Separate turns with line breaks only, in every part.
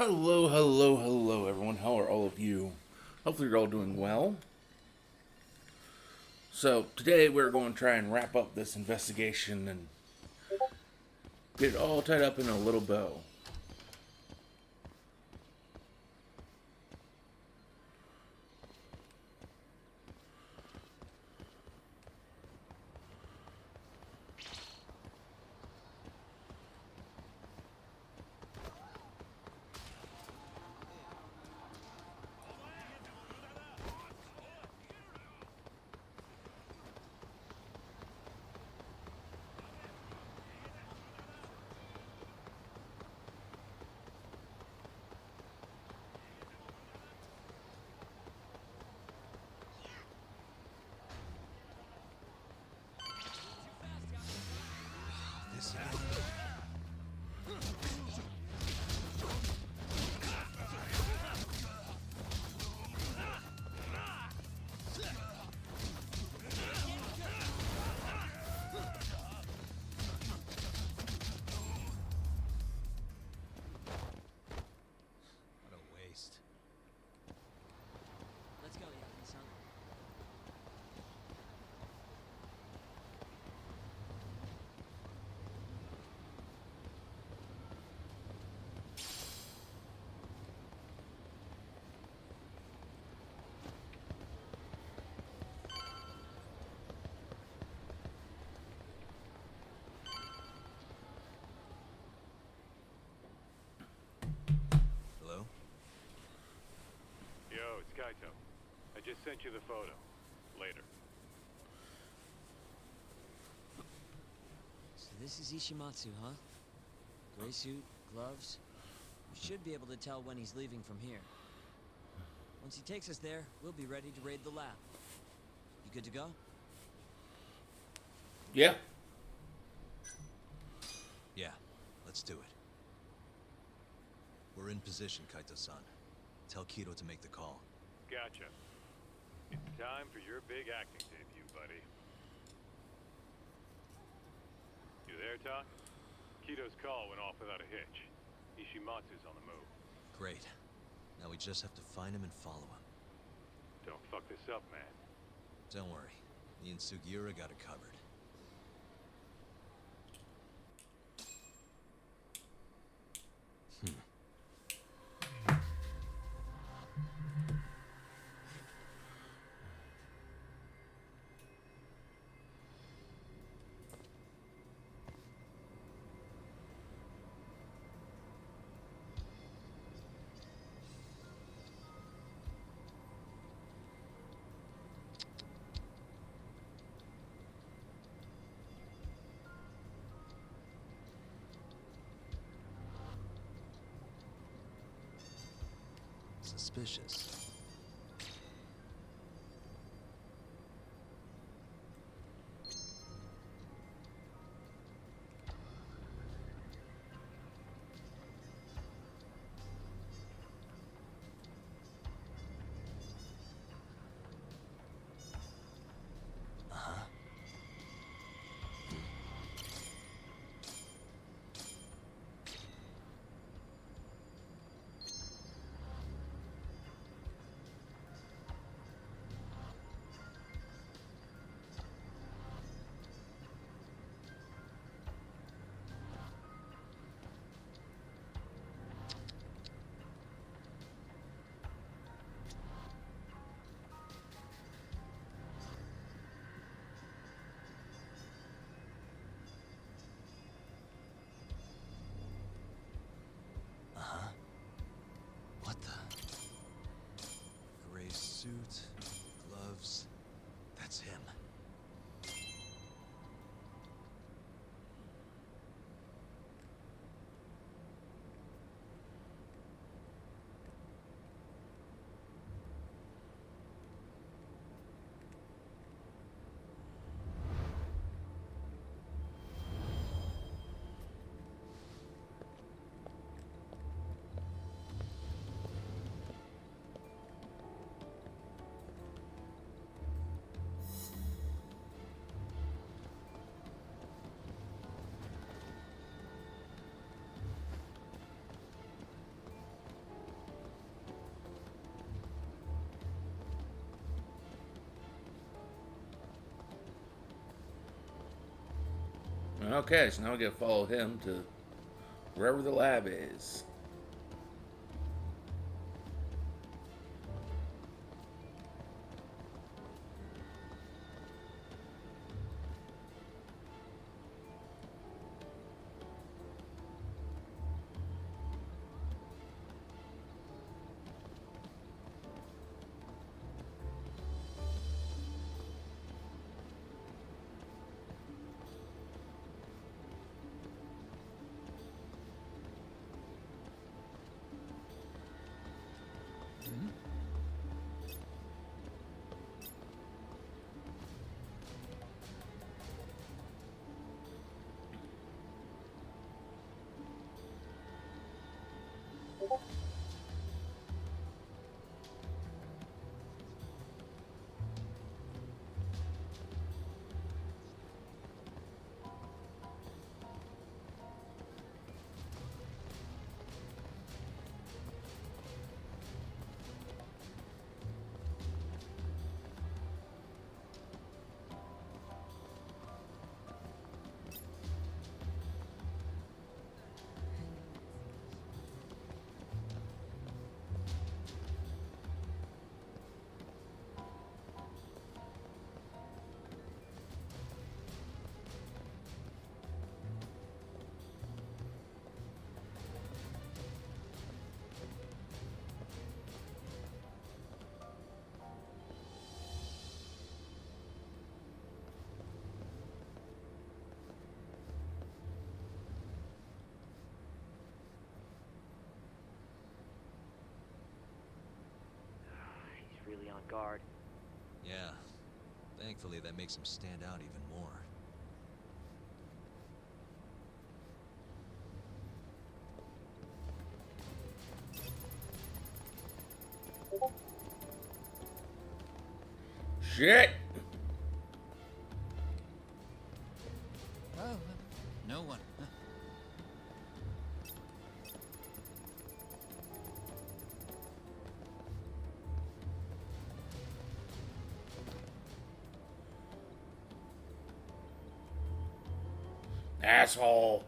Hello, hello, hello, everyone. How are all of you? Hopefully, you're all doing well. So, today we're going to try and wrap up this investigation and get it all tied up in a little bow.
What a waste.
Let's go, Yakin-san.
Hello?
Yo, it's Kaito. I just sent you the photo. Later.
So this is Ishimatsu, huh? Gray suit, gloves. We should be able to tell when he's leaving from here. Once he takes us there, we'll be ready to raid the lab. You good to go?
Yeah?
Yeah, let's do it. We're in position, Kaito-san. Tell Kido to make the call.
Gotcha. It's time for your big acting debut, buddy. You there, Tak? Kito's call went off without a hitch. Ishimatsu's on the move.
Great. Now we just have to find him and follow him.
Don't fuck this up, man.
Don't worry. Me and Sugiura got it covered. Suspicious.
Okay, so now we gotta follow him to wherever the lab is.
He's really on guard.
Yeah. Thankfully, that makes him stand out even more.
Shit!
Oh, no one.
Asshole!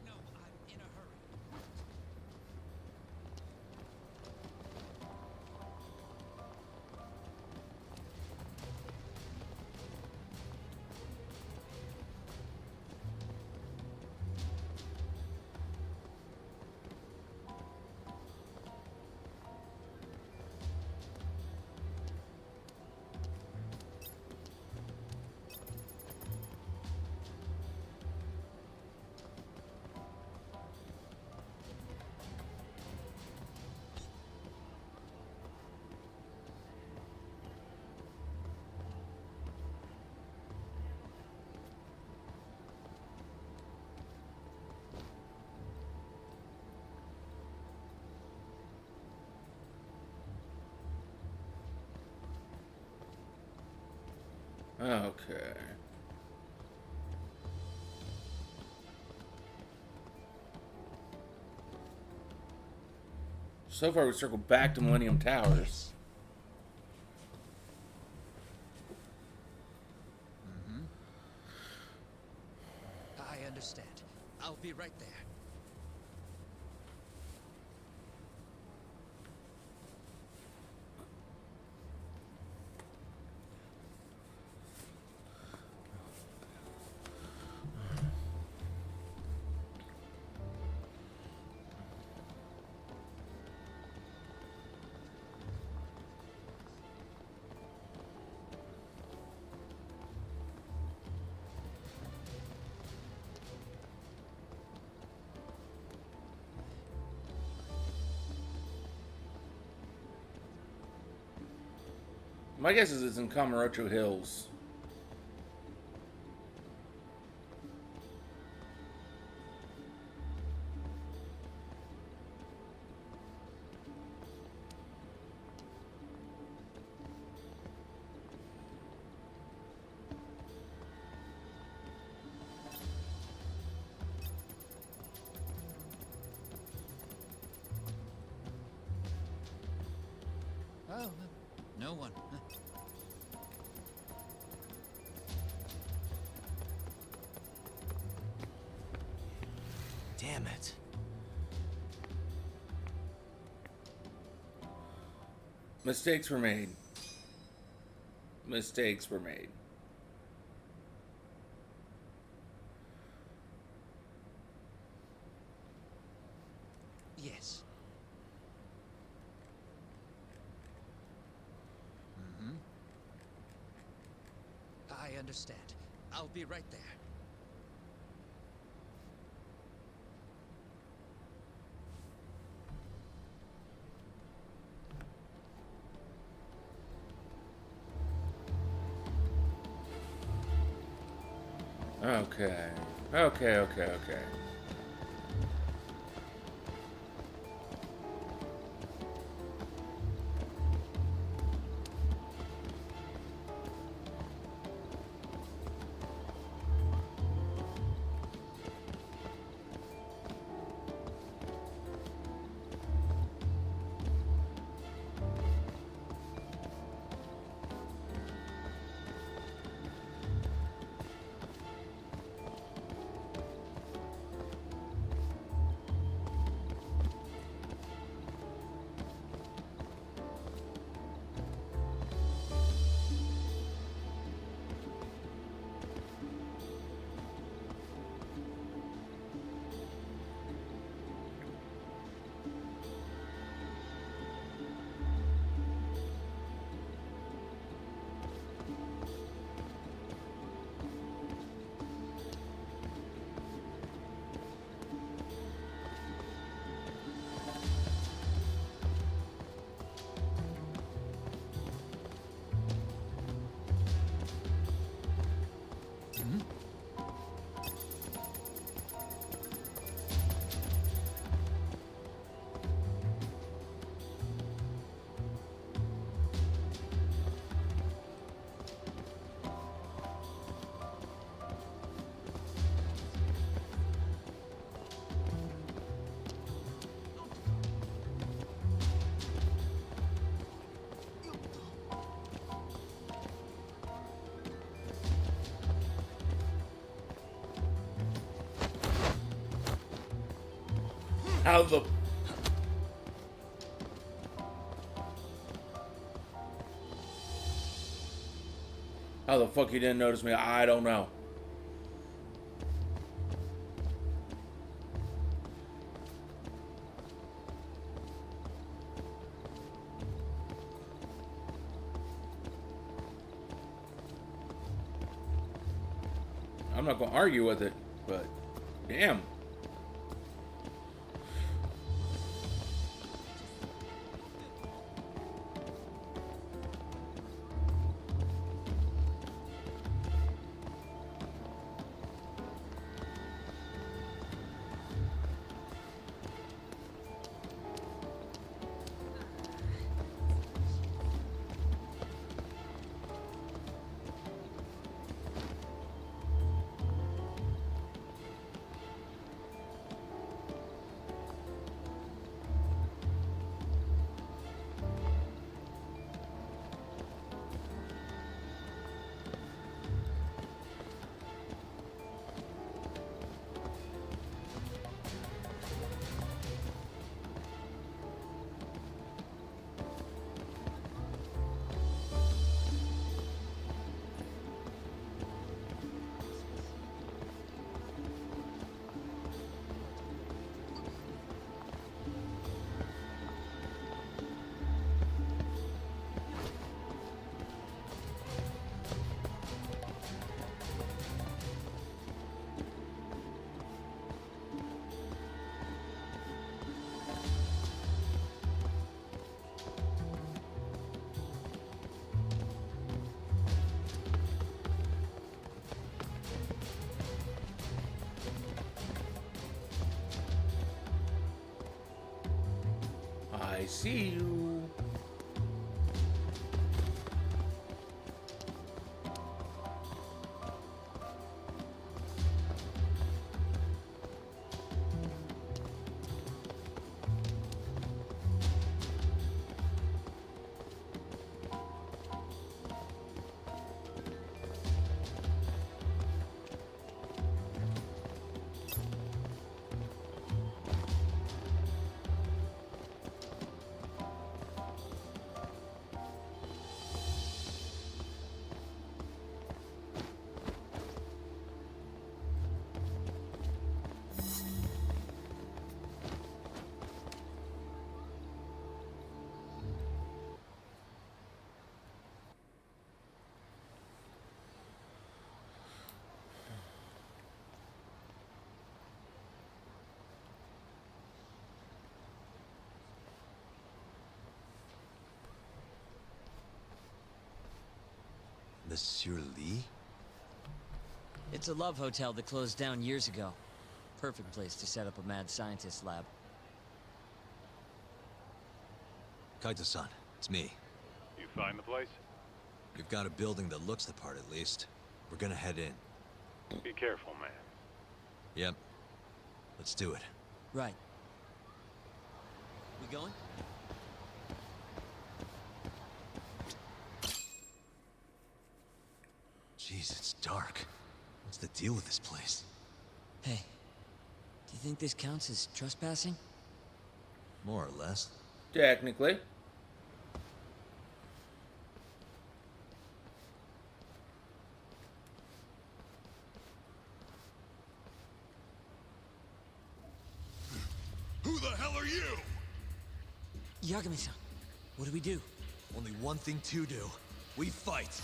No, I'm in a hurry.
Okay. So far, we circled back to Millennium Towers.
I understand. I'll be right there.
My guess is it's in Camarocho Hills.
Oh, no one.
Damn it.
Mistakes were made. Mistakes were made.
Yes. I understand. I'll be right there.
Okay. Okay. How the... How the fuck you didn't notice me? I don't know. I'm not gonna argue with it, but damn. I see you.
Monsieur Lee?
It's a love hotel that closed down years ago. Perfect place to set up a mad scientist lab.
Kaito-san, it's me.
You find the place?
We've got a building that looks the part at least. We're gonna head in.
Be careful, man.
Yep. Let's do it.
Right. We going?
Jeez, it's dark. What's the deal with this place?
Hey, do you think this counts as trespassing?
More or less.
Technically.
Who the hell are you?
Yagami-san, what do we do?
Only one thing to do. We fight.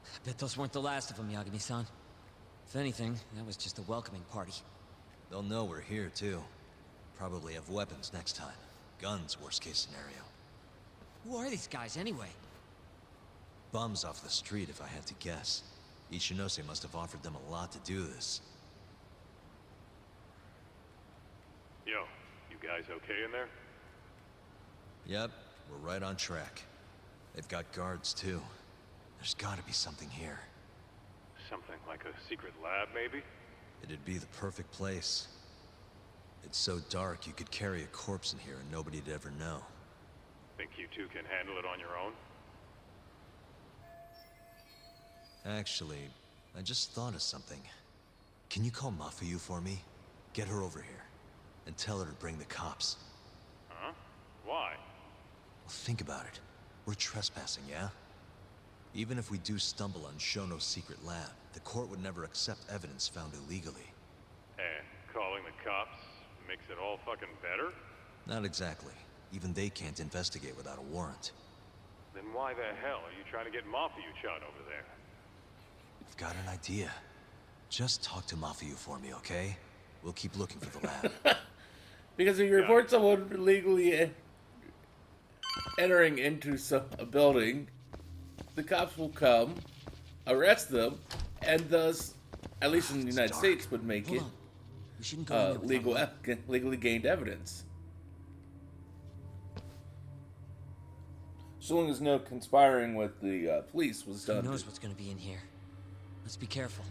I bet those weren't the last of them, Yagami-san. If anything, that was just a welcoming party.
They'll know we're here, too. Probably have weapons next time. Guns, worst case scenario.
Who are these guys, anyway?
Bums off the street, if I had to guess. Ichinose must have offered them a lot to do this.
Yo, you guys okay in there?
Yep, we're right on track. They've got guards, too. There's gotta be something here.
Something like a secret lab, maybe?
It'd be the perfect place. It's so dark you could carry a corpse in here and nobody'd ever know.
Think you two can handle it on your own?
Actually, I just thought of something. Can you call Mafuyu for me? Get her over here. And tell her to bring the cops.
Huh? Why?
Well, think about it. We're trespassing, yeah? Even if we do stumble on Shono's secret lab, the court would never accept evidence found illegally.
And calling the cops makes it all fucking better?
Not exactly. Even they can't investigate without a warrant.
Then why the hell are you trying to get Mafuyu-chan over there?
I've got an idea. Just talk to Mafuyu for me, okay? We'll keep looking for the lab.
Because if you report someone illegally entering into a building, the cops will come, arrest them, and thus, at least in the United
dark.
States, would make
Hold
it
on. We shouldn't go in there without
legally gained evidence. So long as no conspiring with the police was
Who
done.
knows what's gonna be in here? Let's be careful.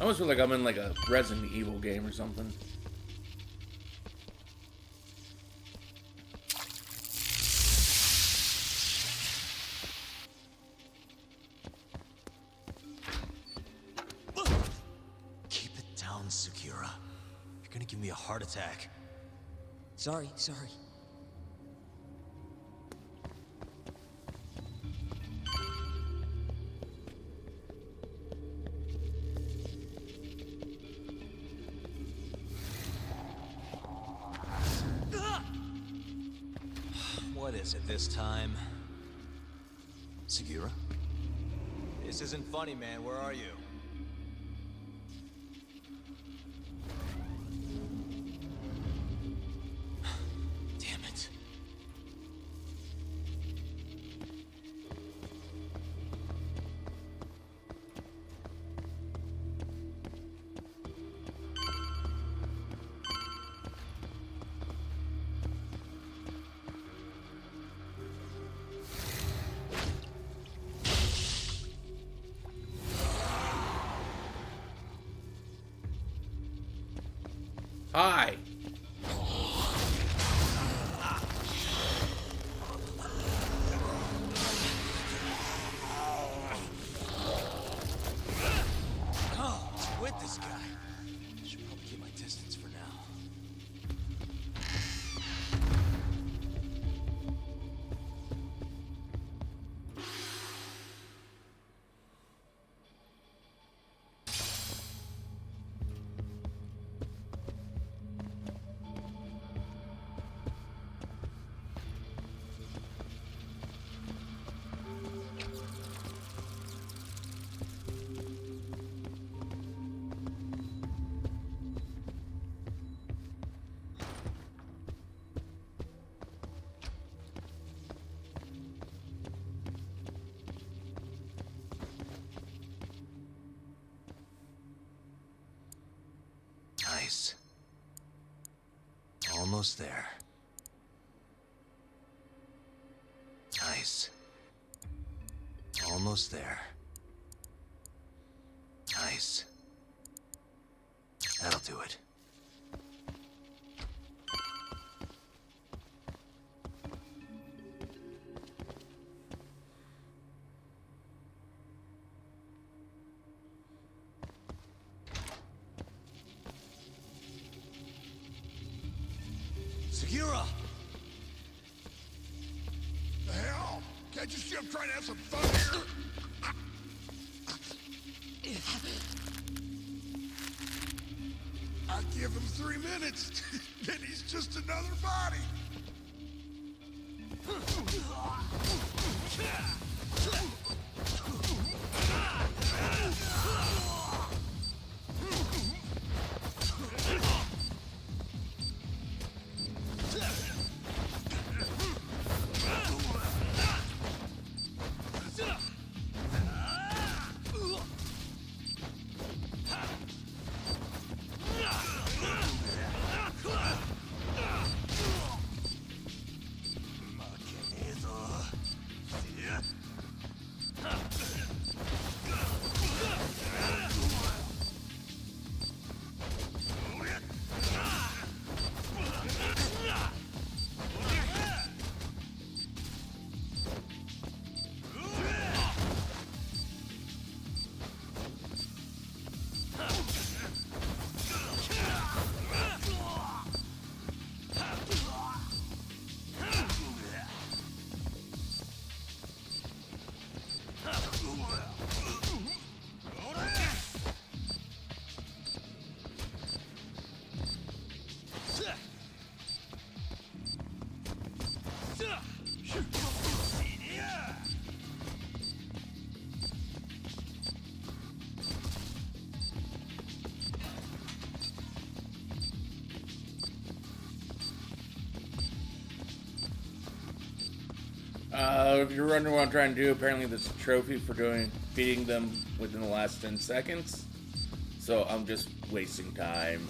almost feel like I'm in like a Resident Evil game or something.
Keep it down, Sekira. You're gonna give me a heart attack.
Sorry.
What is it this time? Sekira? This isn't funny, man. Where are you? Damn it.
Hi.
Oh, what's with this guy? Should probably keep my distance for now. Nice. Almost there. Nice. Almost there. Nice. That'll do it. Sekira!
The hell? Can't you see I'm trying to have some fun here? I give him 3 minutes, then he's just another body.
If you're wondering what I'm trying to do, apparently there's a trophy for beating them within the last 10 seconds. So I'm just wasting time.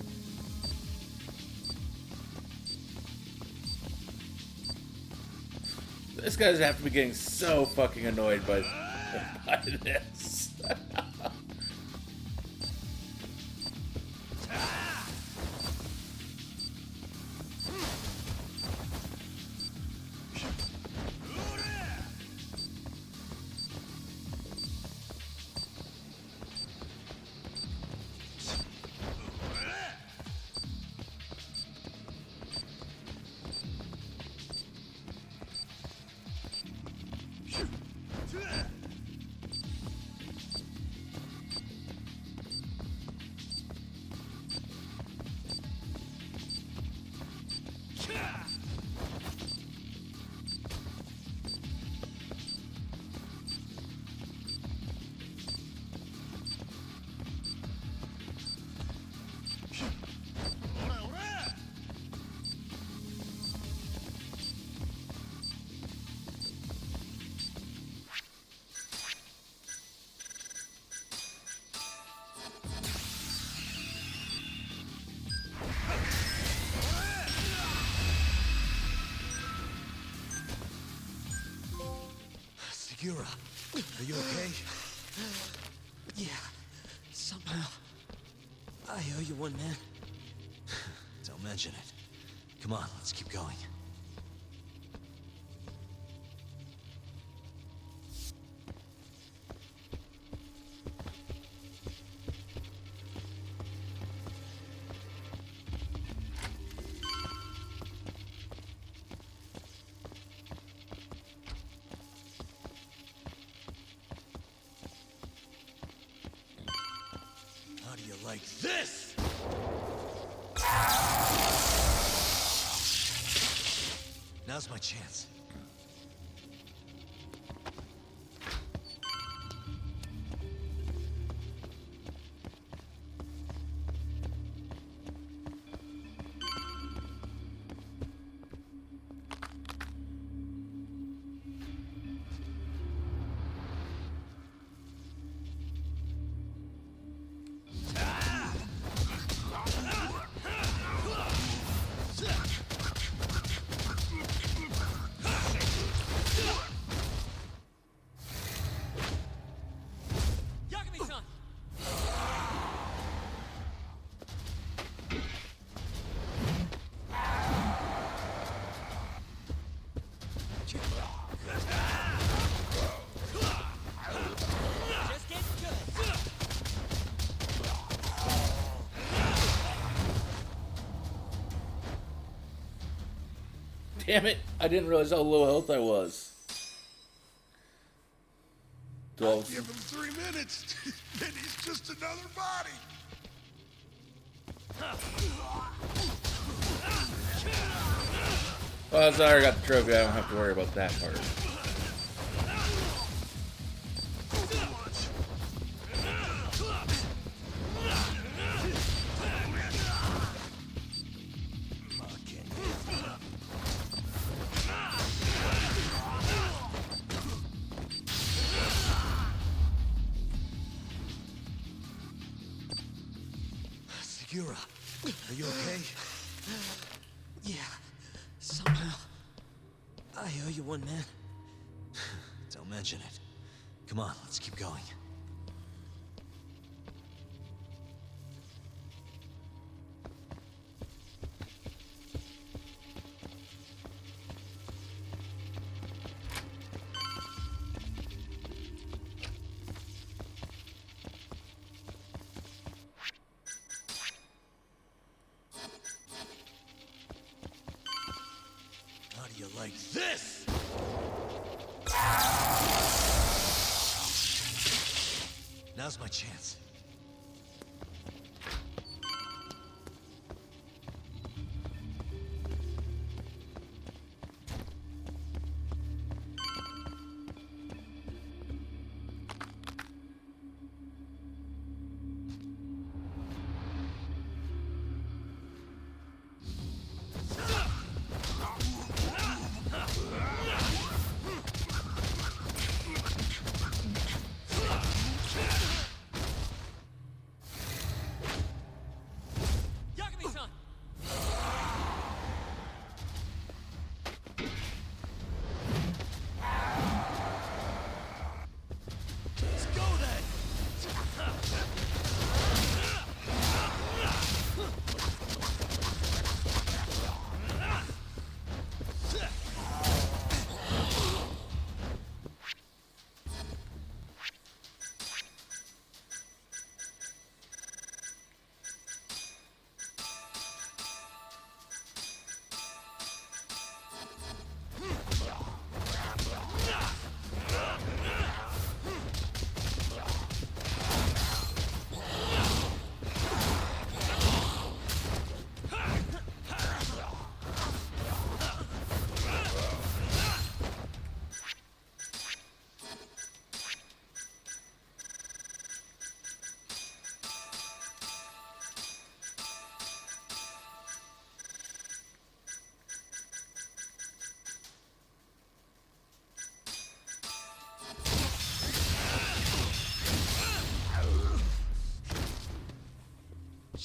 This guy's have to be getting so fucking annoyed by this.
Segura, are you okay?
Yeah, somehow. I owe you one, man.
Don't mention it. Come on, let's keep going. How do you like this? Now's my chance.
Yagami-san! Just get good.
Damn it! I didn't realize how low health I was.
I'll give him 3 minutes, then he's just another body.
Well, as I already got the trophy, I don't have to worry about that part.
Segura, are you okay?
Yeah, somehow. I owe you one, man.
Don't mention it. Come on, let's keep going. How do you like this? Now's my chance.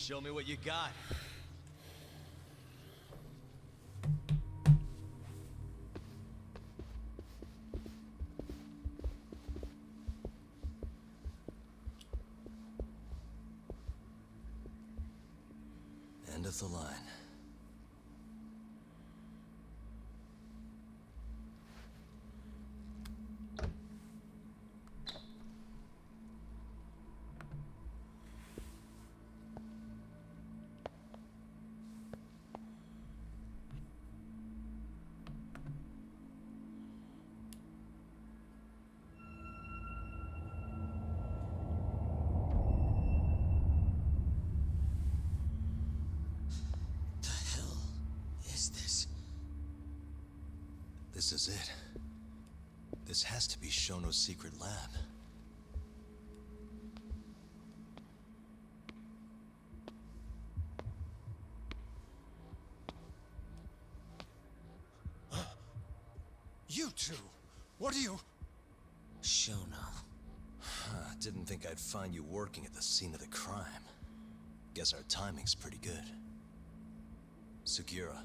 Show me what you got. End of the line. This is it. This has to be Shono's secret lab.
You two! What are you...
Shono.
Didn't think I'd find you working at the scene of the crime. Guess our timing's pretty good. Sugiura,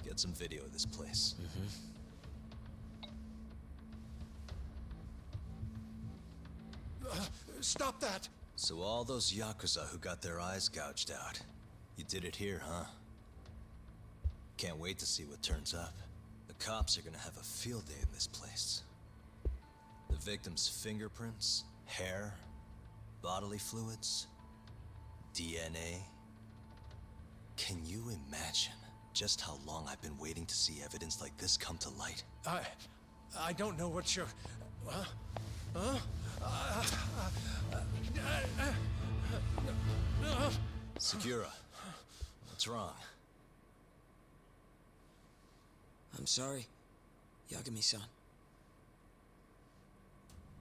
get some video of this place.
Stop that!
So all those Yakuza who got their eyes gouged out, you did it here, huh? Can't wait to see what turns up. The cops are gonna have a field day in this place. The victim's fingerprints, hair, bodily fluids, DNA. Can you imagine just how long I've been waiting to see evidence like this come to light?
I don't know what you're...
Sugiura, what's wrong?
I'm sorry, Yagami-san.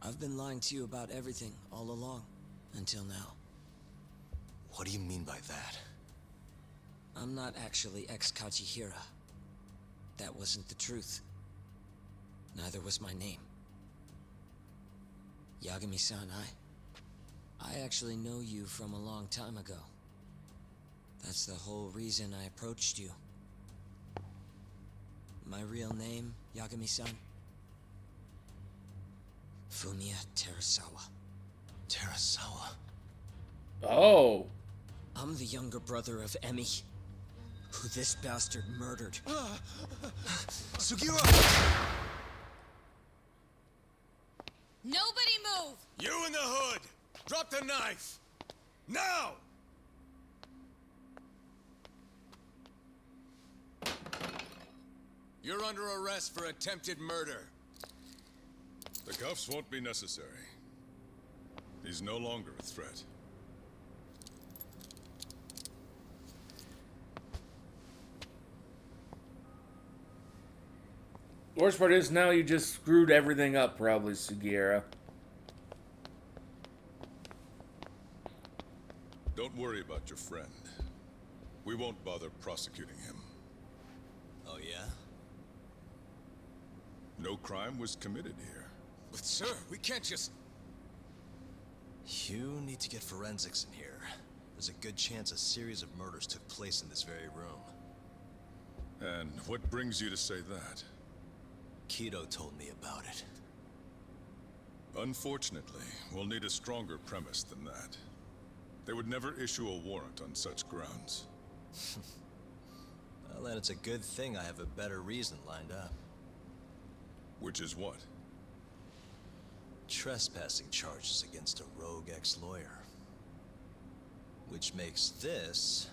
I've been lying to you about everything all along, until now.
What do you mean by that?
I'm not actually ex-Kajihira. That wasn't the truth. Neither was my name. Yagami-san, I actually know you from a long time ago. That's the whole reason I approached you. My real name, Yagami-san? Fumiya Terasawa.
Terasawa?
Oh.
I'm the younger brother of Emi, who this bastard murdered.
Sugiura!
Nobody move!
You in the hood! Drop the knife! Now! You're under arrest for attempted murder.
The cuffs won't be necessary. He's no longer a threat.
The worst part is now you just screwed everything up, probably, Sugiura.
Don't worry about your friend. We won't bother prosecuting him.
Oh, yeah?
No crime was committed here.
But sir, we can't just...
You need to get forensics in here. There's a good chance a series of murders took place in this very room.
And what brings you to say that?
Kido told me about it.
Unfortunately, we'll need a stronger premise than that. They would never issue a warrant on such grounds.
Well, then it's a good thing I have a better reason lined up.
Which is what?
Trespassing charges against a rogue ex-lawyer. Which makes this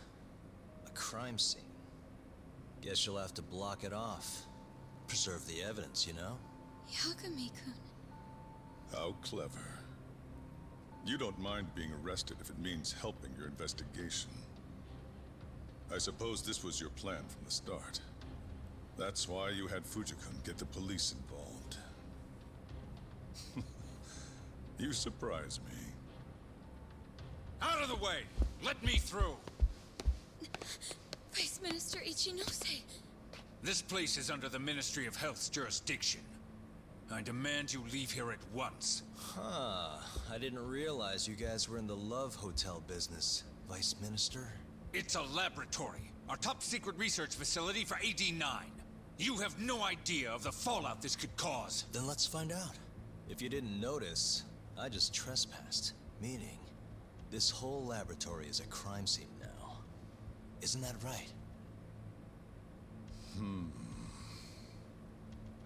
a crime scene. Guess you'll have to block it off. Preserve the evidence, you know?
Yagami-kun.
How clever. You don't mind being arrested if it means helping your investigation. I suppose this was your plan from the start. That's why you had Fujikun get the police involved. You surprise me.
Out of the way! Let me through!
Vice Minister Ichinose.
This place is under the Ministry of Health's jurisdiction. I demand you leave here at once.
Huh. I didn't realize you guys were in the love hotel business. Vice Minister?
It's a laboratory. Our top secret research facility for AD-9. You have no idea of the fallout this could cause.
Then let's find out. If you didn't notice, I just trespassed. Meaning, this whole laboratory is a crime scene now. Isn't that right?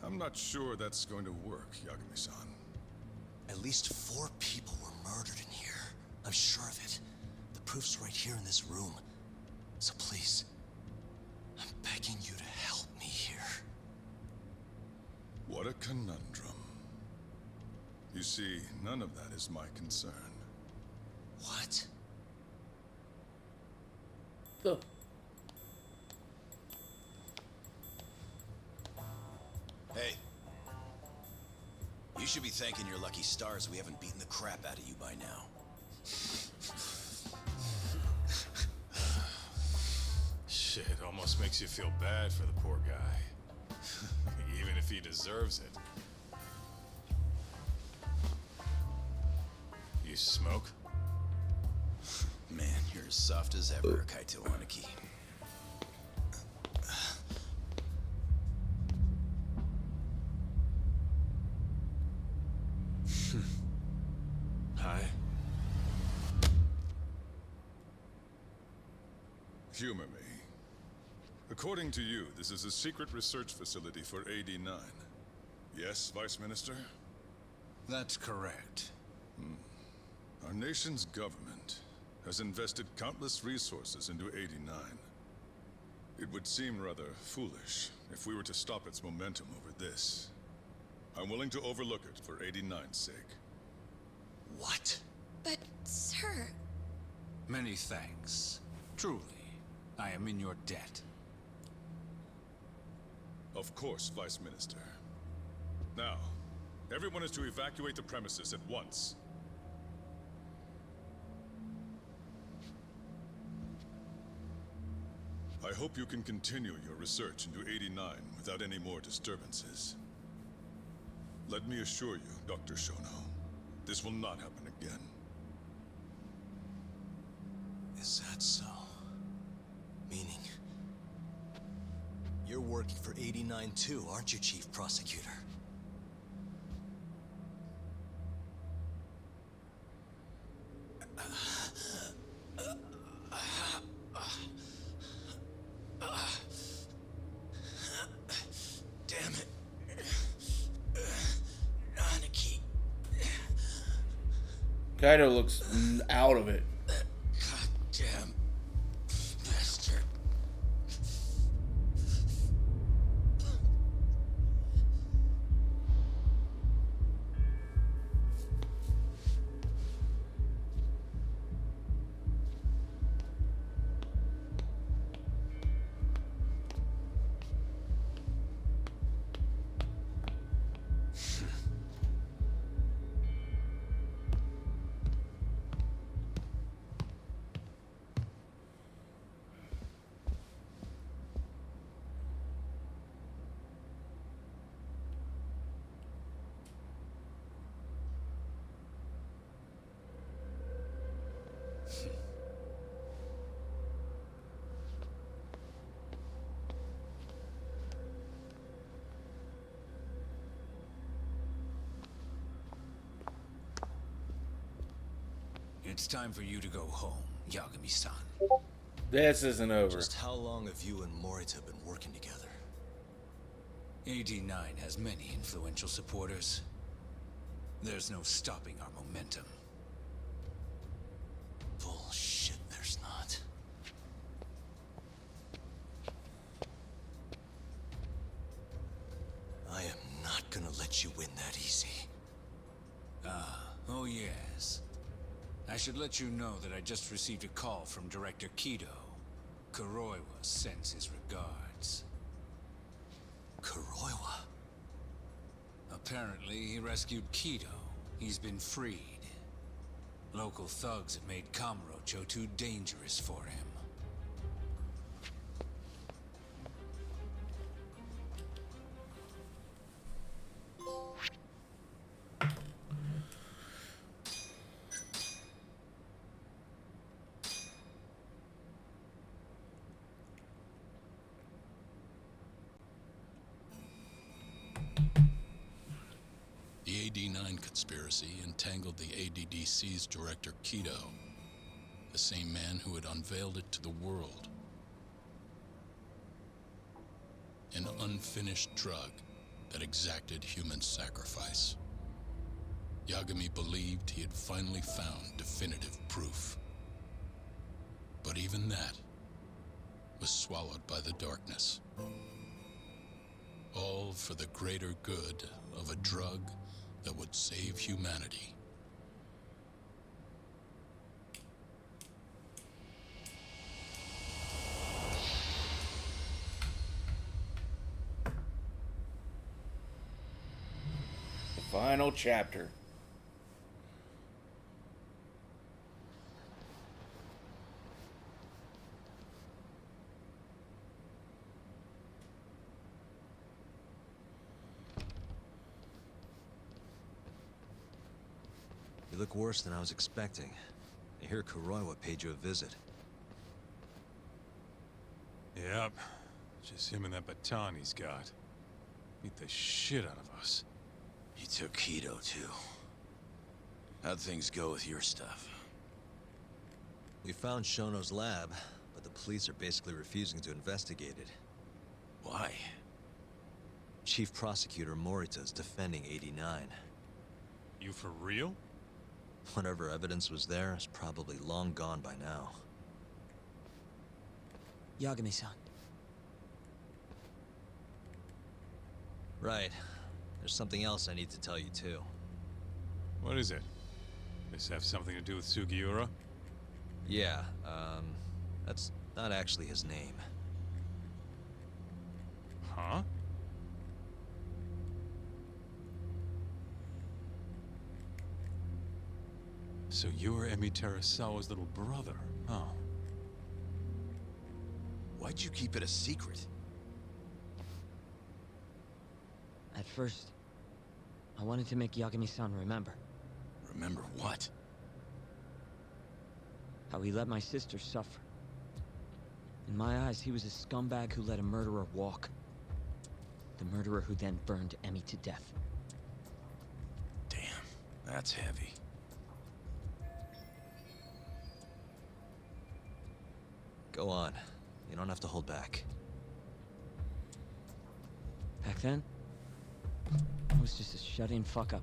I'm not sure that's going to work, Yagami-san.
At least 4 people were murdered in here. I'm sure of it. The proof's right here in this room. So please, I'm begging you to help me here.
What a conundrum. You see, none of that is my concern.
What?
The
Hey. You should be thanking your lucky stars we haven't beaten the crap out of you by now.
Shit, almost makes you feel bad for the poor guy. Even if he deserves it. You smoke?
Man, you're as soft as ever, Kaito Aniki.
Hi.
Humor me. According to you, this is a secret research facility for AD-9. Yes, Vice Minister?
That's correct.
Our nation's government has invested countless resources into AD-9. It would seem rather foolish if we were to stop its momentum over this. I'm willing to overlook it for AD-9's sake.
What?
But, sir...
Many thanks. Truly, I am in your debt.
Of course, Vice Minister. Now, everyone is to evacuate the premises at once. I hope you can continue your research into AD-9 without any more disturbances. Let me assure you, Dr. Shono, this will not happen again.
Is that so? Meaning... you're working for AD-9 too, aren't you, Chief Prosecutor?
Damn it. Aniki.
Kaido looks out of it.
Goddamn bastard.
It's time for you to go home, Yagami-san.
This isn't over.
Just how long have you and Morita been working together?
AD-9 has many influential supporters. There's no stopping our momentum.
Bullshit, there's not. I am not gonna let you win that easy.
Oh yes. I should let you know that I just received a call from Director Kido. Kuroiwa sends his regards.
Kuroiwa?
Apparently, he rescued Kido. He's been freed. Local thugs have made Kamurocho too dangerous for him.
D9 conspiracy entangled the ADDC's director Kido, the same man who had unveiled it to the world. An unfinished drug that exacted human sacrifice. Yagami believed he had finally found definitive proof. But even that was swallowed by the darkness. All for the greater good of a drug that would save humanity.
The final chapter.
You look worse than I was expecting. I hear Kuroiwa paid you a visit.
Yep. Just him and that baton he's got. Beat the shit out of us.
He took Kido, too. How'd things go with your stuff?
We found Shono's lab, but the police are basically refusing to investigate it.
Why?
Chief Prosecutor Morita's defending 89.
You for real?
Whatever evidence was there is probably long gone by now.
Yagami-san.
Right. There's something else I need to tell you, too.
What is it? This have something to do with Sugiura?
Yeah, that's not actually his name.
Huh? So you're Emi Terasawa's little brother, huh?
Why'd you keep it a secret?
At first, I wanted to make Yagami-san remember.
Remember what?
How he let my sister suffer. In my eyes, he was a scumbag who let a murderer walk. The murderer who then burned Emi to death.
Damn, that's heavy.
Go on. You don't have to hold back.
Back then, I was just a shut-in fuck-up.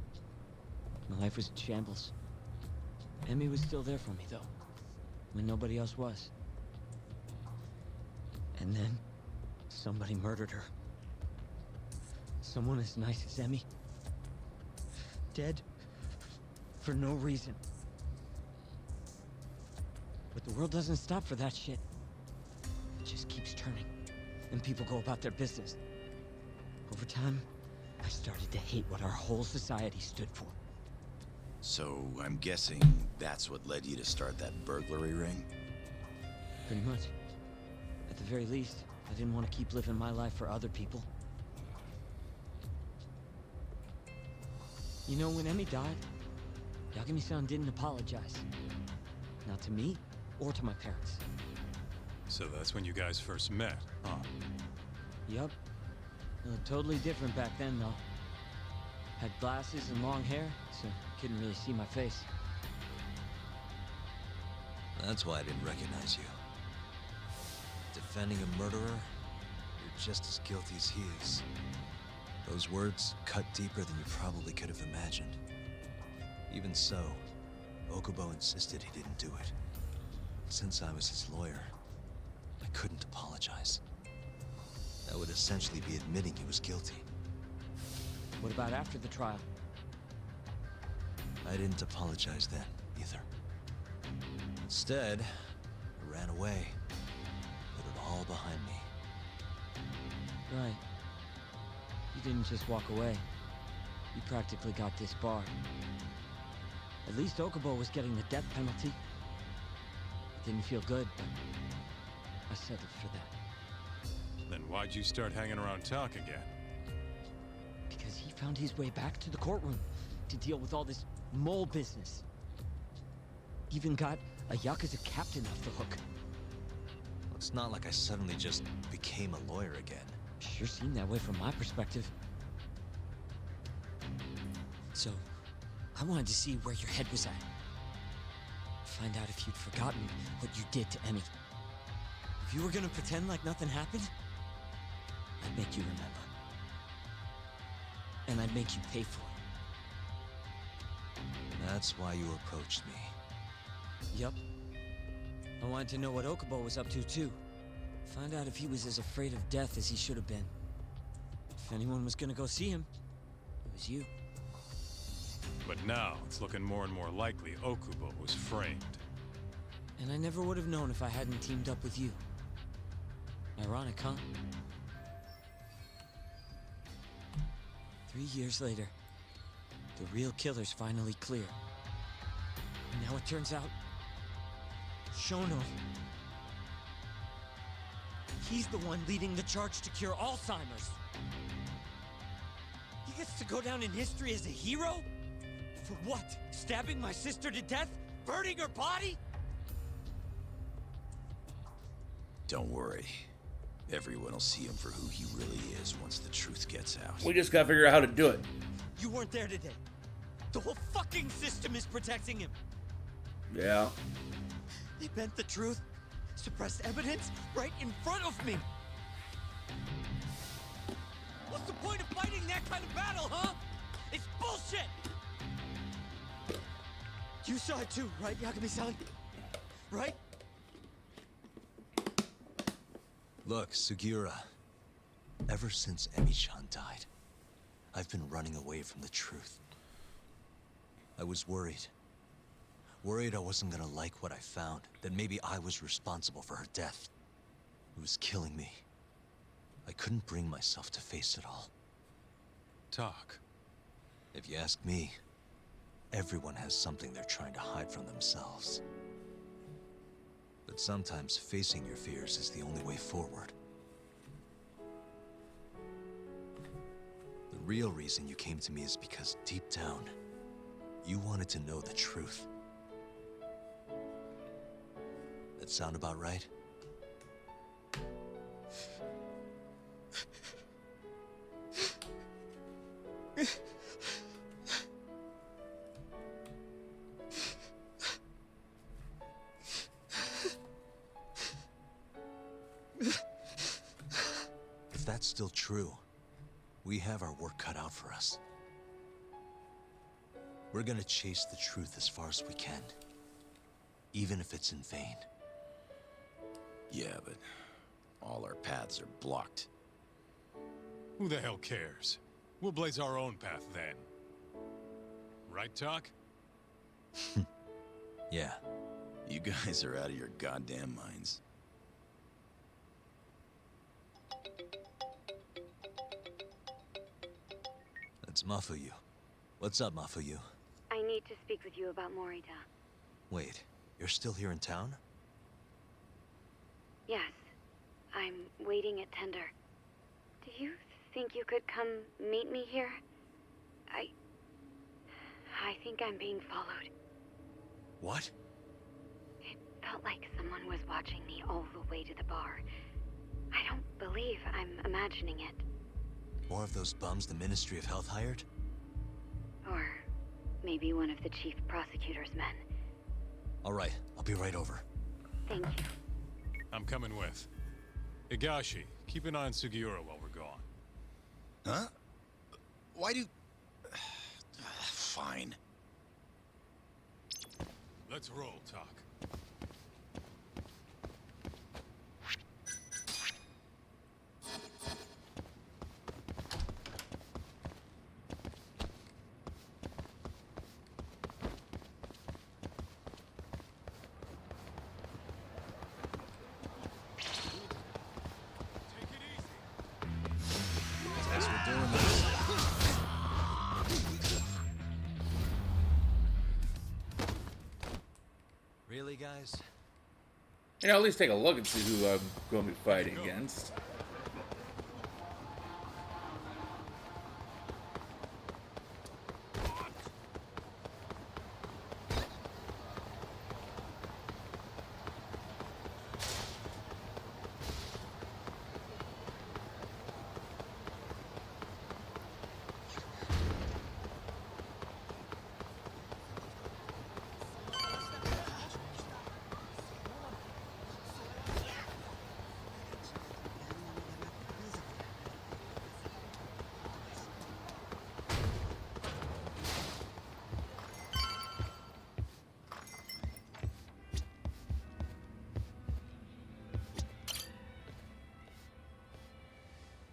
My life was in shambles. Emi was still there for me, though, when nobody else was. And then, somebody murdered her. Someone as nice as Emi. Dead. For no reason. But the world doesn't stop for that shit. It just keeps turning, and people go about their business. Over time, I started to hate what our whole society stood for.
So, I'm guessing that's what led you to start that burglary ring?
Pretty much. At the very least, I didn't want to keep living my life for other people. You know, when Emi died, Yagami-san didn't apologize. Not to me, or to my parents.
So that's when you guys first met, huh?
Yup. Totally different back then, though. Had glasses and long hair, so couldn't really see my face.
That's why I didn't recognize you. Defending a murderer, you're just as guilty as he is. Those words cut deeper than you probably could have imagined. Even so, Okubo insisted he didn't do it. Since I was his lawyer, I couldn't apologize. That would essentially be admitting he was guilty.
What about after the trial?
I didn't apologize then, either. Instead, I ran away. Put it all behind me.
Right. You didn't just walk away. You practically got disbarred. At least Okubo was getting the death penalty. It didn't feel good, but I settled for that.
Then why'd you start hanging around talk again?
Because he found his way back to the courtroom to deal with all this mole business. Even got a Yakuza captain off the hook.
It's not like I suddenly just became a lawyer again.
Sure seemed that way from my perspective. So, I wanted to see where your head was at. Find out if you'd forgotten what you did to Emmy. If you were gonna pretend like nothing happened, I'd make you remember. And I'd make you pay for it.
That's why you approached me.
Yup. I wanted to know what Okubo was up to, too. Find out if he was as afraid of death as he should have been. If anyone was gonna go see him, it was you.
But now, it's looking more and more likely Okubo was framed.
And I never would have known if I hadn't teamed up with you. Ironic, huh? 3 years later, the real killer's finally clear. And now it turns out, Shono, he's the one leading the charge to cure Alzheimer's. He gets to go down in history as a hero? For what? Stabbing my sister to death? Burning her body?
Don't worry. Everyone will see him for who he really is once the truth gets out.
We just gotta figure out how to do it.
You weren't there today. The whole fucking system is protecting him.
Yeah.
They bent the truth, suppressed evidence right in front of me. What's the point of fighting that kind of battle, huh? It's bullshit! You saw it too, right, Yagami-san? Right?
Look, Sugiura. Ever since Emi-chan died, I've been running away from the truth. I was worried. Worried I wasn't gonna like what I found, that maybe I was responsible for her death. It was killing me. I couldn't bring myself to face it all.
Talk.
If you ask me, everyone has something they're trying to hide from themselves. But sometimes facing your fears is the only way forward. The real reason you came to me is because deep down, you wanted to know the truth. That sound about right? If that's still true, we have our work cut out for us. We're gonna chase the truth as far as we can, even if it's in vain.
Yeah, but all our paths are blocked.
Who the hell cares? We'll blaze our own path then. Right, Talk?
Yeah.
You guys are out of your goddamn minds.
That's Mafuyu. What's up, Mafuyu?
I need to speak with you about Morita.
Wait, you're still here in town?
Yes. I'm waiting at Tender. Do you think you could come meet me here? I think I'm being followed.
What?
It felt like someone was watching me all the way to the bar. I don't believe I'm imagining it.
More of those bums the Ministry of Health hired?
Or maybe one of the chief prosecutor's men.
All right, I'll be right over.
Thank you.
I'm coming with. Higashi, keep an eye on Sugiura while we're gone.
Huh? Why do... Fine.
Let's roll, Talk.
Thanks for doing this. Really, guys?
You know, at least take a look and see who I'm going to be fighting against.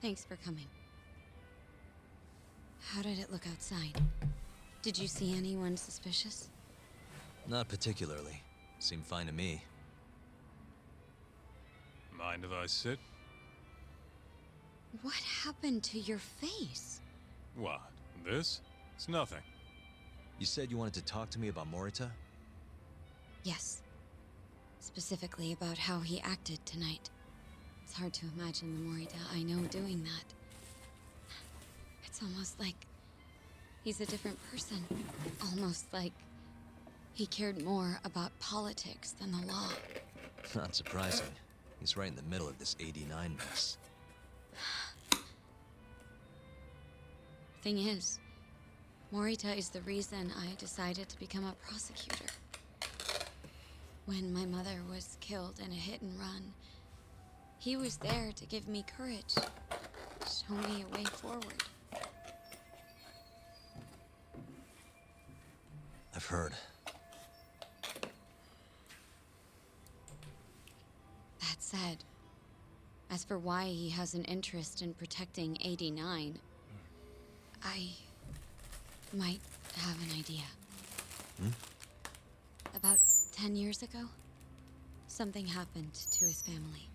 Thanks for coming. How did it look outside? Did you see anyone suspicious?
Not particularly. Seemed fine to me.
Mind if I sit?
What happened to your face?
What? This? It's nothing.
You said you wanted to talk to me about Morita?
Yes. Specifically about how he acted tonight. It's hard to imagine the Morita I know doing that. It's almost like he's a different person. Almost like he cared more about politics than the law.
Not surprising. He's right in the middle of this 89 mess.
Thing is, Morita is the reason I decided to become a prosecutor. When my mother was killed in a hit and run, he was there to give me courage, show me a way forward.
I've heard.
That said, as for why he has an interest in protecting 89, I might have an idea. About 10 years ago, something happened to his family.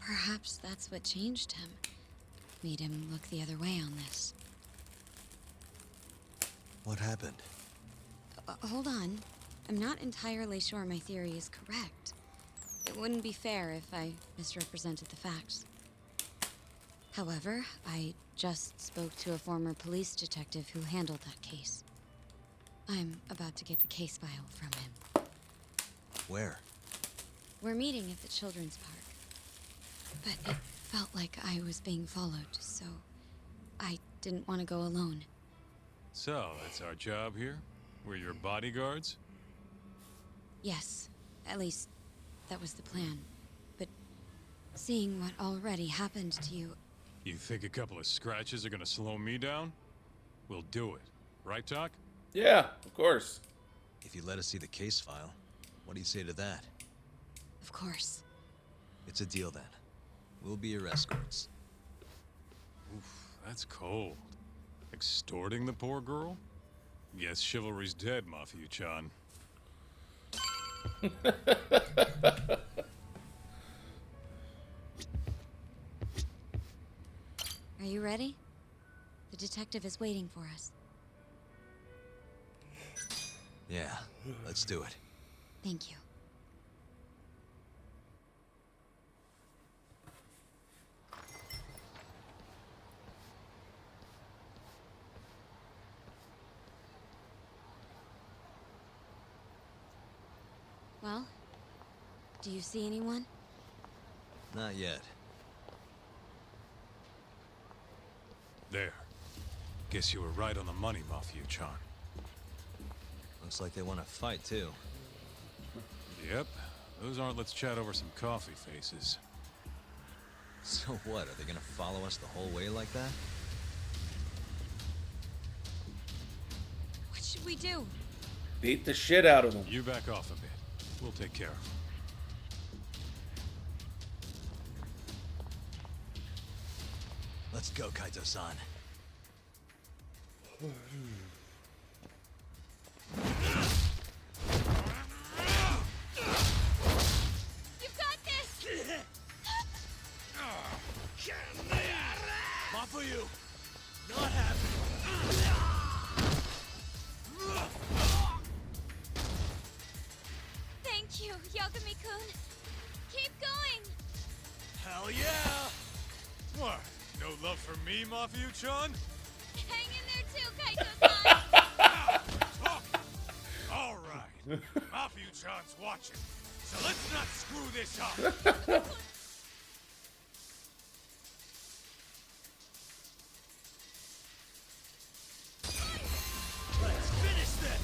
Perhaps that's what changed him, made him look the other way on this.
What happened?
Hold on. I'm not entirely sure my theory is correct. It wouldn't be fair if I misrepresented the facts. However, I just spoke to a former police detective who handled that case. I'm about to get the case file from him.
Where?
We're meeting at the children's park. But it felt like I was being followed, so I didn't want to go alone.
So, that's our job here? We're your bodyguards?
Yes, at least that was the plan. But seeing what already happened to you...
You think a couple of scratches are gonna slow me down? We'll do it. Right, Doc?
Yeah, of course.
If you let us see the case file, what do you say to that?
Of course.
It's a deal then. We'll be your escorts.
Oof, that's cold. Extorting the poor girl? Guess chivalry's dead, Mafia-chan.
Are you ready? The detective is waiting for us.
Yeah, let's do it.
Thank you. Well, do you see anyone?
Not yet.
There. Guess you were right on the money, Mafia-chan.
Looks like they want to fight, too.
Yep. Those aren't let's chat over some coffee faces.
So what, are they gonna follow us the whole way like that?
What should we do?
Beat the shit out of them.
You back off a bit. We'll take care of them.
Let's go, Kaito-san.
You've got this!
Not for you. Not happening.
Thank you, Yagami-kun. Keep going!
Hell yeah!
What? No love for me, Mafia-chan?
Hang in there too, Kaito-san!
All right. Mafia-chan's watching, so let's not screw this up.
Let's finish this!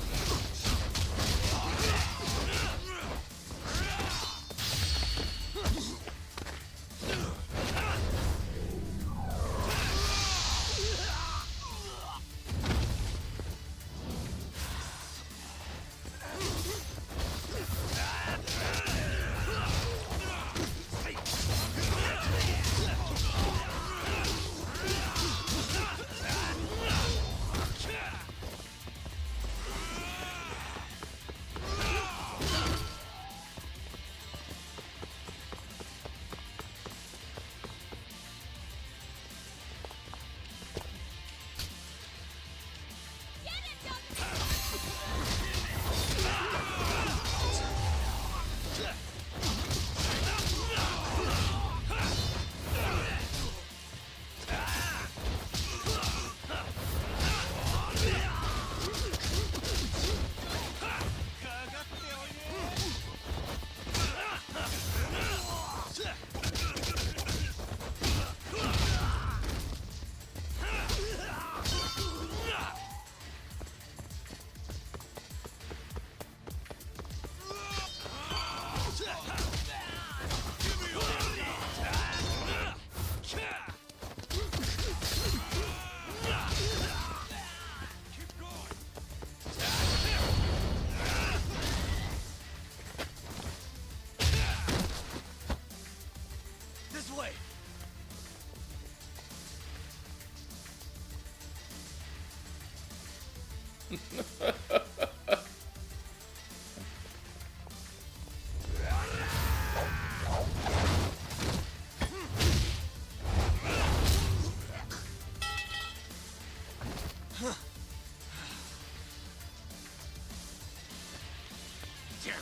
Damn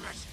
it!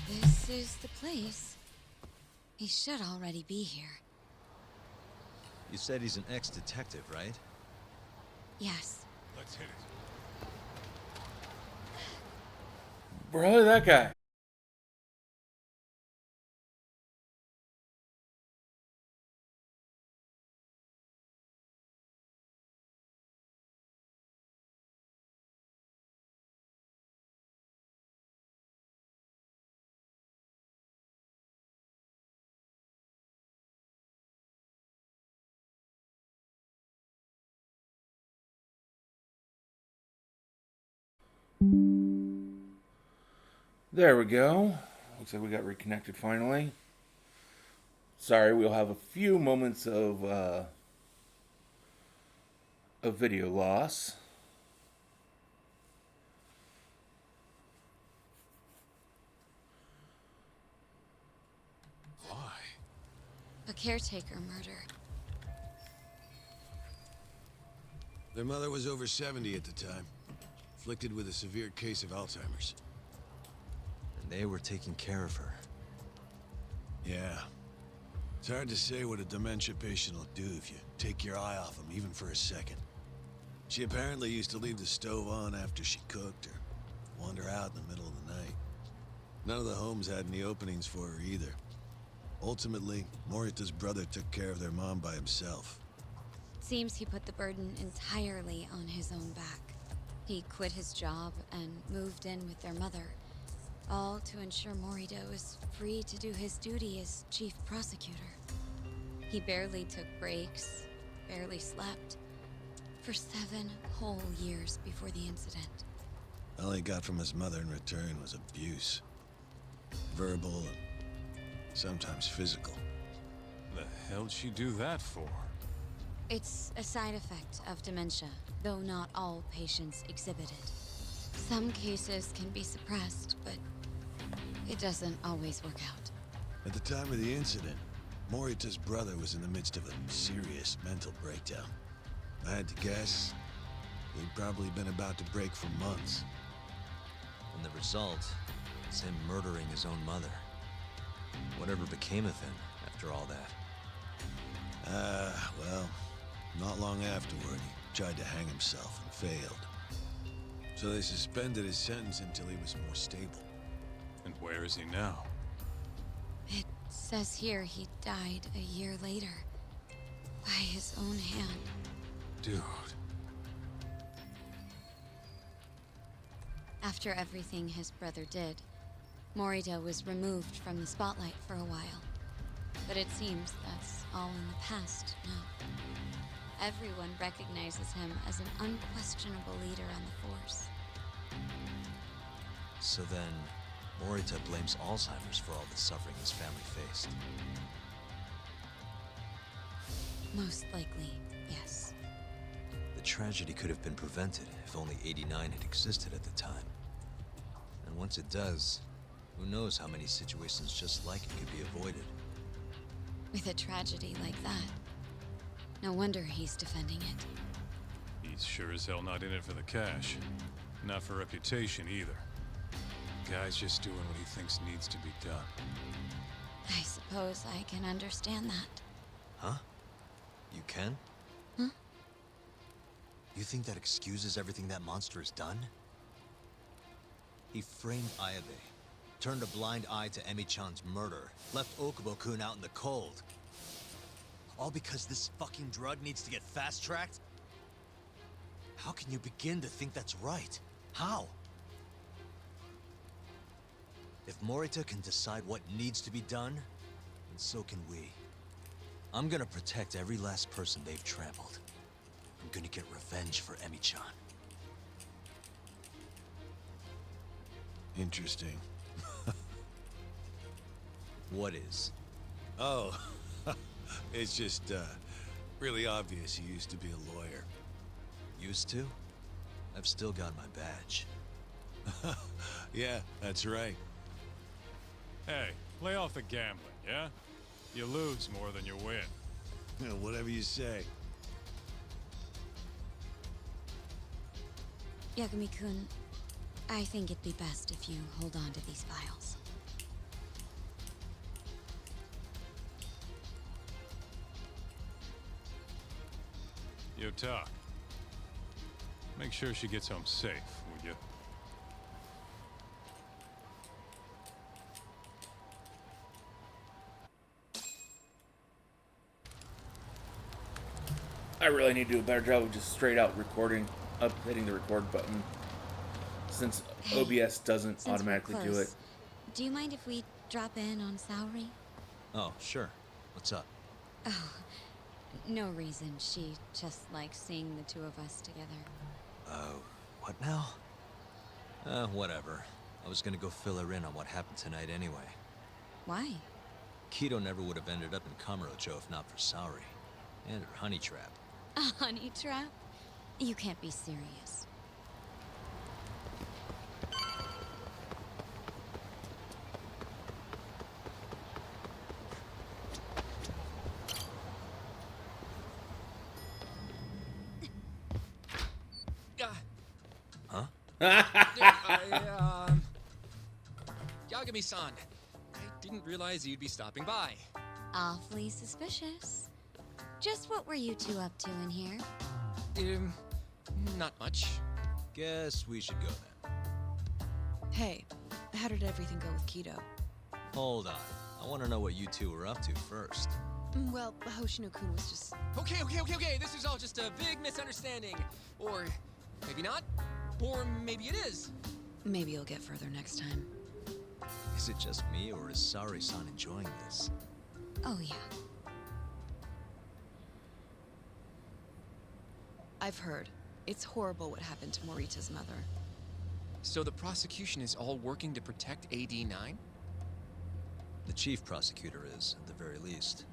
This is the place. He should already be here.
You said he's an ex-detective, right?
Yes.
Let's hit it.
Bro, that guy. There we go. Looks like we got reconnected finally. Sorry, we'll have a few moments of video loss.
Why?
A caretaker murder.
Their mother was over 70 at the time, afflicted with a severe case of Alzheimer's.
And they were taking care of her.
Yeah. It's hard to say what a dementia patient will do if you take your eye off them, even for a second. She apparently used to leave the stove on after she cooked, or wander out in the middle of the night. None of the homes had any openings for her either. Ultimately, Morita's brother took care of their mom by himself.
Seems he put the burden entirely on his own back. He quit his job and moved in with their mother, all to ensure Morito is free to do his duty as chief prosecutor. He barely took breaks, barely slept, for 7 whole years before the incident.
All he got from his mother in return was abuse. Verbal and sometimes physical.
The hell'd she do that for?
It's a side effect of dementia, though not all patients exhibit it. Some cases can be suppressed, but it doesn't always work out.
At the time of the incident, Morita's brother was in the midst of a serious mental breakdown. I had to guess, he'd probably been about to break for months.
And the result is him murdering his own mother. Whatever became of him after all that?
Well, not long long afterward, he tried to hang himself and failed. So they suspended his sentence until he was more stable.
And where is he now?
It says here he died a year later. By his own hand.
Dude.
After everything his brother did, Morita was removed from the spotlight for a while. But it seems that's all in the past now. Everyone recognizes him as an unquestionable leader on the Force.
So then, Morita blames Alzheimer's for all the suffering his family faced.
Most likely, yes.
The tragedy could have been prevented if only 89 had existed at the time. And once it does, who knows how many situations just like it could be avoided.
With a tragedy like that, no wonder he's defending it.
He's sure as hell not in it for the cash. Not for reputation either. Guy's just doing what he thinks needs to be done.
I suppose I can understand that.
Huh? You can?
Huh?
You think that excuses everything that monster has done? He framed Ayabe, turned a blind eye to Emi-chan's murder, left Okubo-kun out in the cold. All because this fucking drug needs to get fast-tracked? How can you begin to think that's right? How? If Morita can decide what needs to be done, then so can we. I'm gonna protect every last person they've trampled. I'm gonna get revenge for Emi-chan.
Interesting.
What is?
Oh, it's just, really obvious he used to be a lawyer.
Used to? I've still got my badge.
Yeah, that's right.
Hey, lay off the gambling, yeah? You lose more than you win.
Yeah, whatever you say.
Yagami-kun, I think it'd be best if you hold on to these files.
Yo, Tak. Make sure she gets home safe, would you?
I really need to do a better job of just straight out recording, hitting the record button. Since OBS doesn't
Since
automatically
we're
do it.
close, do you mind if we drop in on Saori?
Oh, sure. What's up?
Oh, no reason. She just likes seeing the two of us together.
What now? Whatever. I was gonna go fill her in on what happened tonight anyway.
Why?
Kido never would have ended up in Kamurocho if not for Saori. And her honey trap.
A honey trap? You can't be serious.
Huh?
Yagami-san, I didn't realize you'd be stopping by.
Awfully suspicious. Just what were you two up to in here?
Not much.
Guess we should go then.
Hey, how did everything go with Kido?
Hold on. I want to know what you two were up to first.
Well, Hoshino-kun was just...
Okay. This is all just a big misunderstanding. Or maybe not. Or maybe it is.
Maybe you'll get further next time.
Is it just me, or is Saori-san enjoying this?
Oh, yeah.
I've heard. It's horrible what happened to Morita's mother.
So the prosecution is all working to protect AD9?
The chief prosecutor is, at the very least.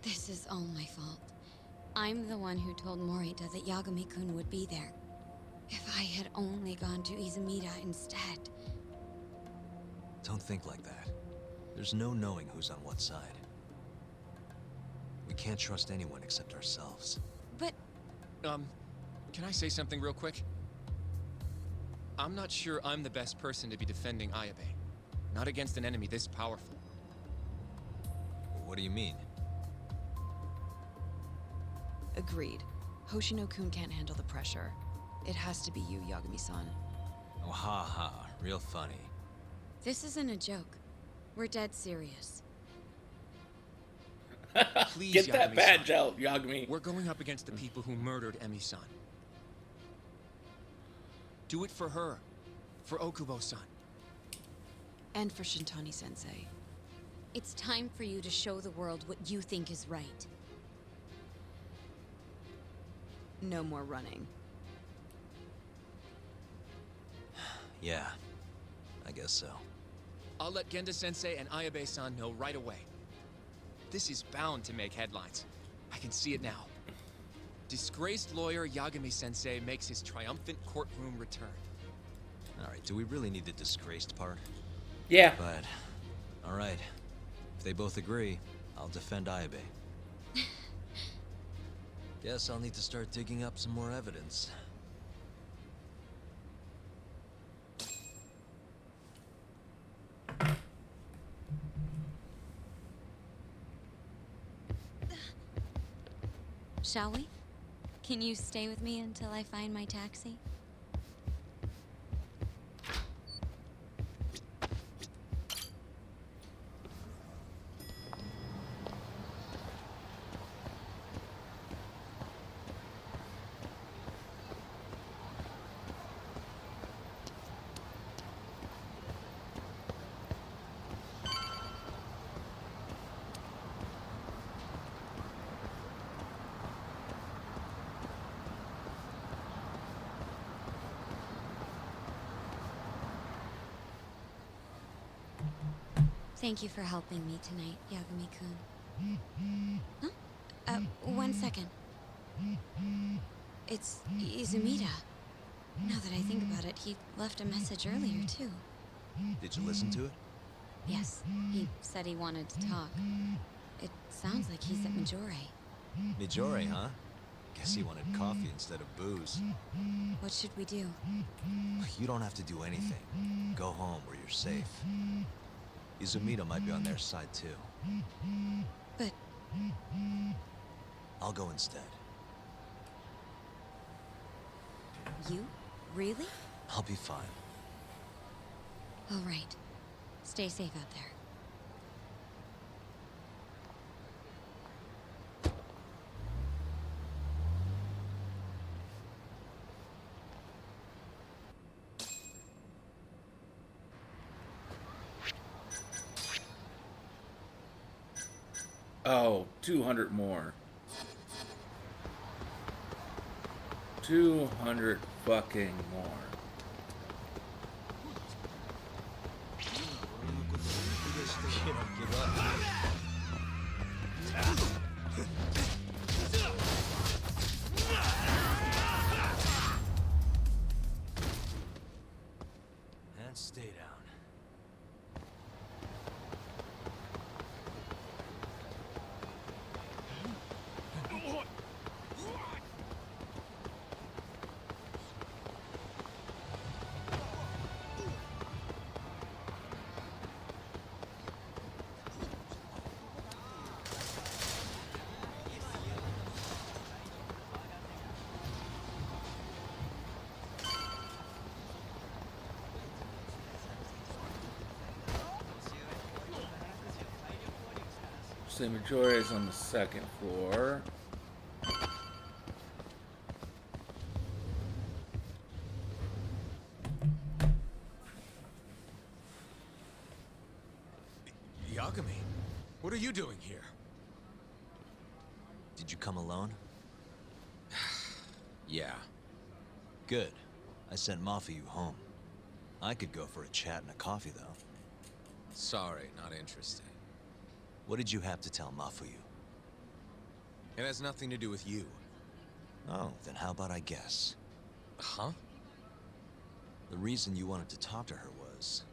This is all my fault. I'm the one who told Morita that Yagami-kun would be there. If I had only gone to Izumida instead.
Don't think like that. There's no knowing who's on what side. We can't trust anyone except ourselves.
But...
can I say something real quick? I'm not sure I'm the best person to be defending Ayabe. Not against an enemy this powerful.
What do you mean?
Agreed. Hoshino-kun can't handle the pressure. It has to be you, Yagami-san.
Oh, ha ha. Real funny.
This isn't a joke. We're dead serious.
Please,
Get that
Yagami-san.
badge out, Yagami.
We're going up against the people who murdered Emi-san. Do it for her. For Okubo-san.
And for Shintani-sensei.
It's time for you to show the world what you think is right.
No more running.
Yeah, I guess so.
I'll let Genda-sensei and Ayabe-san know right away. This is bound to make headlines. I can see it now. Disgraced lawyer Yagami-sensei makes his triumphant courtroom return.
Alright, do we really need the disgraced part?
Yeah.
But, alright. If they both agree, I'll defend Ayabe. Guess I'll need to start digging up some more evidence.
Shall we? Can you stay with me until I find my taxi? Thank you for helping me tonight, Yagami-kun. Huh? 1 second. It's Izumida. Now that I think about it, he left a message earlier, too.
Did you listen to it?
Yes, he said he wanted to talk. It sounds like he's at Majore.
Mijori, huh? Guess he wanted coffee instead of booze.
What should we do?
You don't have to do anything. Go home where you're safe. Izumida might be on their side, too.
But...
I'll go instead.
You? Really?
I'll be fine.
All right. Stay safe out there.
Oh, 200 more. 200 fucking more.
And stay down.
So Majora is on the 2nd floor.
Yagami, what are you doing here?
Did you come alone?
Yeah.
Good. I sent Mafuyu home. I could go for a chat and a coffee, though.
Sorry, not interested.
What did you have to tell Mafuyu?
It has nothing to do with you.
Oh, then how about I guess?
Huh?
The reason you wanted to talk to her was...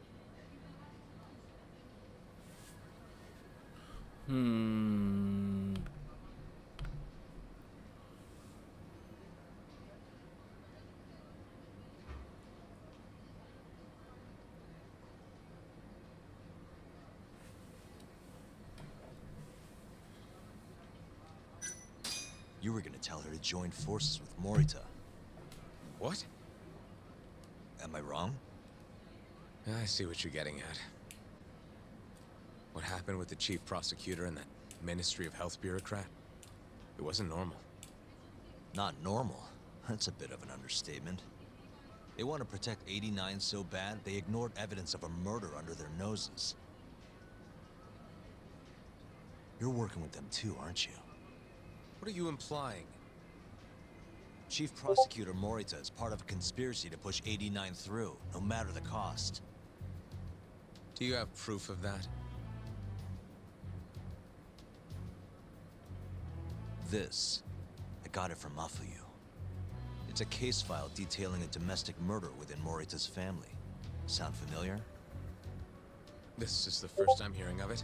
You were gonna tell her to join forces with Morita.
What?
Am I wrong?
I see what you're getting at. What happened with the chief prosecutor and that Ministry of Health bureaucrat? It wasn't normal.
Not normal. That's a bit of an understatement. They want to protect 89 so bad, they ignored evidence of a murder under their noses. You're working with them too, aren't you?
What are you implying?
Chief Prosecutor Morita is part of a conspiracy to push 89 through, no matter the cost.
Do you have proof of that?
This. I got it from Mafuyu. It's a case file detailing a domestic murder within Morita's family. Sound familiar?
This is the first I'm hearing of it.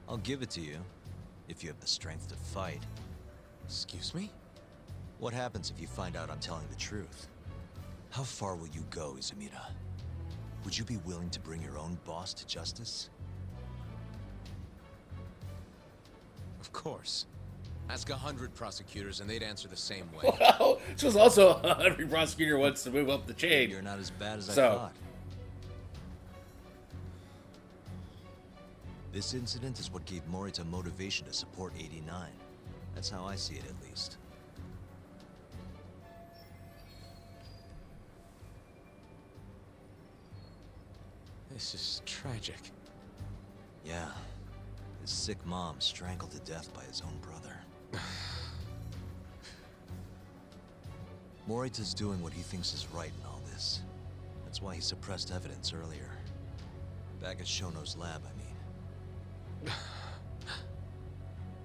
I'll give it to you, if you have the strength to fight.
Excuse me?
What happens if you find out I'm telling the truth? How far will you go, Izumida? Would you be willing to bring your own boss to justice?
Of course. Ask 100 prosecutors and they'd answer the same way.
Well, this was also every prosecutor wants to move up the chain.
You're not as bad as I
So,
thought. This incident is what gave Morita motivation to support 89. That's how I see it, at least.
This is tragic.
Yeah. His sick mom strangled to death by his own brother. Morita's doing what he thinks is right in all this. That's why he suppressed evidence earlier. Back at Shono's lab, I mean.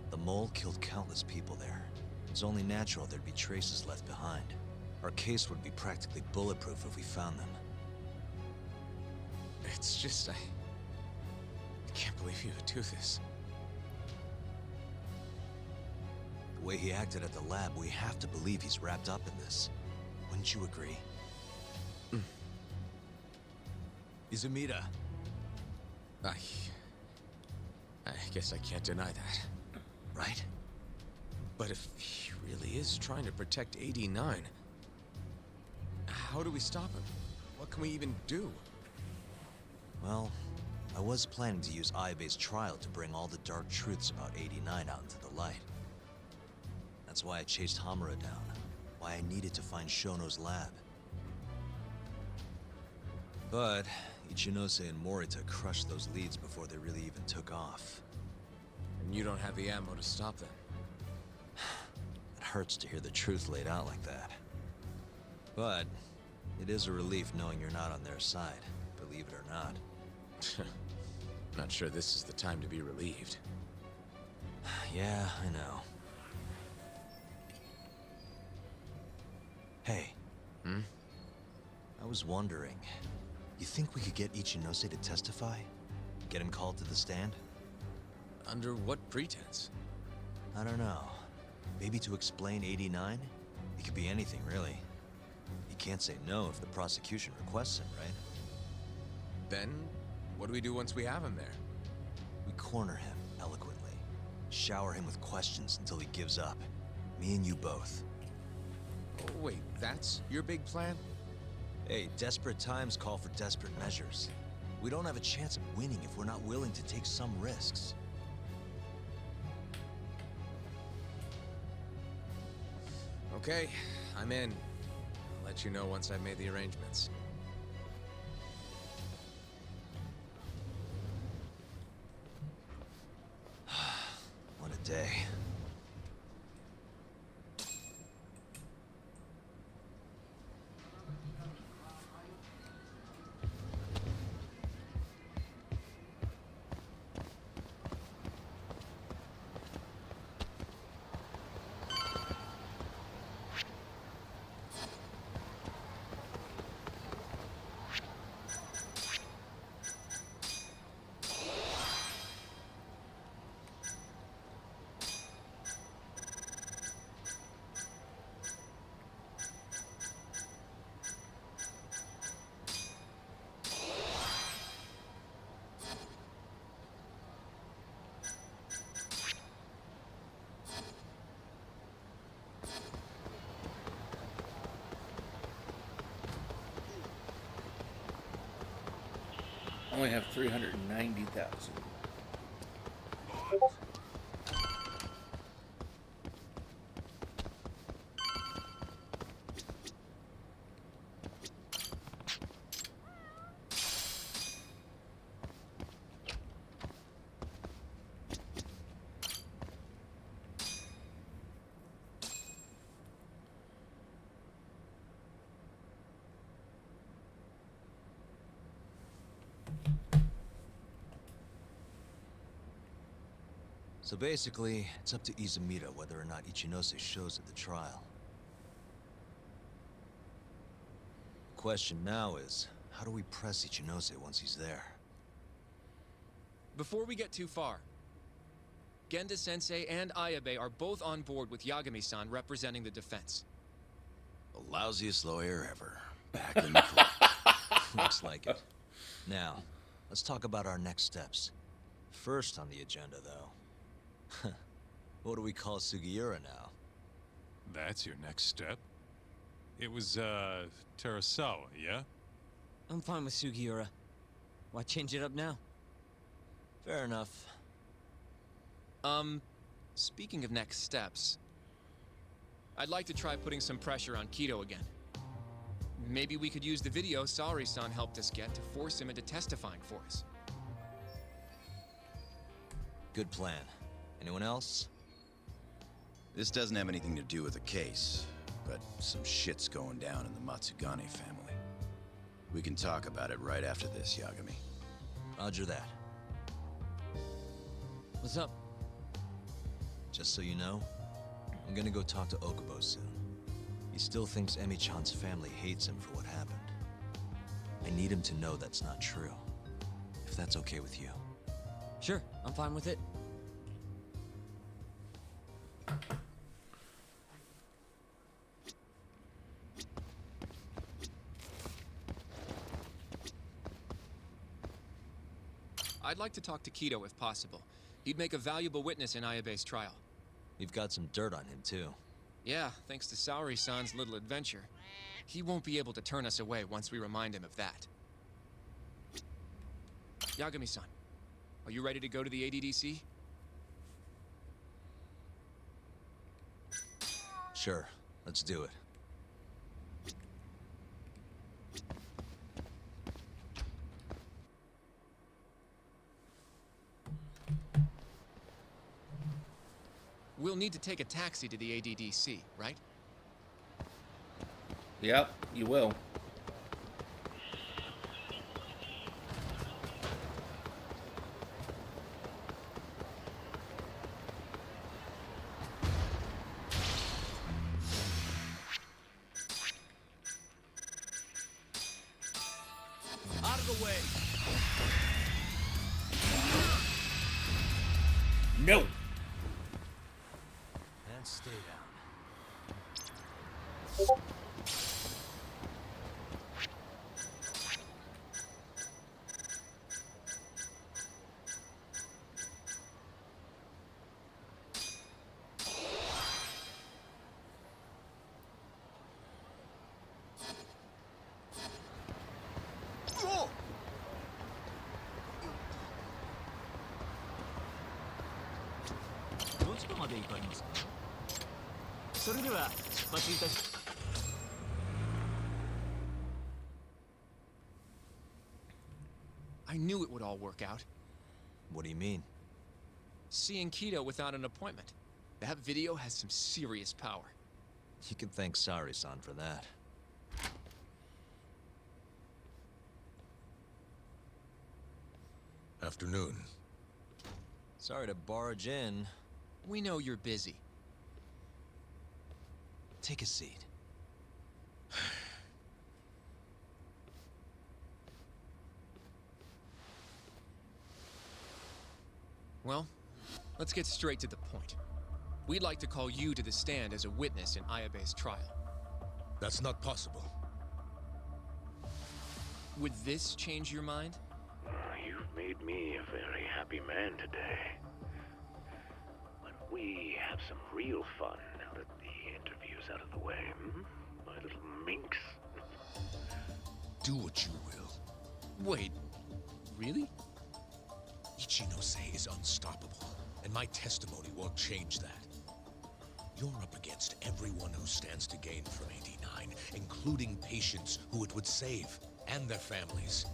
The mole killed countless people there. It's only natural there'd be traces left behind. Our case would be practically bulletproof if we found them.
It's just, I can't believe you would do this.
The way he acted at the lab, we have to believe he's wrapped up in this. Wouldn't you agree? Izumida.
I guess I can't deny that.
Right?
But if he really is trying to protect 89, how do we stop him? What can we even do?
Well, I was planning to use Ayabe's trial to bring all the dark truths about 89 out into the light. That's why I chased Hamura down. Why I needed to find Shono's lab. But Ichinose and Morita crushed those leads before they really even took off.
And you don't have the ammo to stop them.
It hurts to hear the truth laid out like that. But it is a relief knowing you're not on their side, believe it or not.
Not sure this is the time to be relieved.
Yeah, I know. Hey. I was wondering, you think we could get Ichinose to testify? Get him called to the stand?
Under what pretense?
I don't know. Maybe to explain 89? It could be anything, really. He can't say no if the prosecution requests him, right?
Then, what do we do once we have him there?
We corner him, eloquently. Shower him with questions until he gives up. Me and you both.
Oh, wait, that's your big plan?
Hey, desperate times call for desperate measures. We don't have a chance of winning if we're not willing to take some risks.
Okay, I'm in. I'll let you know once I've made the arrangements.
What a day.
only have 390,000.
So basically, it's up to Izumida whether or not Ichinose shows at the trial. Question now is, how do we press Ichinose once he's there?
Before we get too far, Genda Sensei and Ayabe are both on board with Yagami-san representing the defense.
The lousiest lawyer ever. Back in the court.
Looks like it. Now, let's talk about our next steps. First on the agenda, though. What do we call Sugiura now?
That's your next step? It was, Terasawa, yeah?
I'm fine with Sugiura. Why change it up now?
Fair enough.
Speaking of next steps, I'd like to try putting some pressure on Kido again. Maybe we could use the video Saori-san helped us get to force him into testifying for us.
Good plan. Anyone else?
This doesn't have anything to do with the case, but some shit's going down in the Matsugane family. We can talk about it right after this, Yagami.
Roger that.
What's up?
Just so you know, I'm gonna go talk to Okubo soon. He still thinks Emi-chan's family hates him for what happened. I need him to know that's not true. If that's okay with you.
Sure, I'm fine with it.
I'd like to talk to Kido if possible. He'd make a valuable witness in Ayabe's trial.
You've got some dirt on him, too.
Yeah, thanks to Saori-san's little adventure. He won't be able to turn us away once we remind him of that. Yagami-san, are you ready to go to the ADDC?
Sure, let's do it.
We'll need to take a taxi to the ADDC, right?
Yep, you will.
Out of the way!
No!
And stay down.
Oh!
どちらまで行かれますか。それでは出発いたし。
I knew it would all work out.
What do you mean?
Seeing Kido without an appointment. That video has some serious power.
You can thank Saori-san for that.
Afternoon.
Sorry to barge in.
We know you're busy.
Take a seat.
Well, let's get straight to the point. We'd like to call you to the stand as a witness in Ayabe's trial.
That's not possible.
Would this change your mind?
You've made me a very happy man today. Why don't we have some real fun now that the interview's out of the way, my little minx?
Do what you will.
Wait, Really?
Ichinose is unstoppable, and my testimony won't change that. You're up against everyone who stands to gain from 89, including patients who it would save, and their families.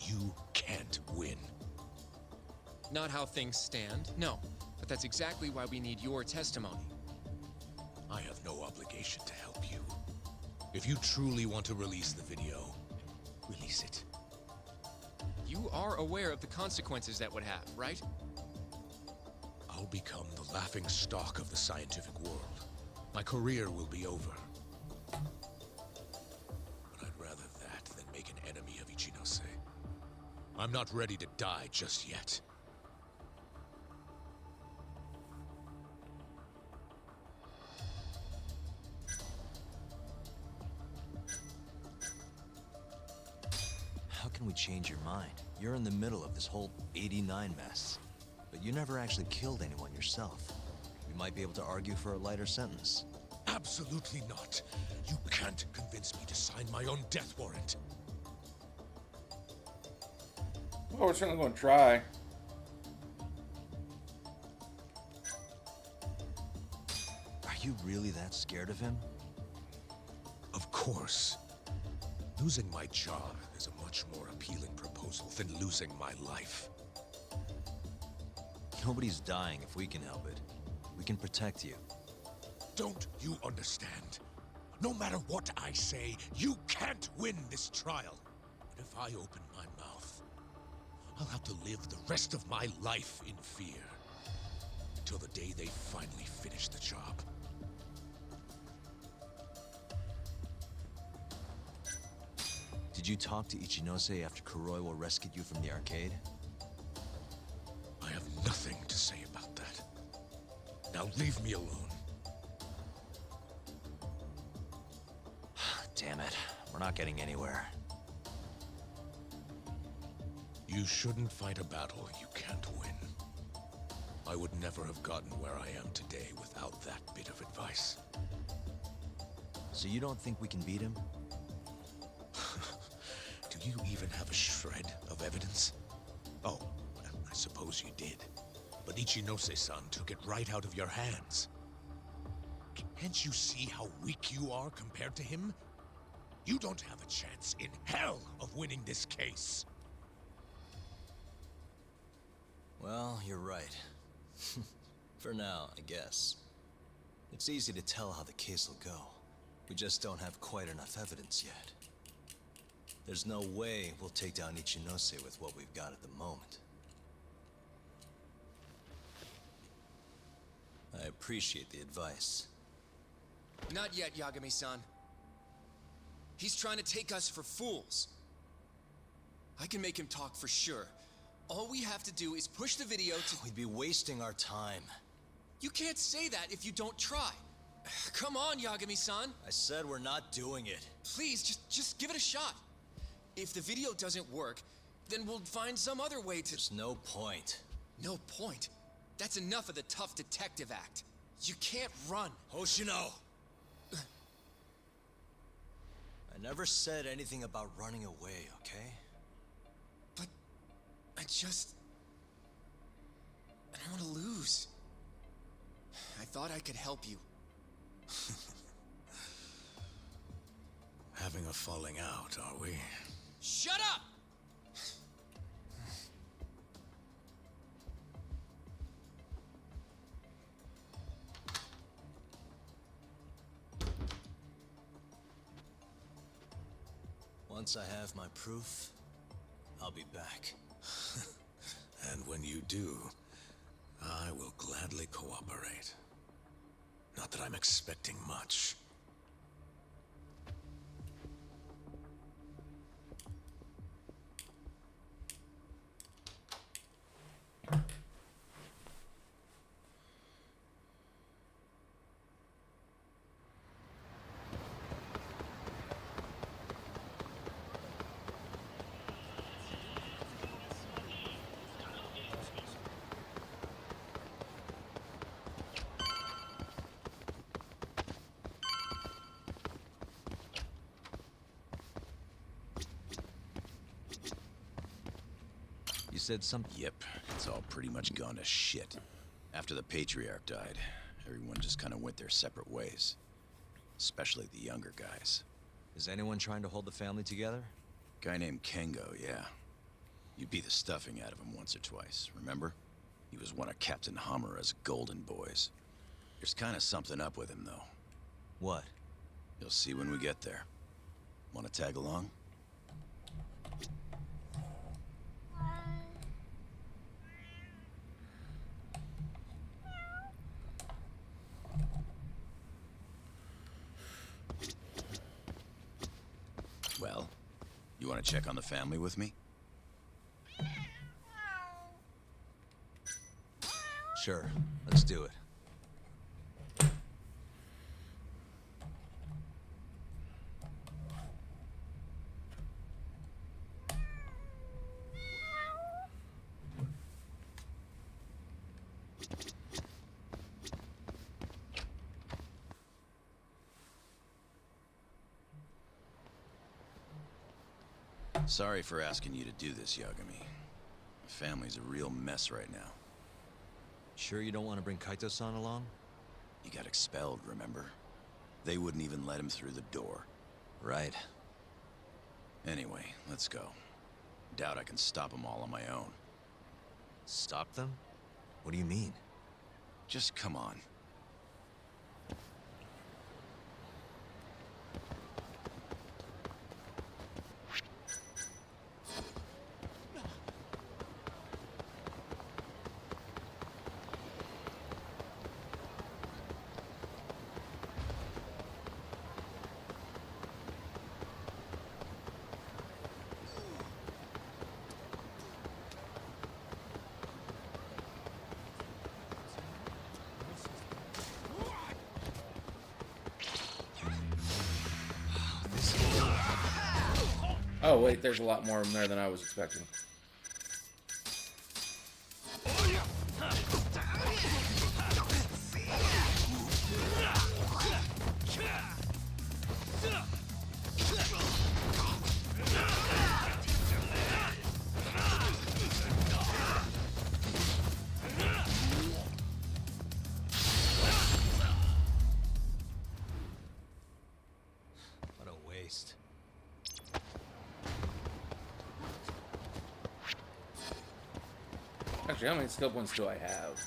You can't win.
Not how things stand, no. But that's exactly why we need your testimony.
I have no obligation to help you. If you truly want to release the video, release it.
You are aware of the consequences that would have, right?
I'll become the laughing stock of the scientific world. My career will be over. But I'd rather that than make an enemy of Ichinose. I'm not ready to die just yet.
How can we change your mind? You're in the middle of this whole 89 mess. But you never actually killed anyone yourself. We might be able to argue for a lighter sentence.
Absolutely not. You can't convince me to sign my own death warrant.
Well, we're certainly going to try.
Are you really that scared of him?
Of course. Losing my job is a much more appealing proposal than losing my life.
Nobody's dying if we can help it. We can protect you.
Don't you understand? No matter what I say, you can't win this trial. But if I open my mouth, I'll have to live the rest of my life in fear. Until the day they finally finish the job.
Did you talk to Ichinose after Kuroiwa rescued you from the arcade?
I have nothing to say about that. Now leave me alone.
Damn it. We're not getting anywhere.
You shouldn't fight a battle you can't win. I would never have gotten where I am today without that bit of advice.
So you don't think we can beat him?
Do you even have a shred of evidence? Oh, I suppose you did. But Ichinose-san took it right out of your hands. Can't you see how weak you are compared to him? You don't have a chance in hell of winning this case.
Well, you're right. For now, I guess. It's easy to tell how the case will go. We just don't have quite enough evidence yet. There's no way we'll take down Ichinose with what we've got at the moment. I appreciate the advice.
Not yet, Yagami-san. He's trying to take us for fools. I can make him talk for sure. All we have to do is push the video to...
We'd be wasting our time.
You can't say that if you don't try. Come on, Yagami-san.
I said we're not doing it.
Please, just give it a shot. If the video doesn't work, then we'll find some other way to...
There's no point.
No point? That's enough of the tough detective act. You can't run.
Hoshino! I never said anything about running away, okay?
But I don't want to lose. I thought I could help you.
Having a falling out, are we?
Shut up!
Once I have my proof, I'll be back.
And when you do, I will gladly cooperate. Not that I'm expecting much.
You said something? Yep, it's all pretty much gone to shit. After the Patriarch died, everyone just kind of went their separate ways. Especially the younger guys.
Is anyone trying to hold the family together?
Guy named Kengo, yeah. You beat the stuffing out of him once or twice, remember? He was one of Captain Hamura's golden boys. There's kind of something up with him, though.
What?
You'll see when we get there. Want to tag along? Well, you want to check on the family with me?
Sure, let's do it.
Sorry for asking you to do this, Yagami. The family's a real mess right now.
Sure you don't want to bring Kaito-san along?
He got expelled, remember? They wouldn't even let him through the door.
Right.
Anyway, let's go. Doubt I can stop them all on my own.
Stop them? What do you mean?
Just come on.
Oh, wait, there's a lot more of them there than I was expecting.
What a waste.
Actually, how many skill points do I have?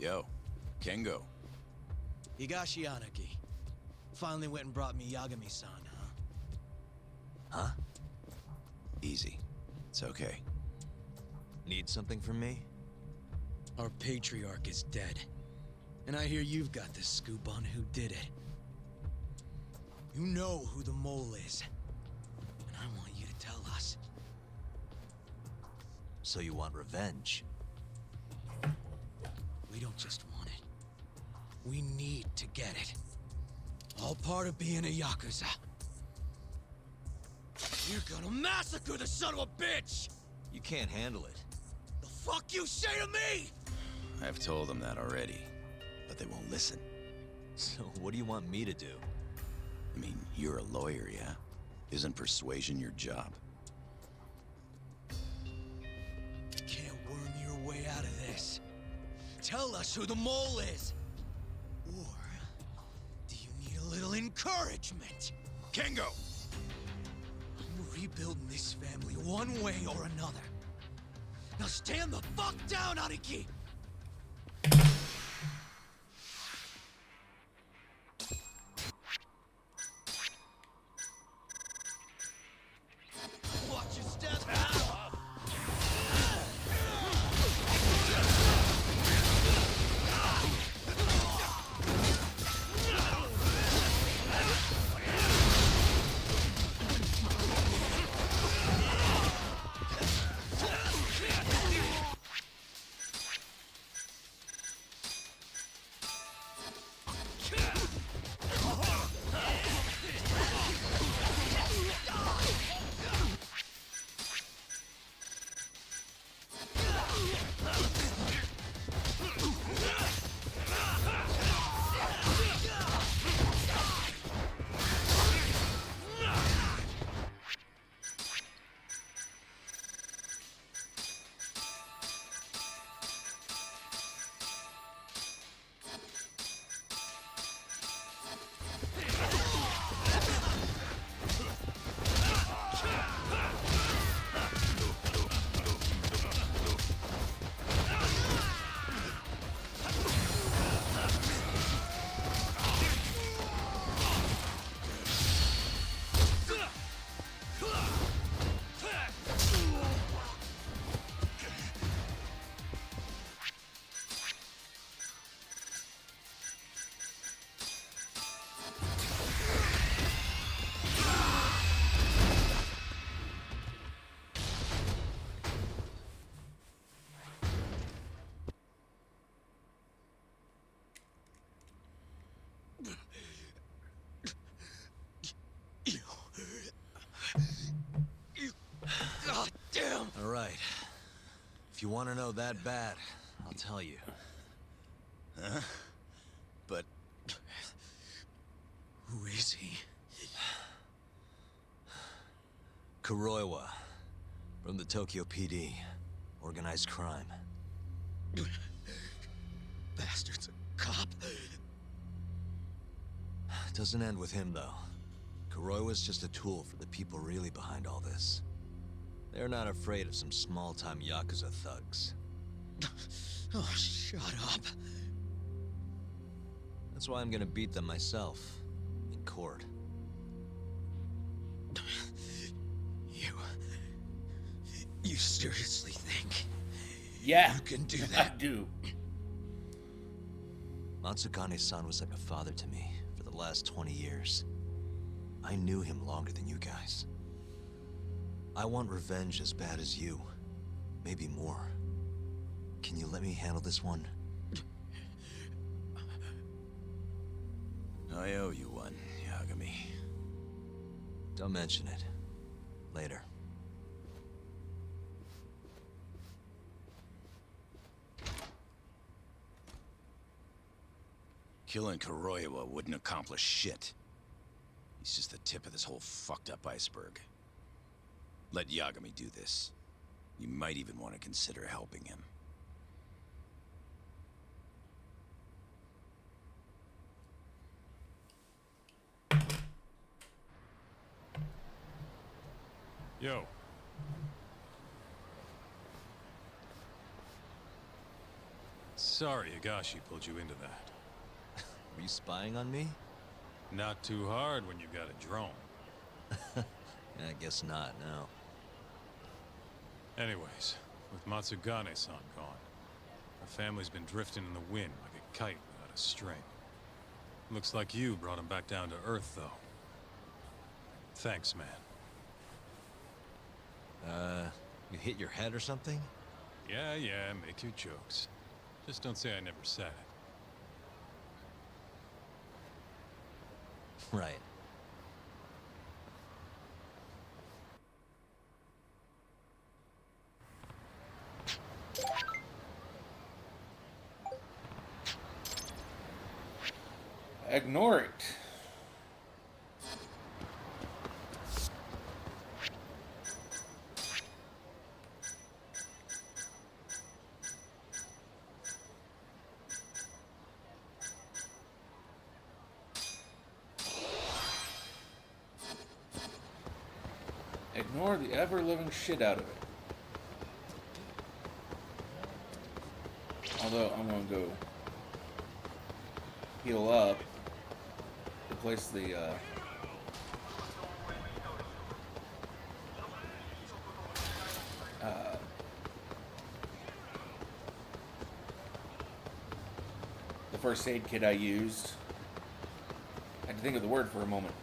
Yo, Kengo.
Higashi Anaki. Finally went and brought me Yagami-san, huh?
Huh?
Easy. It's okay.
Need something from me?
Our Patriarch is dead. And I hear you've got the scoop on who did it. You know who the mole is. And I want you to tell us.
So you want revenge?
We don't just want it. We need to get it. All part of being a Yakuza. You're gonna massacre the son of a bitch!
You can't handle it.
The fuck you say to me?!
I've told them that already, but they won't listen.
So what do you want me to do?
I mean, you're a lawyer, yeah? Isn't persuasion your job?
You can't worm your way out of this. Tell us who the mole is! Or do you need a little encouragement?
Kengo!
I'm rebuilding this family one way or another. Now stand the fuck down, Aniki! Watch your step!
If you want to know that bad, I'll tell you.
Huh? But...
Who is he? Kuroiwa, from the Tokyo PD. Organized crime.
Bastard's a cop.
Doesn't end with him, though. Kuroiwa's just a tool for the people really behind all this. They're not afraid of some small-time Yakuza thugs.
Oh, shut up.
That's why I'm gonna beat them myself. In court.
You seriously think...
Yeah,
you can do that?
I do.
Matsugane-san was like a father to me for the last 20 years. I knew him longer than you guys. I want revenge as bad as you. Maybe more. Can you let me handle this one?
I owe you one, Yagami.
Don't mention it. Later.
Killing Kuroiwa wouldn't accomplish shit. He's just the tip of this whole fucked up iceberg. Let Yagami do this. You might even want to consider helping him.
Yo. Sorry Higashi pulled you into that.
Were you spying on me?
Not too hard when you got a drone.
Yeah, I guess not, no.
Anyways, with Matsugane-san gone, our family's been drifting in the wind like a kite without a string. Looks like you brought him back down to earth, though. Thanks, man.
You hit your head or something?
Yeah, make your jokes. Just don't say I never said it.
Right.
Ignore it. Ignore the ever-living shit out of it. Although, I'm gonna go heal up. Replace the, the first aid kit I used. I had to think of the word for a moment.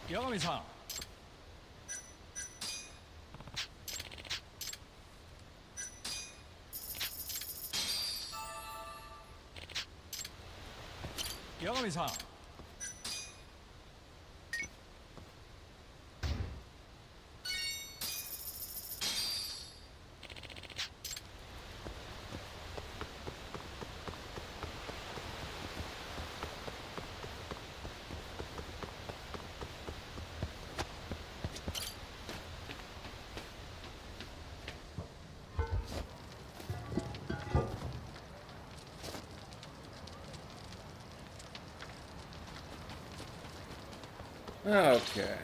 Yagami-san. Yagami-san.
Okay.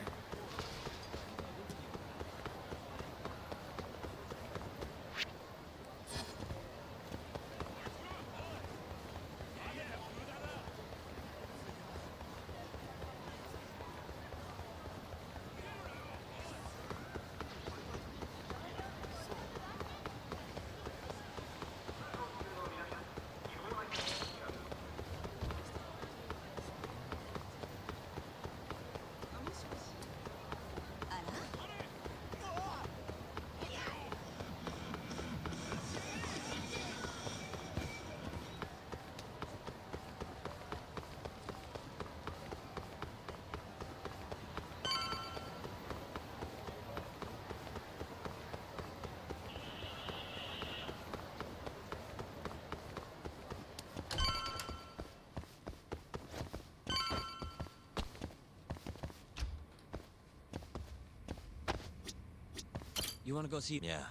You want to go see?
Yeah.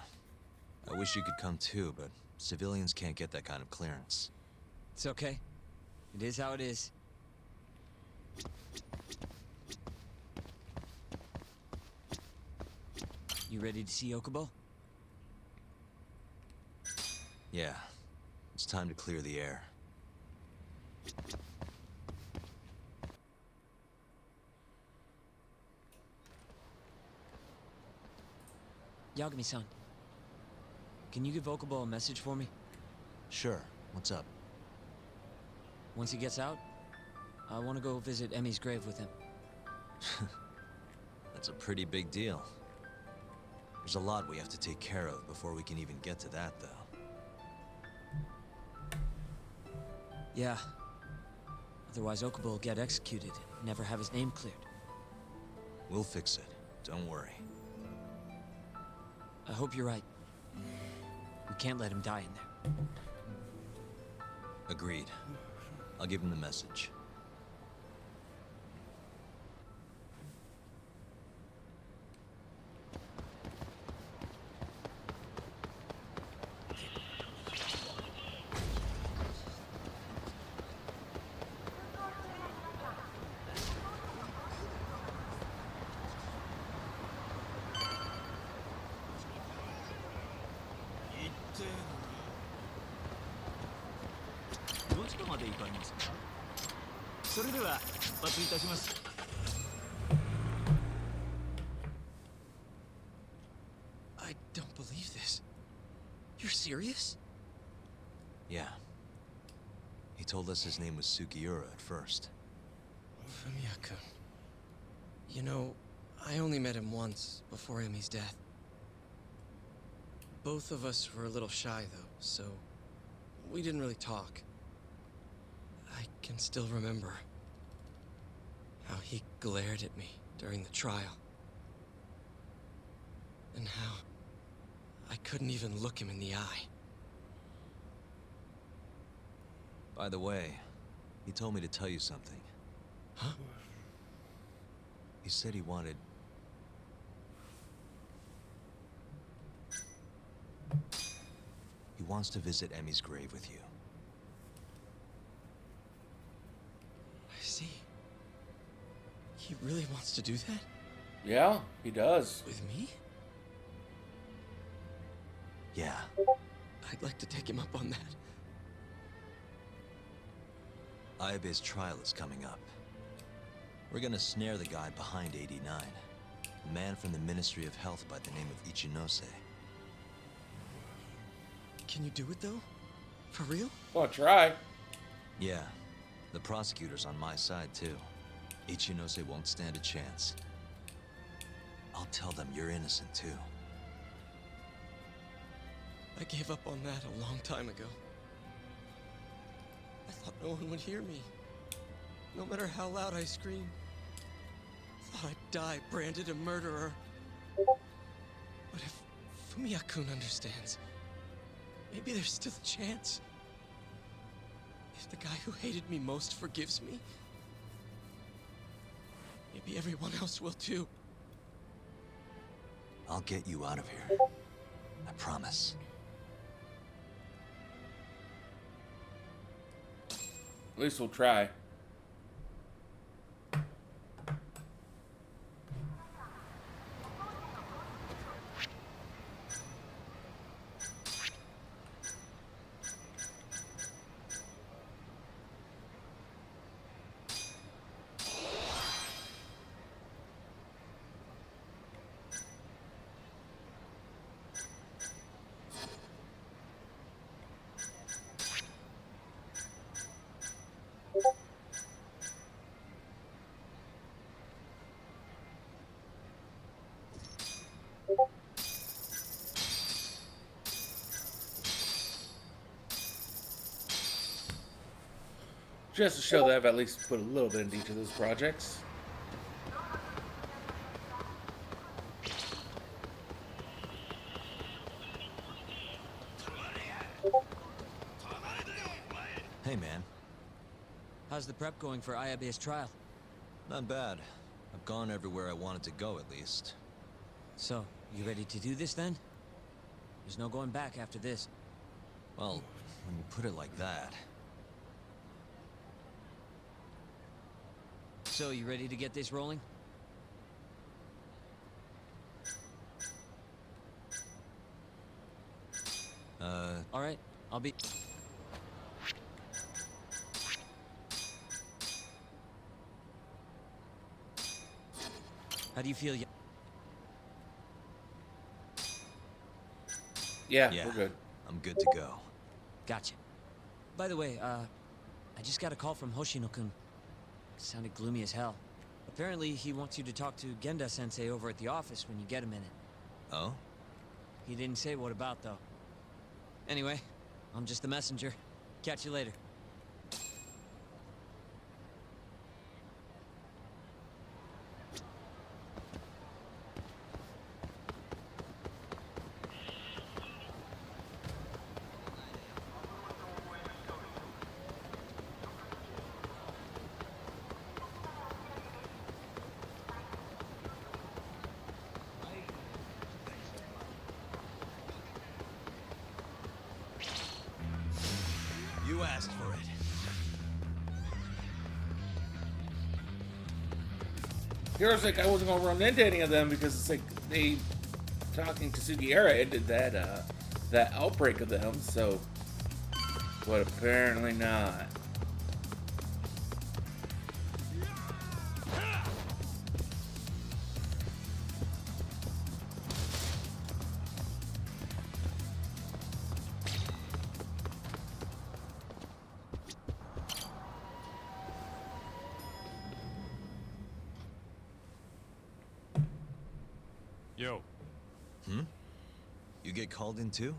I wish you could come too, but civilians can't get that kind of clearance.
It's okay. It is how it is. You ready to see Okubo?
Yeah. It's time to clear the air.
Yagami-san, can you give Okubo a message for me?
Sure. What's up?
Once he gets out, I want to go visit Emi's grave with him.
That's a pretty big deal. There's a lot we have to take care of before we can even get to that, though.
Yeah. Otherwise, Okubo will get executed and never have his name cleared.
We'll fix it. Don't worry.
I hope you're right. We can't let him die in there.
Agreed. I'll give him the message.
I don't believe this. You're serious?
Yeah. He told us his name was Sugiura at first.
Fumiya-kun. You know, I only met him once before Emi's death. Both of us were a little shy, though, so we didn't really talk. I can still remember how he glared at me during the trial. And how I couldn't even look him in the eye.
By the way, he told me to tell you something.
Huh?
He said he wanted... He wants to visit Emi's grave with you.
I see. He really wants to do that?
Yeah, he does.
With me?
Yeah.
I'd like to take him up on that.
Ayabe's trial is coming up. We're gonna snare the guy behind 89. A man from the Ministry of Health by the name of Ichinose.
Can you do it, though? For real?
Oh, try.
Yeah. The prosecutor's on my side, too. Ichinose won't stand a chance. I'll tell them you're innocent, too.
I gave up on that a long time ago. I thought no one would hear me. No matter how loud I screamed. I thought I'd die branded a murderer. But if Fumiya-kun understands, maybe there's still a chance. If the guy who hated me most forgives me, maybe everyone else will too.
I'll get you out of here. I promise.
At least we'll try. Just to show that I've at least put a little bit into each of those projects.
Hey, man.
How's the prep going for Ayabe's trial?
Not bad. I've gone everywhere I wanted to go, at least.
So, You ready to do this then? There's no going back after this.
Well, when you put it like that...
So, you ready to get this rolling? Alright, I'll be... How do you feel?
Yeah, we're good.
I'm good to go.
Gotcha. By the way, I just got a call from Hoshino-kun. Sounded gloomy as hell. Apparently, he wants you to talk to Genda-sensei over at the office when you get a minute.
Oh?
He didn't say what about, though. Anyway, I'm just the messenger. Catch you later.
You asked for it.
Hero's like, I wasn't gonna run into any of them because it's like they talking to Sugiura ended that outbreak of them, so but apparently not.
Yo.
You get called in too?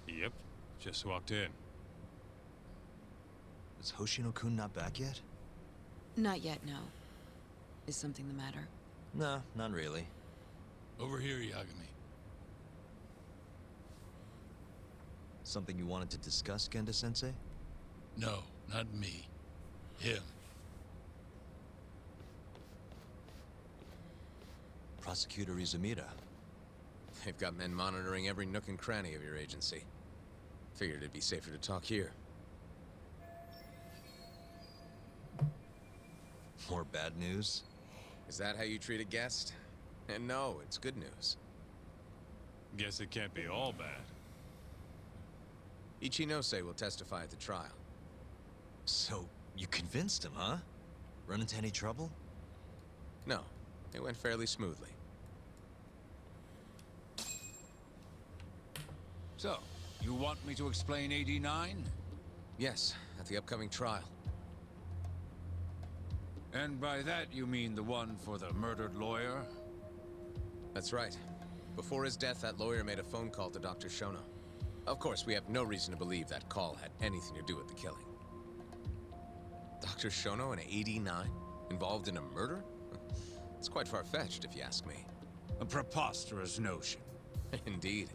Yep. Just walked in.
Is Hoshino-kun not back yet?
Not yet, no. Is something the matter?
No, not really.
Over here, Yagami.
Something you wanted to discuss, Genda-sensei?
No, not me. Him.
Prosecutor Izumida.
They've got men monitoring every nook and cranny of your agency. Figured it'd be safer to talk here.
More bad news?
Is that how you treat a guest? And no, it's good news.
Guess it can't be all bad.
Ichinose will testify at the trial.
So, you convinced him, huh? Run into any trouble?
No, it went fairly smoothly.
So, you want me to explain 89?
Yes, at the upcoming trial.
And by that you mean the one for the murdered lawyer?
That's right. Before his death, that lawyer made a phone call to Dr. Shono. Of course, we have no reason to believe that call had anything to do with the killing. Dr. Shono in 89? Involved in a murder? It's quite far-fetched, if you ask me.
A preposterous notion.
Indeed.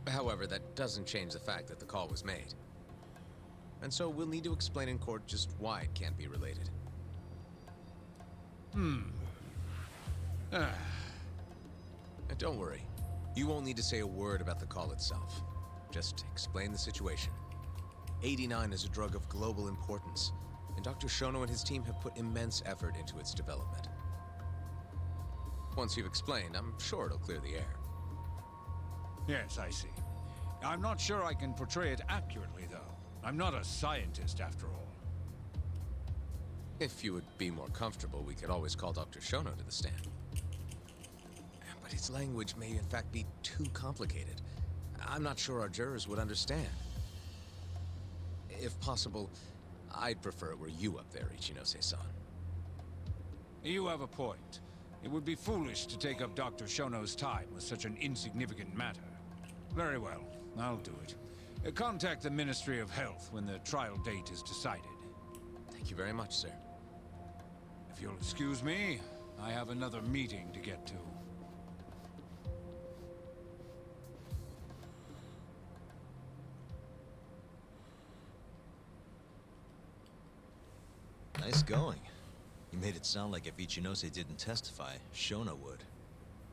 However, that doesn't change the fact that the call was made. And so we'll need to explain in court just why it can't be related. And don't worry. You won't need to say a word about the call itself. Just explain the situation. 89 is a drug of global importance, and Dr. Shono and his team have put immense effort into its development. Once you've explained, I'm sure it'll clear the air.
Yes, I see. I'm not sure I can portray it accurately, though. I'm not a scientist, after all.
If you would be more comfortable, we could always call Dr. Shono to the stand. But his language may in fact be too complicated. I'm not sure our jurors would understand. If possible, I'd prefer it were you up there, Ichinose-san.
You have a point. It would be foolish to take up Dr. Shono's time with such an insignificant matter. Very well, I'll do it. Contact the Ministry of Health when the trial date is decided.
Thank you very much, sir.
If you'll excuse me, I have another meeting to get to.
Nice going. You made it sound like if Ichinose didn't testify, Shono would.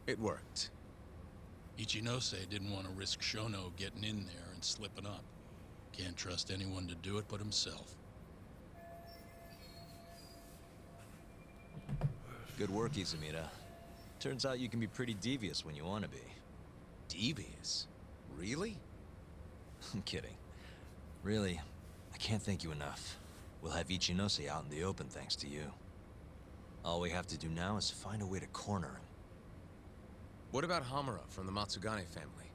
It worked.
Ichinose didn't want to risk Shono getting in there and slipping up. Can't trust anyone to do it but himself.
Good work, Izumida. Turns out you can be pretty devious when you want to be.
Devious? Really?
I'm kidding. Really, I can't thank you enough. We'll have Ichinose out in the open thanks to you. All we have to do now is find a way to corner him.
What about Hamura from the Matsugane family?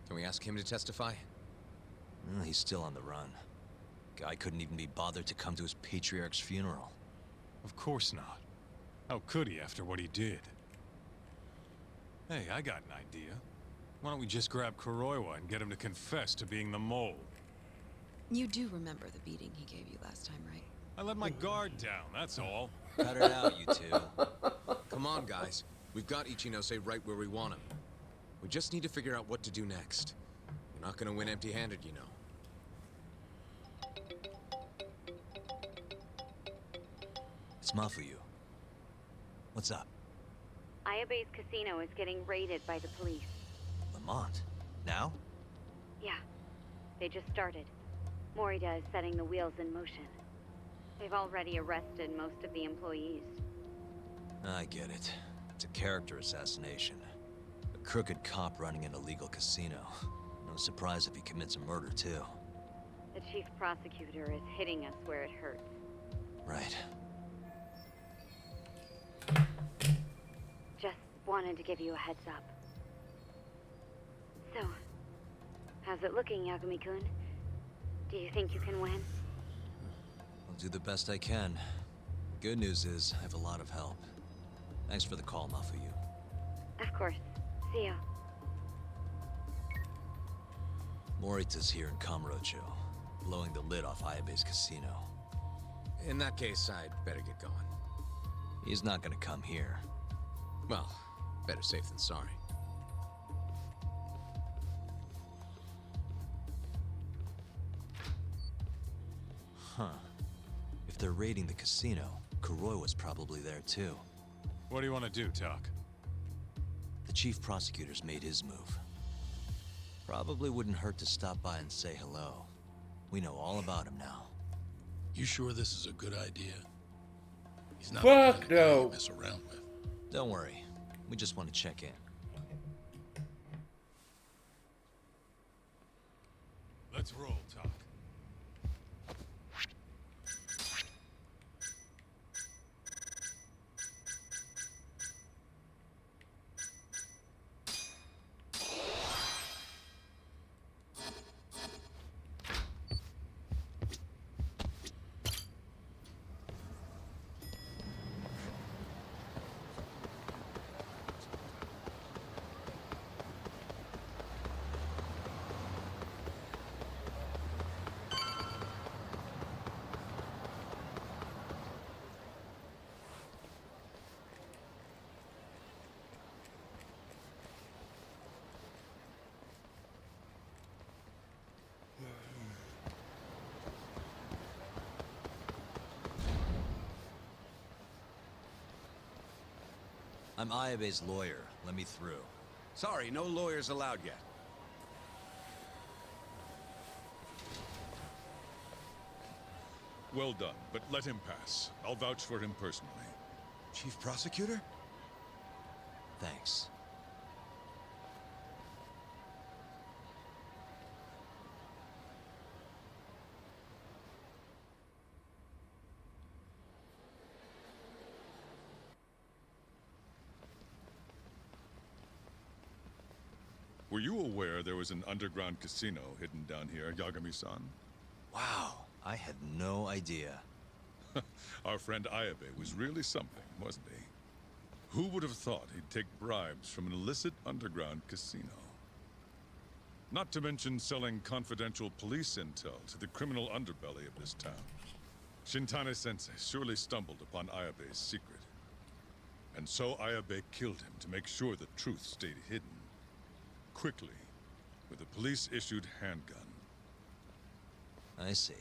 Can we ask him to testify?
Well, he's still on the run. Guy couldn't even be bothered to come to his patriarch's funeral.
Of course not. How could he after what he did? Hey, I got an idea. Why don't we just grab Kuroiwa and get him to confess to being the mole?
You do remember the beating he gave you last time, right?
I let my guard down, that's all.
Cut it out, you two.
Come on, guys. We've got Ichinose right where we want him. We just need to figure out what to do next. We're not gonna win empty-handed, you know.
It's Mafuyu. What's up?
Ayabe's casino is getting raided by the police.
Lamont? Now?
Yeah, they just started. Morita is setting the wheels in motion. They've already arrested most of the employees.
I get it. It's a character assassination. A crooked cop running an illegal casino. No surprise if he commits a murder, too.
The chief prosecutor is hitting us where it hurts.
Right.
Just wanted to give you a heads up. So, how's it looking, Yagami-kun? Do you think you can win?
I'll do the best I can. Good news is, I have a lot of help. Thanks for the call, Mafuyu.
Of course. See ya.
Morita's here in Kamurocho, blowing the lid off Ayabe's casino.
In that case, I'd better get going.
He's not gonna come here.
Well, better safe than sorry.
Huh. If they're raiding the casino, Kuroi was probably there too.
What do you want to do, Tak?
The chief prosecutor's made his move. Probably wouldn't hurt to stop by and say hello. We know all about him now.
You sure this is a good idea? He's not
Fuck
the kind of guy
no.
you mess around with.
Don't worry. We just want to check in.
Let's roll, Tak.
I'm Ayabe's lawyer. Let me through.
Sorry, no lawyers allowed yet.
Well done, but let him pass. I'll vouch for him personally.
Chief Prosecutor?
Thanks.
Were you aware there was an underground casino hidden down here, Yagami-san?
Wow, I had no idea.
Our friend Ayabe was really something, wasn't he? Who would have thought he'd take bribes from an illicit underground casino? Not to mention selling confidential police intel to the criminal underbelly of this town. Shintane-sensei surely stumbled upon Ayabe's secret. And so Ayabe killed him to make sure the truth stayed hidden. Quickly, with a police-issued handgun.
I see.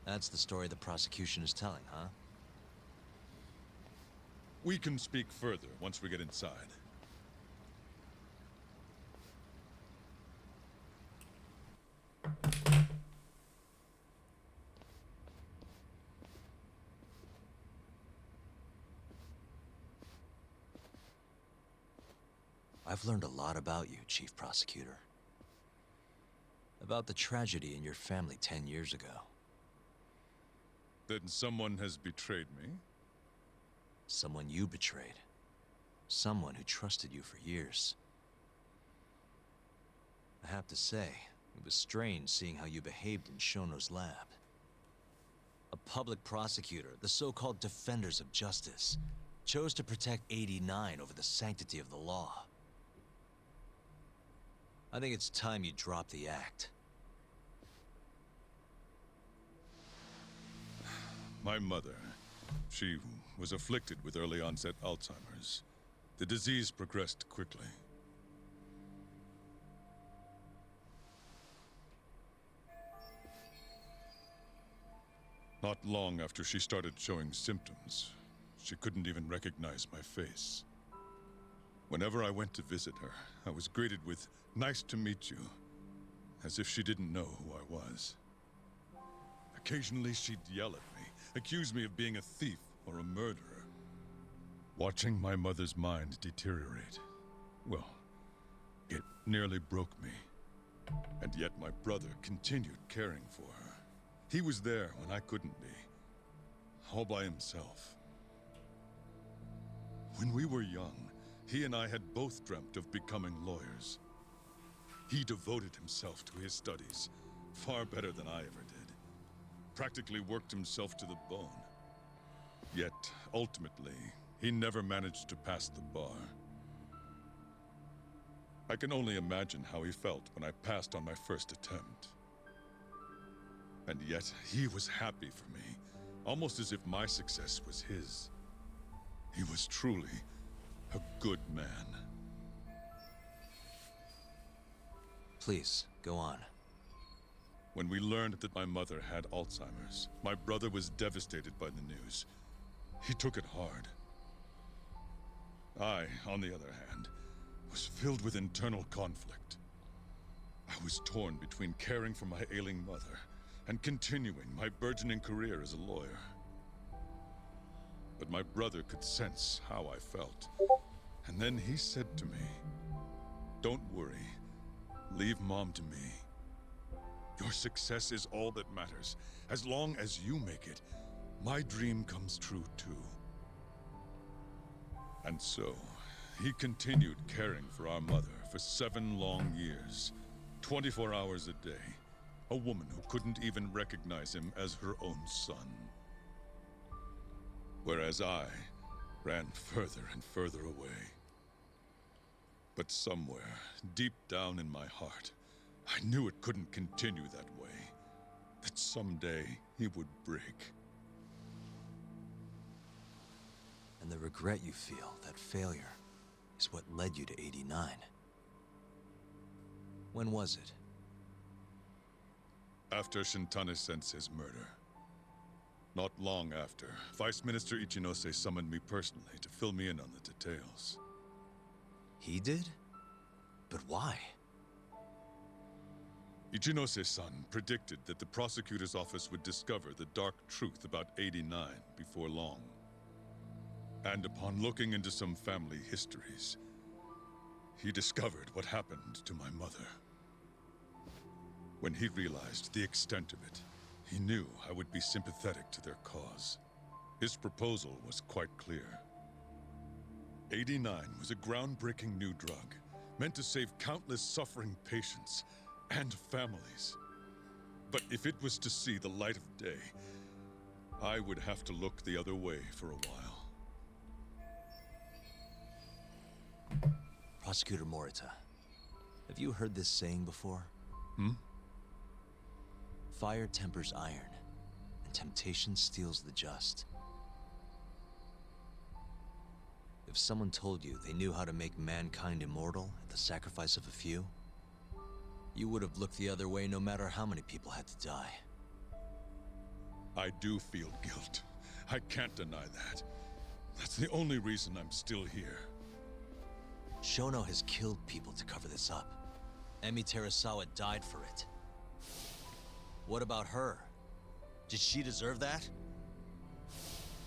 That's the story the prosecution is telling, huh?
We can speak further once we get inside.
I've learned a lot about you, Chief Prosecutor. About the tragedy in your family 10 years ago.
Then someone has betrayed me?
Someone you betrayed. Someone who trusted you for years. I have to say, it was strange seeing how you behaved in Shono's lab. A public prosecutor, the so-called defenders of justice, chose to protect 89 over the sanctity of the law. I think it's time you drop the act.
My mother, she was afflicted with early onset Alzheimer's. The disease progressed quickly. Not long after she started showing symptoms, she couldn't even recognize my face. Whenever I went to visit her, I was greeted with, "Nice to meet you," as if she didn't know who I was. Occasionally she'd yell at me, accuse me of being a thief or a murderer. Watching my mother's mind deteriorate, well, it nearly broke me. And yet my brother continued caring for her. He was there when I couldn't be, all by himself. When we were young, he and I had both dreamt of becoming lawyers. He devoted himself to his studies, far better than I ever did. Practically worked himself to the bone. Yet, ultimately, he never managed to pass the bar. I can only imagine how he felt when I passed on my first attempt. And yet, he was happy for me, almost as if my success was his. He was truly a good man.
Please, go on.
When we learned that my mother had Alzheimer's, my brother was devastated by the news. He took it hard. I, on the other hand, was filled with internal conflict. I was torn between caring for my ailing mother and continuing my burgeoning career as a lawyer. But my brother could sense how I felt. And then he said to me, "Don't worry. Leave Mom to me. Your success is all that matters. As long as you make it, my dream comes true too." And so, he continued caring for our mother for 7 long years, 24 hours a day. A woman who couldn't even recognize him as her own son. Whereas I ran further and further away. But somewhere, deep down in my heart, I knew it couldn't continue that way. That someday he would break.
And the regret you feel, that failure, is what led you to 89. When was it?
After Shintane-sensei's murder. Not long after, Vice Minister Ichinose summoned me personally to fill me in on the details.
He did? But why?
Ichinose-san predicted that the prosecutor's office would discover the dark truth about 89 before long. And upon looking into some family histories, he discovered what happened to my mother. When he realized the extent of it, he knew I would be sympathetic to their cause. His proposal was quite clear. 89 was a groundbreaking new drug, meant to save countless suffering patients and families. But if it was to see the light of day, I would have to look the other way for a while.
Prosecutor Morita, have you heard this saying before? Fire tempers iron, and temptation steals the just. If someone told you they knew how to make mankind immortal at the sacrifice of a few, you would have looked the other way no matter how many people had to die.
I do feel guilt. I can't deny that. That's the only reason I'm still here.
Shono has killed people to cover this up. Emi Terasawa died for it. What about her? Did she deserve that?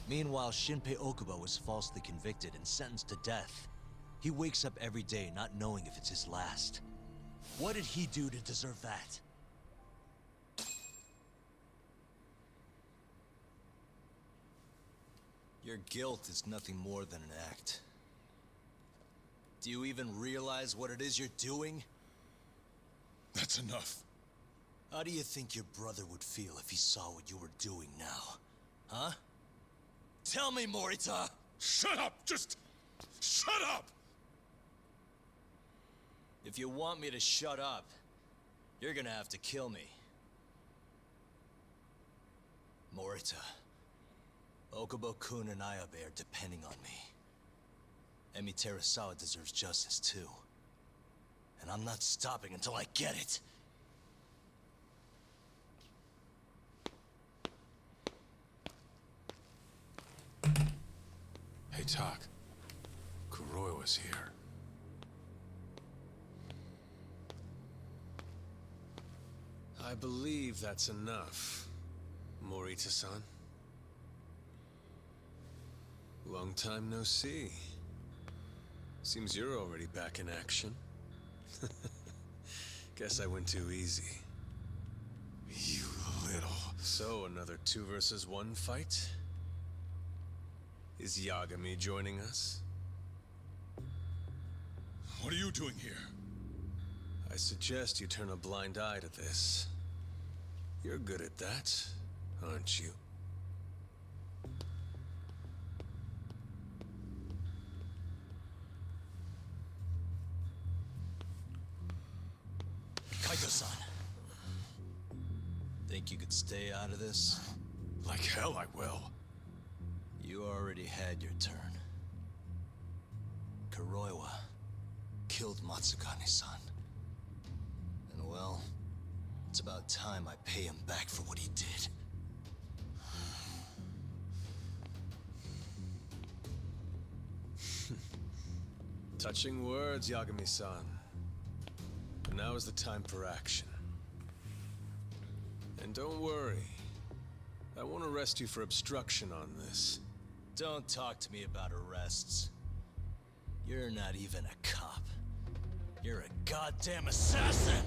Meanwhile, Shinpei Okuba was falsely convicted and sentenced to death. He wakes up every day not knowing if it's his last. What did he do to deserve that? Your guilt is nothing more than an act. Do you even realize what it is you're doing?
That's enough.
How do you think your brother would feel if he saw what you were doing now? Huh? Tell me, Morita!
Shut up! Just shut up!
If you want me to shut up, you're gonna have to kill me. Morita, Okubo-kun and Ayabe are depending on me. Emi Terasawa deserves justice too. And I'm not stopping until I get it.
Hey, Tak. Kuroiwa's here.
I believe that's enough, Morita-san. Long time no see. Seems you're already back in action. Guess I went too easy.
You little...
So, another 2 versus 1 fight? Is Yagami joining us?
What are you doing here?
I suggest you turn a blind eye to this. You're good at that, aren't you?
Kaito-san. Think you could stay out of this?
Like hell I will.
You already had your turn. Kuroiwa killed Matsugane-san. And well, it's about time I pay him back for what he did.
Touching words, Yagami-san. But now is the time for action. And don't worry. I won't arrest you for obstruction on this.
Don't talk to me about arrests. You're not even a cop. You're a goddamn assassin!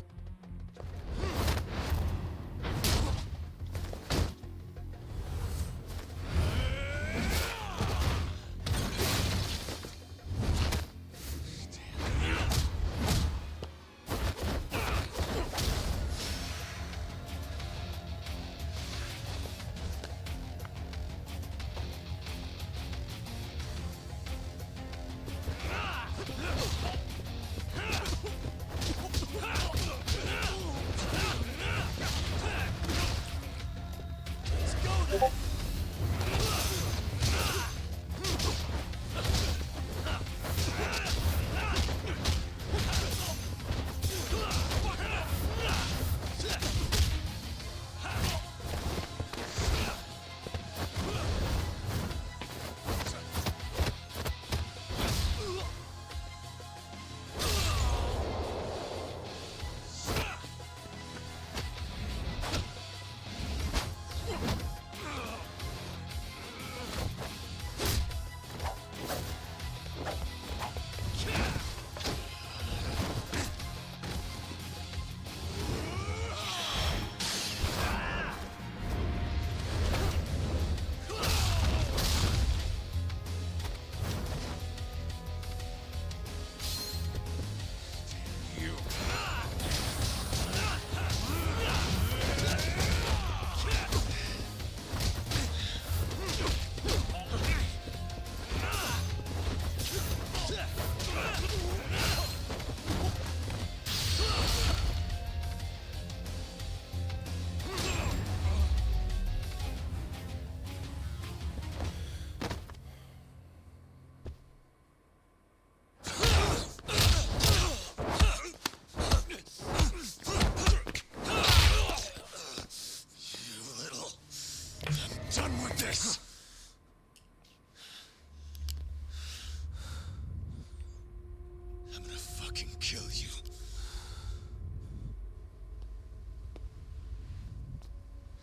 I'm gonna fucking kill you.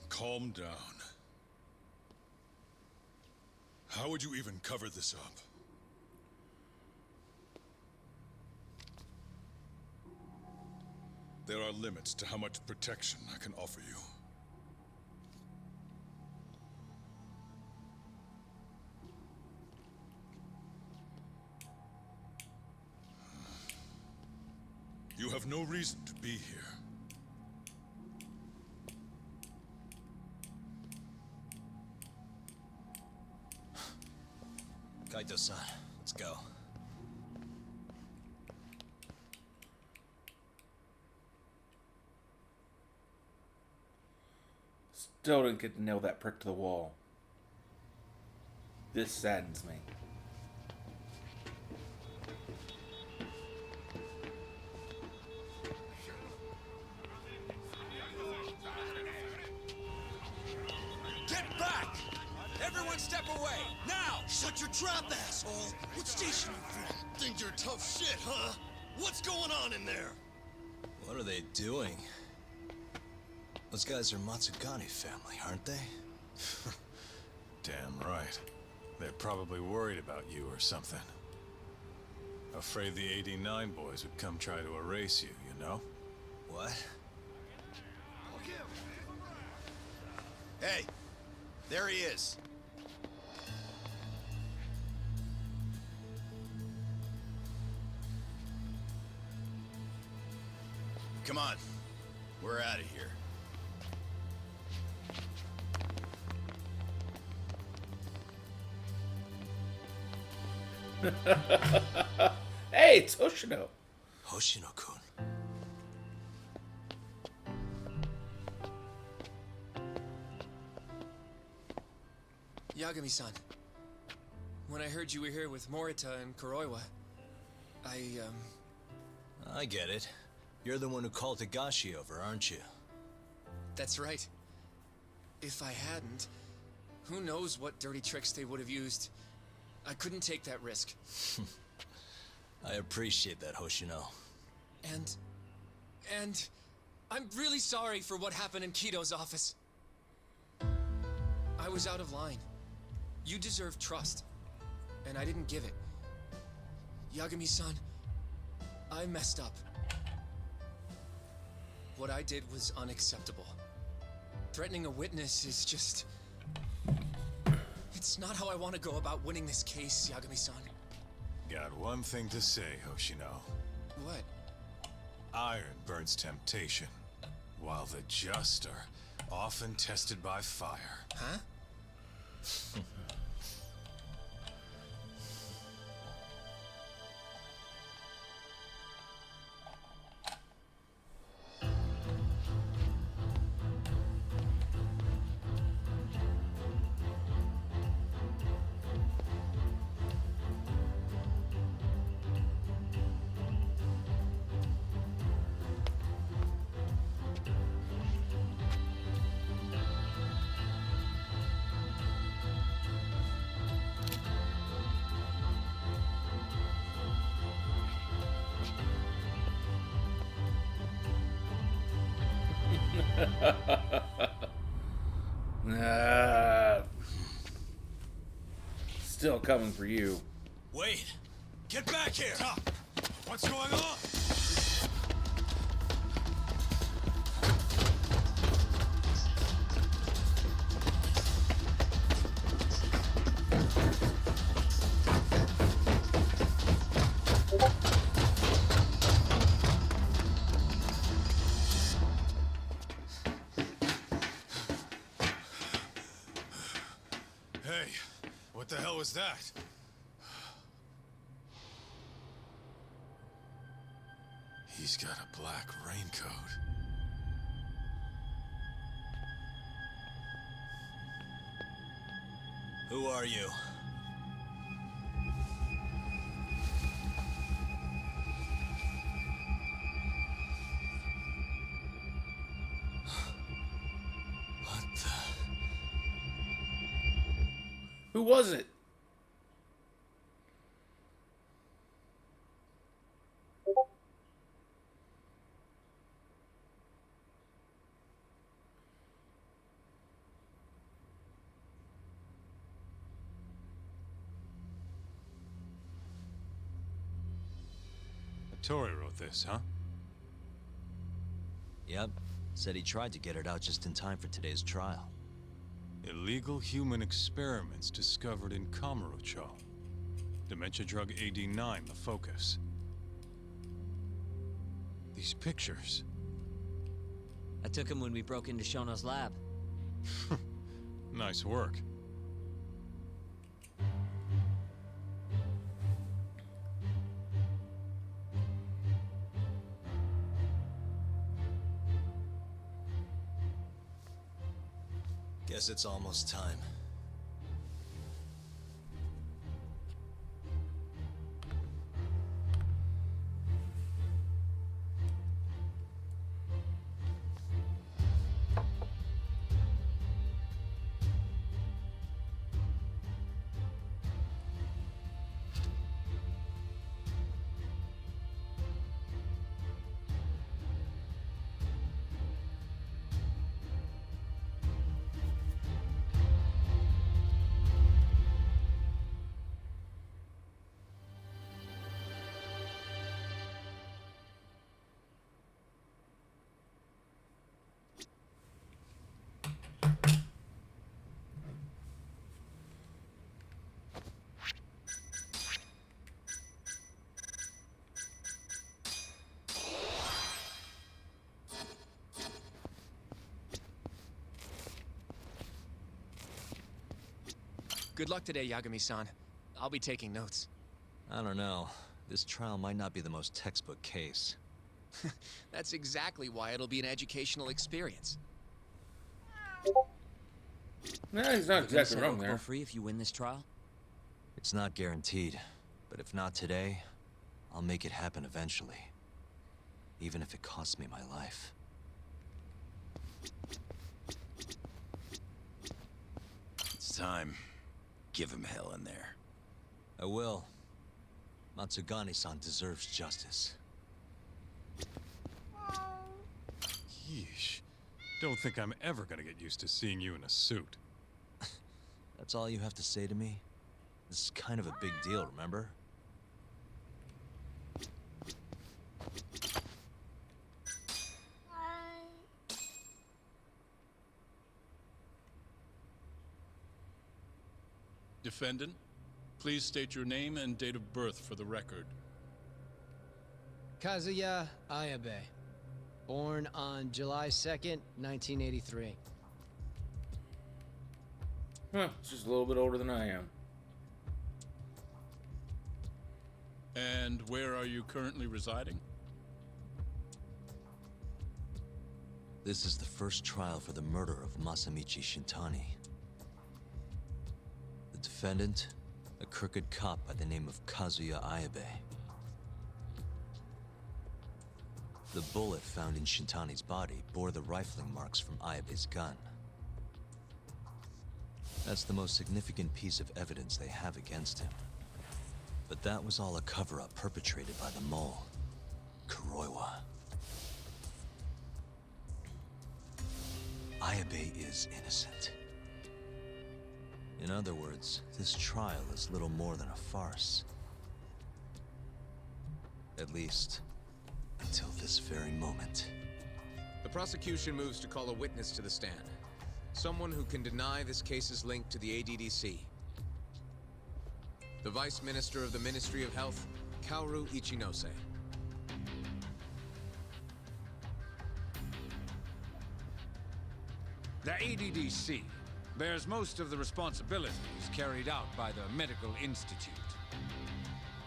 Calm down. How would you even cover this up? There are limits to how much protection I can offer you. You have no reason to be here.
Kaito-san, let's go.
Still didn't get to nail that prick to the wall. This saddens me.
Get back! Everyone step away, now! Shut your trap, asshole! What station you from? Think you're tough shit, huh? What's going on in there?
What are they doing? Those guys are Matsugane family, aren't they?
Damn right. They're probably worried about you or something. Afraid the 89 boys would come try to erase you, you know?
What?
Hey, there he is. Come on, we're out of here.
Hey, it's Hoshino.
Hoshino-kun.
Yagami-san, when I heard you were here with Morita and Kuroiwa,
I get it. You're the one who called Higashi over, aren't you?
That's right. If I hadn't, who knows what dirty tricks they would have used. I couldn't take that risk.
I appreciate that, Hoshino.
And I'm really sorry for what happened in Kito's office. I was out of line. You deserve trust, and I didn't give it. Yagami-san, I messed up. What I did was unacceptable. Threatening a witness is just... It's not how I want to go about winning this case, Yagami-san.
Got one thing to say, Hoshino.
What?
Iron burns temptation, while the just are often tested by fire.
Huh?
Still coming for you.
Wait! Get back here! Stop! What's going on?
Hey, what the hell was that? He's got a black raincoat.
Who are you? What the...
Who was it?
Tori wrote this, huh?
Yep. Said he tried to get it out just in time for today's trial.
Illegal human experiments discovered in Kamurocho. Dementia drug AD9, the focus. These pictures.
I took him when we broke into Shono's lab.
Nice work.
Guess it's almost time.
Good luck today, Yagami-san. I'll be taking notes.
I don't know. This trial might not be the most textbook case.
That's exactly why it'll be an educational experience.
Nah, he's not exactly wrong there.
Free if you win this trial?
It's not guaranteed, but if not today, I'll make it happen eventually. Even if it costs me my life.
It's time. Give him hell in there.
I will. Matsugane-san deserves justice.
Yeesh. Don't think I'm ever gonna get used to seeing you in a suit.
That's all you have to say to me? This is kind of a big deal, remember?
Defendant, please state your name and date of birth for the record.
Kazuya Ayabe. Born on July 2nd, 1983.
Huh, it's just a little bit older than I am.
And where are you currently residing?
This is the first trial for the murder of Masamichi Shintani. The defendant, a crooked cop by the name of Kazuya Ayabe. The bullet found in Shintani's body bore the rifling marks from Ayabe's gun. That's the most significant piece of evidence they have against him. But that was all a cover-up perpetrated by the mole, Kuroiwa. Ayabe is innocent. In other words, this trial is little more than a farce. At least, until this very moment.
The prosecution moves to call a witness to the stand. Someone who can deny this case's link to the ADDC. The Vice Minister of the Ministry of Health, Kaoru Ichinose.
The ADDC bears most of the responsibilities carried out by the Medical Institute.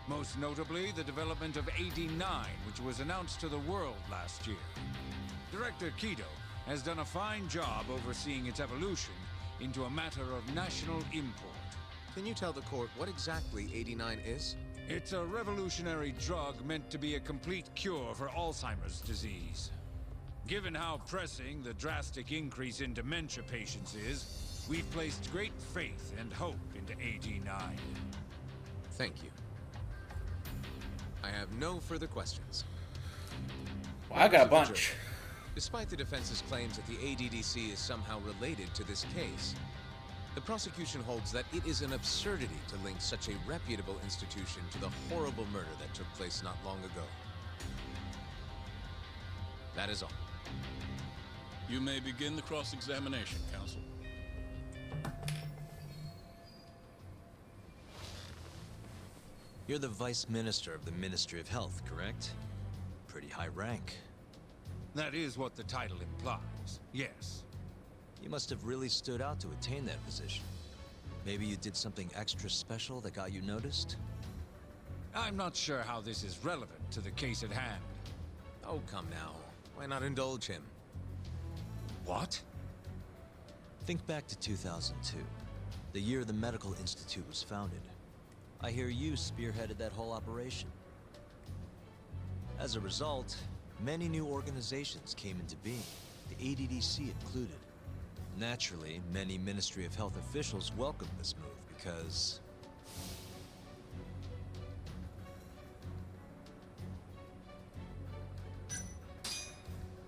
Most notably, the development of AD9, which was announced to the world last year. Director Kido has done a fine job overseeing its evolution into a matter of national import.
Can you tell the court what exactly AD9 is?
It's a revolutionary drug meant to be a complete cure for Alzheimer's disease. Given how pressing the drastic increase in dementia patients is, we've placed great faith and hope into AD9.
Thank you. I have no further questions.
Well, I got a bunch.
Despite the defense's claims that the ADDC is somehow related to this case, the prosecution holds that it is an absurdity to link such a reputable institution to the horrible murder that took place not long ago. That is all.
You may begin the cross-examination, Counsel.
You're the Vice Minister of the Ministry of Health, correct? Pretty high rank.
That is what the title implies, yes.
You must have really stood out to attain that position. Maybe you did something extra special that got you noticed?
I'm not sure how this is relevant to the case at hand.
Oh, come now. Why not indulge him?
What?
Think back to 2002, the year the Medical Institute was founded. I hear you spearheaded that whole operation. As a result, many new organizations came into being, the ADDC included. Naturally, many Ministry of Health officials welcomed this move because...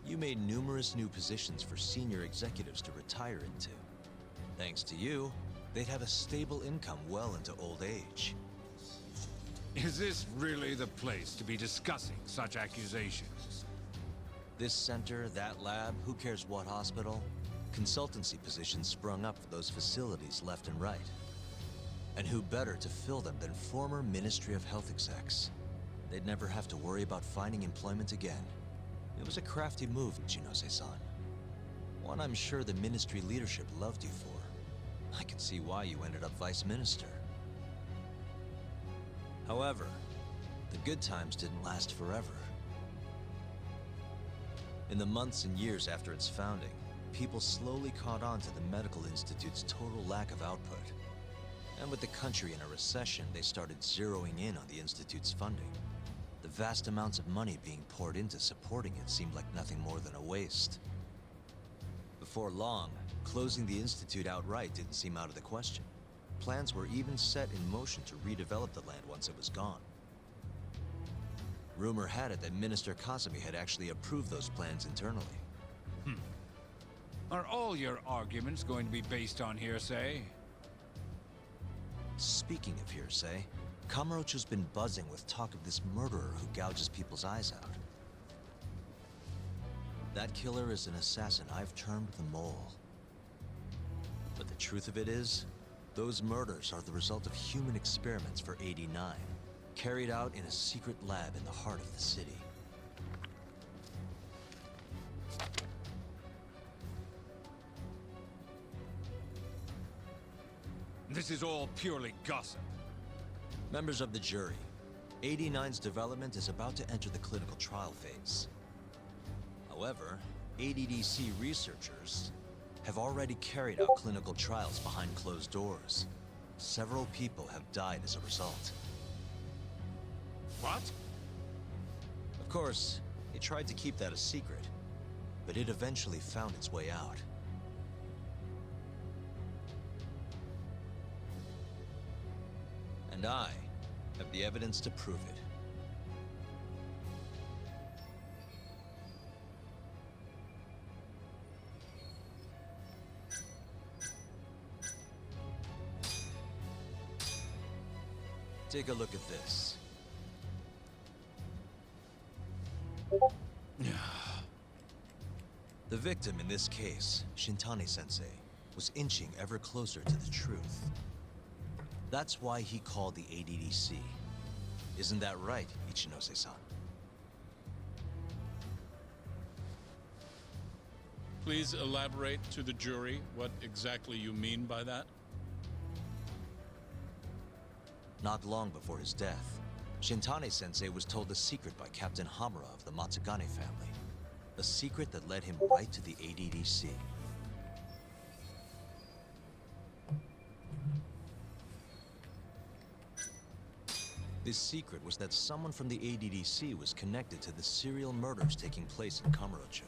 you made numerous new positions for senior executives to retire into. Thanks to you, they'd have a stable income well into old age.
Is this really the place to be discussing such accusations?
This center, that lab, who cares what hospital? Consultancy positions sprung up for those facilities left and right. And who better to fill them than former Ministry of Health execs? They'd never have to worry about finding employment again. It was a crafty move, Ichinose-san. One I'm sure the Ministry leadership loved you for. I can see why you ended up Vice Minister. However, the good times didn't last forever. In the months and years after its founding, people slowly caught on to the Medical Institute's total lack of output. And with the country in a recession, they started zeroing in on the Institute's funding. The vast amounts of money being poured into supporting it seemed like nothing more than a waste. Before long, closing the Institute outright didn't seem out of the question. Plans were even set in motion to redevelop the land once it was gone. Rumor had it that Minister Kazumi had actually approved those plans internally.
Are all your arguments going to be based on hearsay?
Speaking of hearsay, Kamurocho's been buzzing with talk of this murderer who gouges people's eyes out. That killer is an assassin I've termed the Mole. But the truth of it is, those murders are the result of human experiments for 89, carried out in a secret lab in the heart of the city.
This is all purely gossip.
Members of the jury, 89's development is about to enter the clinical trial phase. However, ADDC researchers have already carried out clinical trials behind closed doors. Several people have died as a result.
What?
Of course, they tried to keep that a secret, but it eventually found its way out. And I have the evidence to prove it. Take a look at this. The victim in this case, Shintani-sensei, was inching ever closer to the truth. That's why he called the ADDC. Isn't that right, Ichinose-san?
Please elaborate to the jury what exactly you mean by that.
Not long before his death, Shintani-sensei was told a secret by Captain Hamura of the Matsugane family. A secret that led him right to the ADDC. This secret was that someone from the ADDC was connected to the serial murders taking place in Kamurocho.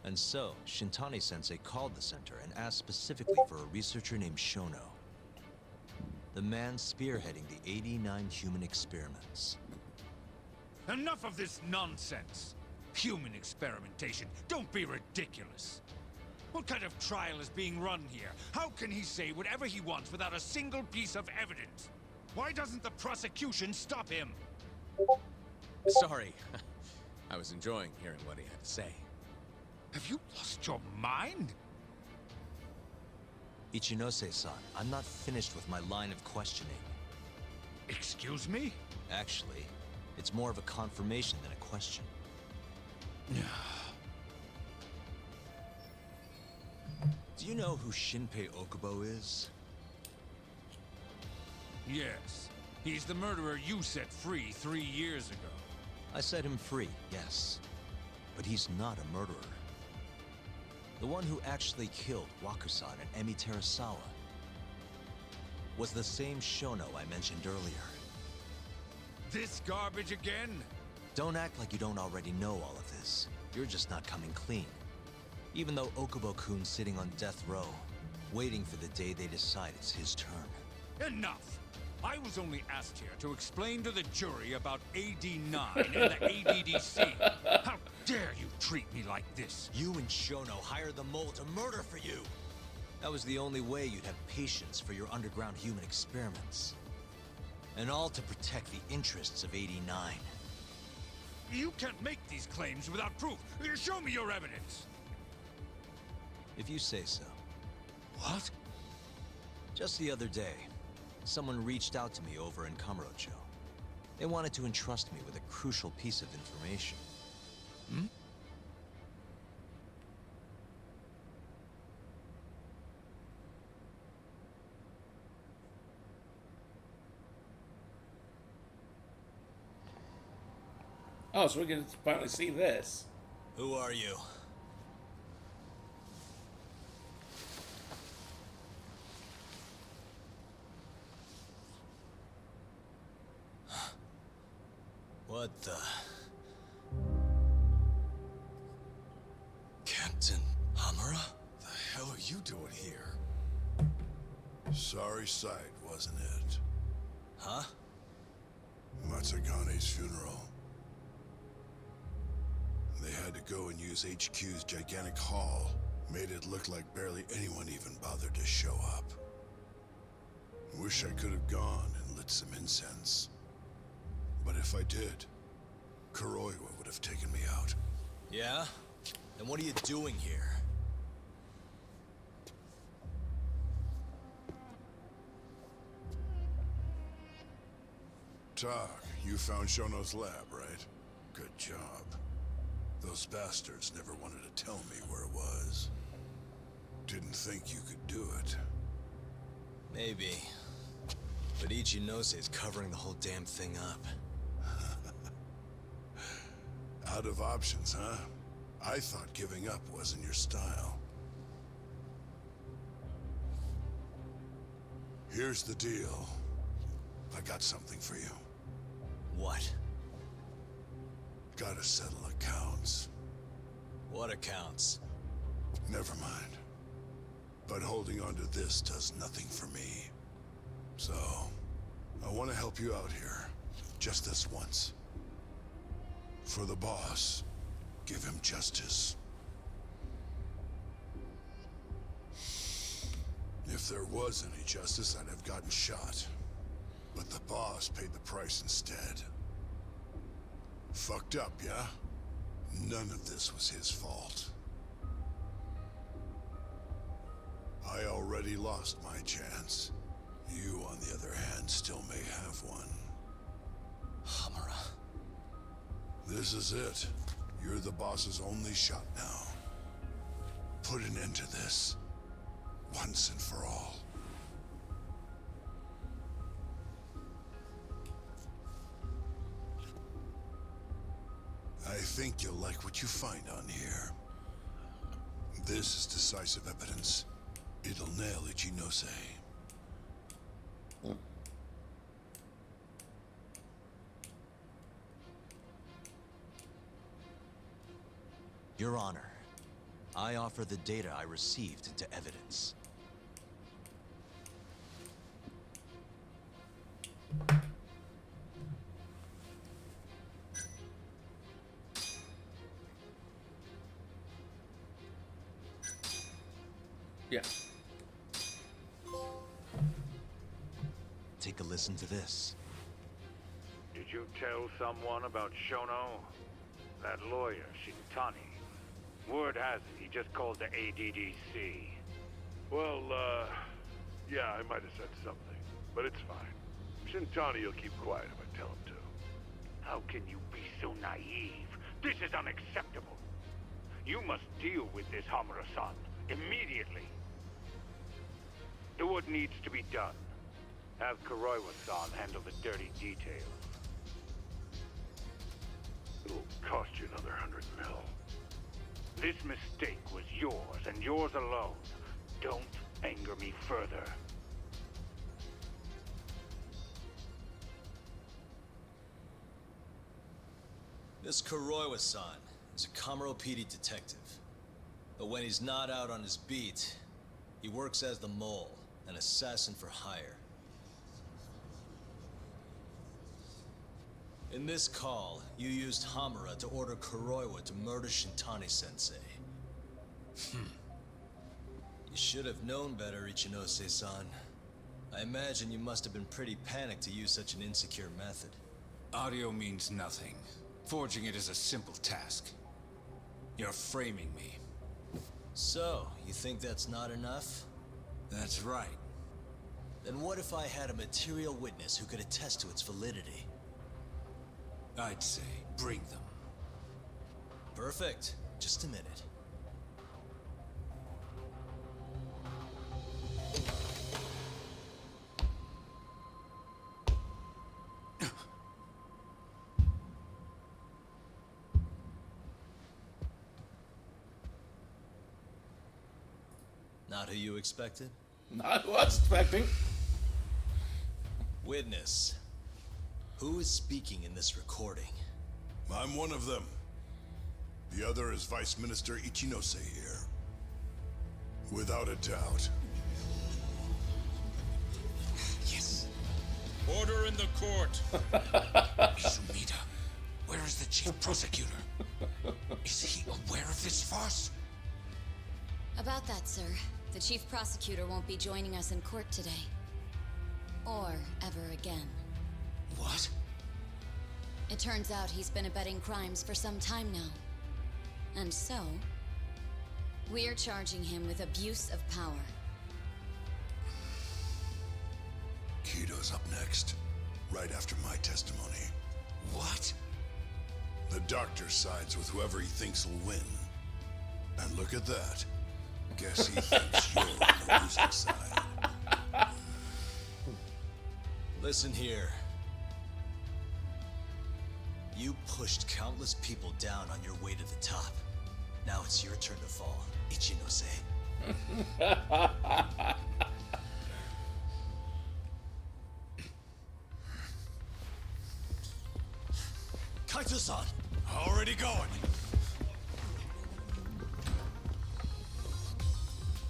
And so, Shintani-sensei called the center and asked specifically for a researcher named Shono. The man spearheading the 89 human experiments.
Enough of this nonsense! Human experimentation. Don't be ridiculous. What kind of trial is being run here? How can he say whatever he wants without a single piece of evidence? Why doesn't the prosecution stop him?
Sorry. I was enjoying hearing what he had to say.
Have you lost your mind?
Ichinose-san, I'm not finished with my line of questioning.
Excuse me?
Actually, it's more of a confirmation than a question. Do you know who Shinpei Okubo is?
Yes. He's the murderer you set free 3 years ago.
I set him free, yes. But he's not a murderer. The one who actually killed Wakusan and Emi Terasawa was the same Shono I mentioned earlier.
This garbage again?
Don't act like you don't already know all of this. You're just not coming clean. Even though Okubo-kun's sitting on death row, waiting for the day they decide it's his turn.
Enough! I was only asked here to explain to the jury about AD9 and the ADDC. How dare you treat me like this?
You and Shono hired the mole to murder for you! That was the only way you'd have patience for your underground human experiments. And all to protect the interests of AD9.
You can't make these claims without proof. Show me your evidence.
If you say so.
What?
Just the other day, someone reached out to me over in Kamurocho. They wanted to entrust me with a crucial piece of information.
Hmm?
Oh, so we can finally see this.
Who are you? What the?
Captain Hamura? The hell are you doing here? Sorry sight, wasn't it?
Huh?
Matsugane's funeral. They had to go and use HQ's gigantic hall. Made it look like barely anyone even bothered to show up. Wish I could have gone and lit some incense. But if I did, Kuroiwa would have taken me out.
Yeah? Then what are you doing here?
Tak, you found Shono's lab, right? Good job. Those bastards never wanted to tell me where it was. Didn't think you could do it.
Maybe. But Ichinose is covering the whole damn thing up.
Out of options, huh? I thought giving up wasn't your style. Here's the deal. I got something for you.
What?
Gotta settle accounts.
What accounts?
Never mind. But holding on to this does nothing for me. So, I want to help you out here. Just this once. For the boss, give him justice. If there was any justice, I'd have gotten shot. But the boss paid the price instead. Fucked up, yeah? None of this was his fault. I already lost my chance. You, on the other hand, still may have one.
Hamura.
This is it. You're the boss's only shot now. Put an end to this. Once and for all. I think you'll like what you find on here. This is decisive evidence. It'll nail Ichinose.
Your Honor, I offer the data I received into evidence.
Yeah.
Take a listen to this.
Did you tell someone about Shono? That lawyer, Shintani? Word has it, he just called the ADDC.
Well, yeah, I might have said something, but it's fine. Shintani will keep quiet if I tell him to.
How can you be so naive? This is unacceptable. You must deal with this, Hamura-san, immediately. Do what needs to be done. Have Kuroiwa-san handle the dirty details.
It'll cost you another 100 mil.
This mistake was yours, and yours alone. Don't anger me further.
This Kuroiwa-san is a Kamuro PD detective. But when he's not out on his beat, he works as the Mole, an assassin for hire. In this call, you used Hamura to order Kuroiwa to murder Shintani-sensei. You should have known better, Ichinose-san. I imagine you must have been pretty panicked to use such an insecure method.
Audio means nothing. Forging it is a simple task. You're framing me.
So, you think that's not enough?
That's right.
Then what if I had a material witness who could attest to its validity?
I'd say, bring them.
Perfect. Just a minute. Not who you expected?
Not who I was expecting.
Witness. Who is speaking in this recording?
I'm one of them. The other is Vice Minister Ichinose here. Without a doubt.
Yes. Order in the court. Izumida, where is the chief prosecutor? Is he aware of this farce?
About that, sir. The chief prosecutor won't be joining us in court today. Or ever again.
What?
It turns out he's been abetting crimes for some time now. And so, we're charging him with abuse of power.
Kido's up next, right after my testimony.
What?
The doctor sides with whoever he thinks will win. And look at that. Guess he thinks you're on the losing side.
Listen here. You pushed countless people down on your way to the top. Now it's your turn to fall, Ichinose. Kaito-san!
Already going.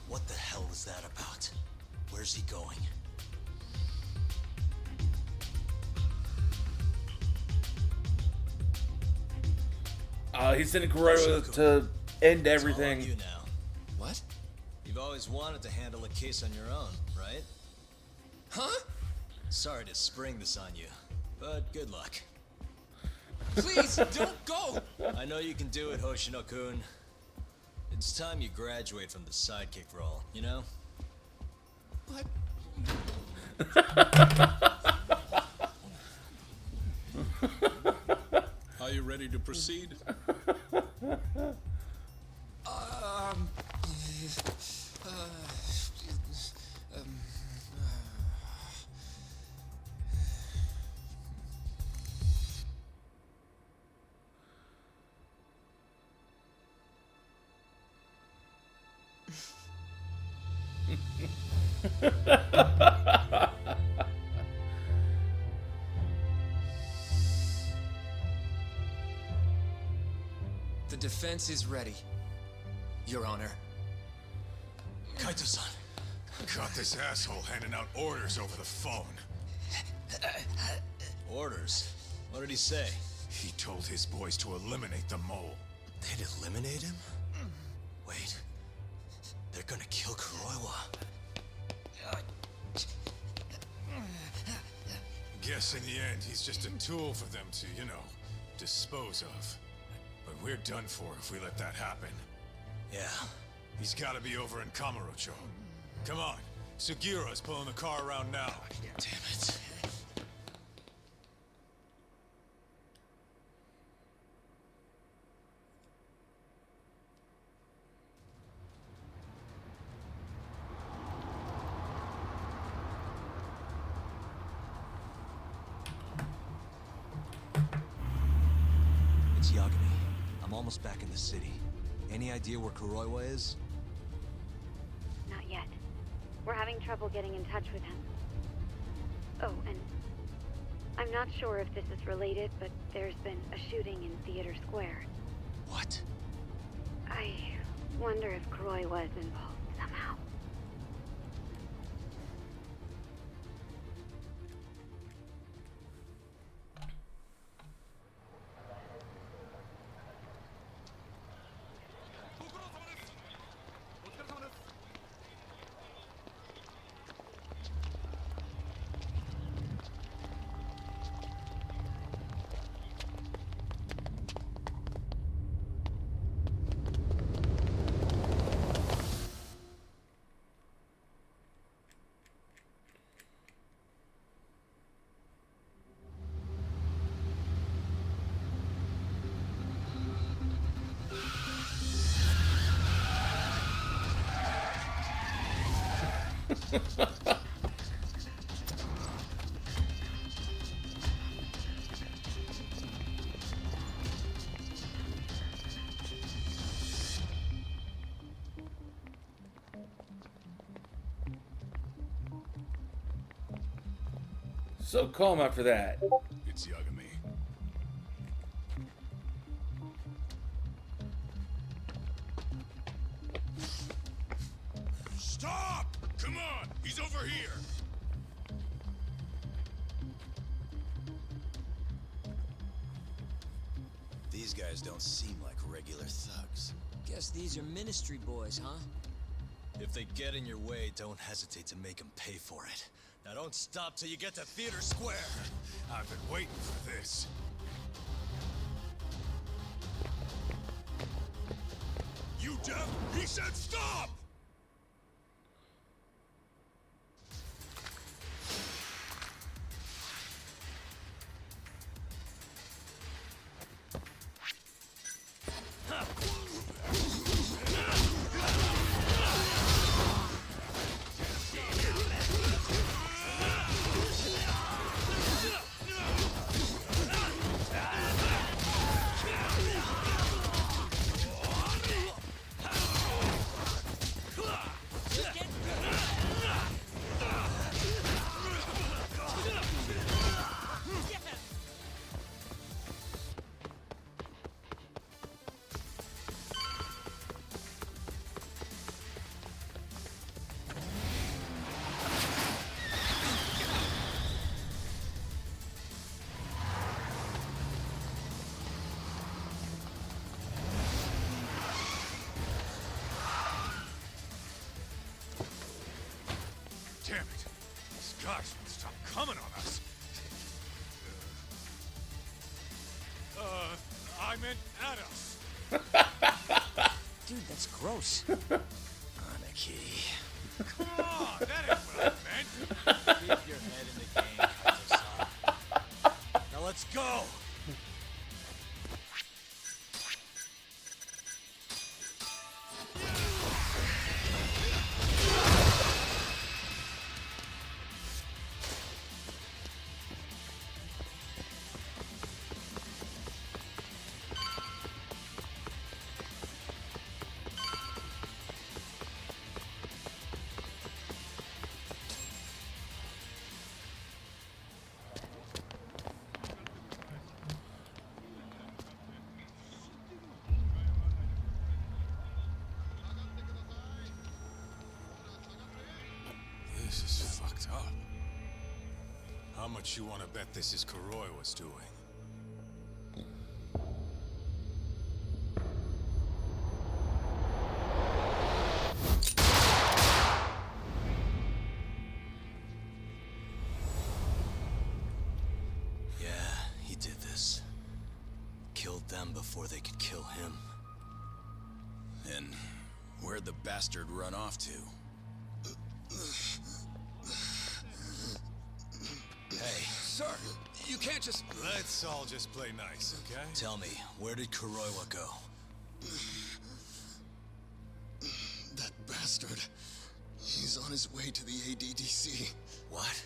What the hell was that about? Where's he going?
He's sending Kuroiwa to end everything.
It's all on you now.
What?
You've always wanted to handle a case on your own, right?
Huh?
Sorry to spring this on you, but good luck.
Please, don't go!
I know you can do it, Hoshino-kun. It's time you graduate from the sidekick role, you know?
What?
Are you ready to proceed?
The defense is ready, Your Honor.
Kaito-san.
Got this asshole handing out orders over the phone.
Orders? What did he say?
He told his boys to eliminate the mole.
They'd eliminate him? Wait. They're gonna kill Kuroiwa.
Guess in the end, he's just a tool for them to, you know, dispose of. But we're done for if we let that happen.
Yeah.
He's gotta be over in Kamurocho. Come on. Sugiura's pulling the car around now.
Damn it. It's Yagami. I'm almost back in the city. Any idea where Kuroiwa is?
Not yet. We're having trouble getting in touch with him. Oh, and I'm not sure if this is related, but there's been a shooting in Theater Square.
What?
I wonder if Kuroiwa is involved somehow.
So calm after that.
It's Yagami.
Stop! Come on! He's over here!
These guys don't seem like regular thugs.
Guess these are ministry boys, huh?
If they get in your way, don't hesitate to make them pay for it. Now don't stop till you get to Theater Square.
I've been waiting for this. You deaf? He said stop! Damn it! These guys won't stop coming on us. I meant at us.
Dude, that's gross.
Anarchy.
Come on, that ain't what I meant.
Keep your head in the game, Kaito-san. Now let's go!
This is fucked up. How much you want to bet this is Kuroiwa's doing?
Yeah, he did this. Killed them before they could kill him.
Then
Where'd the bastard run off to? Hey.
Sir, you can't just...
Let's all just play nice, okay?
Tell me, where did Kuroiwa go?
That bastard. He's on his way to the ADDC.
What?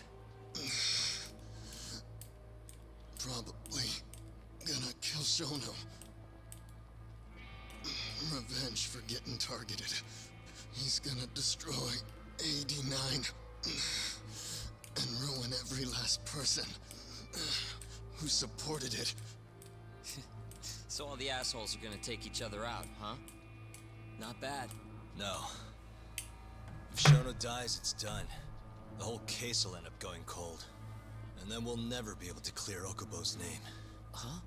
Probably gonna kill Shono. Revenge for getting targeted. He's gonna destroy 89 and ruin every last person who supported it.
So all the assholes are gonna take each other out, huh? Not bad.
No. If Shono dies, it's done. The whole case will end up going cold. And then we'll never be able to clear Okubo's name.
Huh?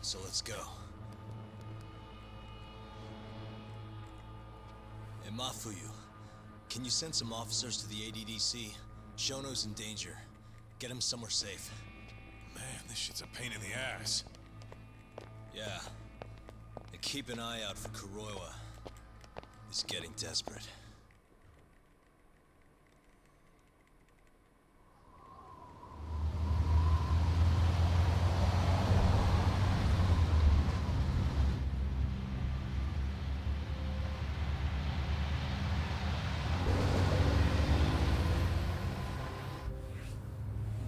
So let's go. Hey, Mafuyu, can you send some officers to the ADDC? Shono's in danger. Get him somewhere safe.
Man, this shit's a pain in the ass.
Yeah. And keep an eye out for Kuroiwa. He's getting desperate.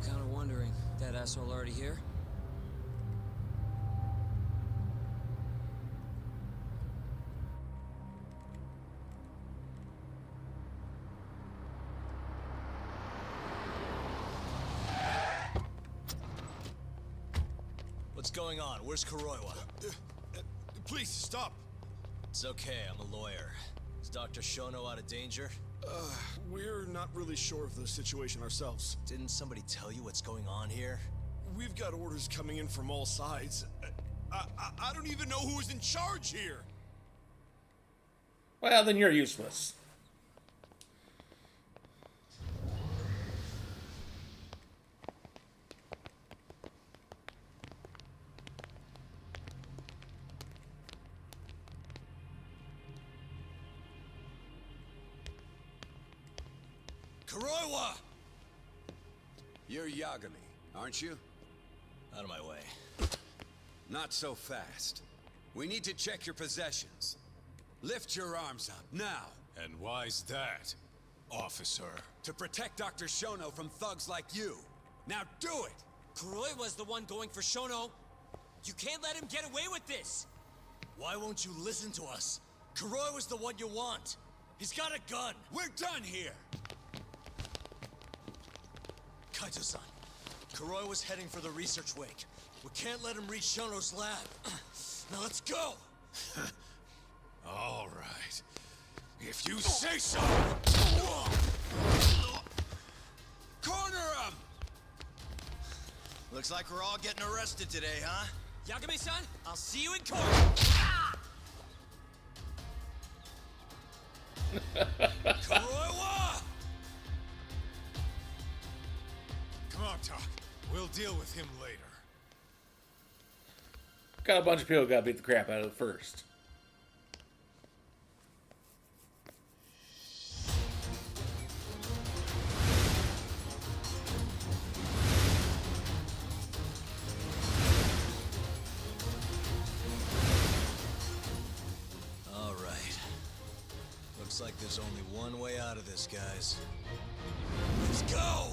I'm kind of wondering, that asshole already here?
What's going on? Where's Kuroiwa?
Please, stop.
It's okay, I'm a lawyer. Is Dr. Shono out of danger?
We're not really sure of the situation ourselves.
Didn't somebody tell you what's going on here?
We've got orders coming in from all sides. I don't even know who is in charge here.
Well, then you're useless.
Kuroiwa!
You're Yagami, aren't you?
Out of my way.
Not so fast. We need to check your possessions. Lift your arms up, now!
And why's that, officer?
To protect Dr. Shono from thugs like you. Now do it!
Kuroi was the one going for Shono. You can't let him get away with this!
Why won't you listen to us? Kuroi was the one you want. He's got a gun.
We're done here!
Kaito-san, Kuroi was heading for the research wake. We can't let him reach Shono's lab. Now let's go!
All right. If you say so!
Corner him!
Looks like we're all getting arrested today, huh?
Yagami-san, I'll see you in court!
Kuroiwa!
Come on, Talk. We'll deal with him later.
Got a bunch of people got to beat the crap out of it first.
All right. Looks like there's only one way out of this, guys. Let's go!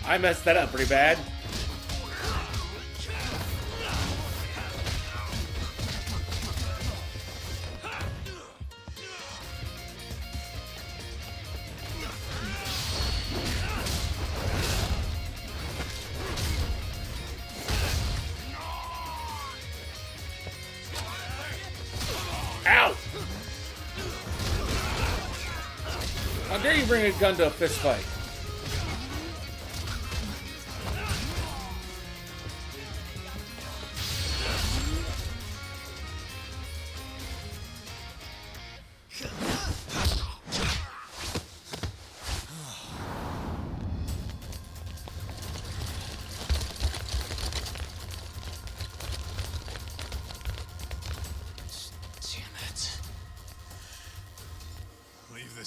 I messed that up pretty bad. Ow! How dare you bring a gun to a fist fight?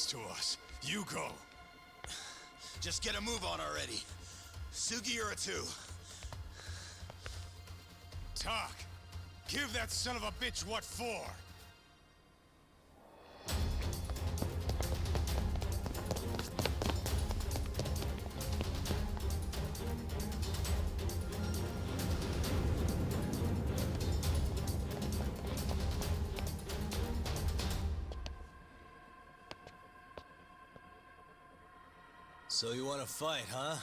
To us. You go.
Just get a move on already. Sugiura-2.
Talk. Give that son of a bitch what for.
So you want to fight, huh?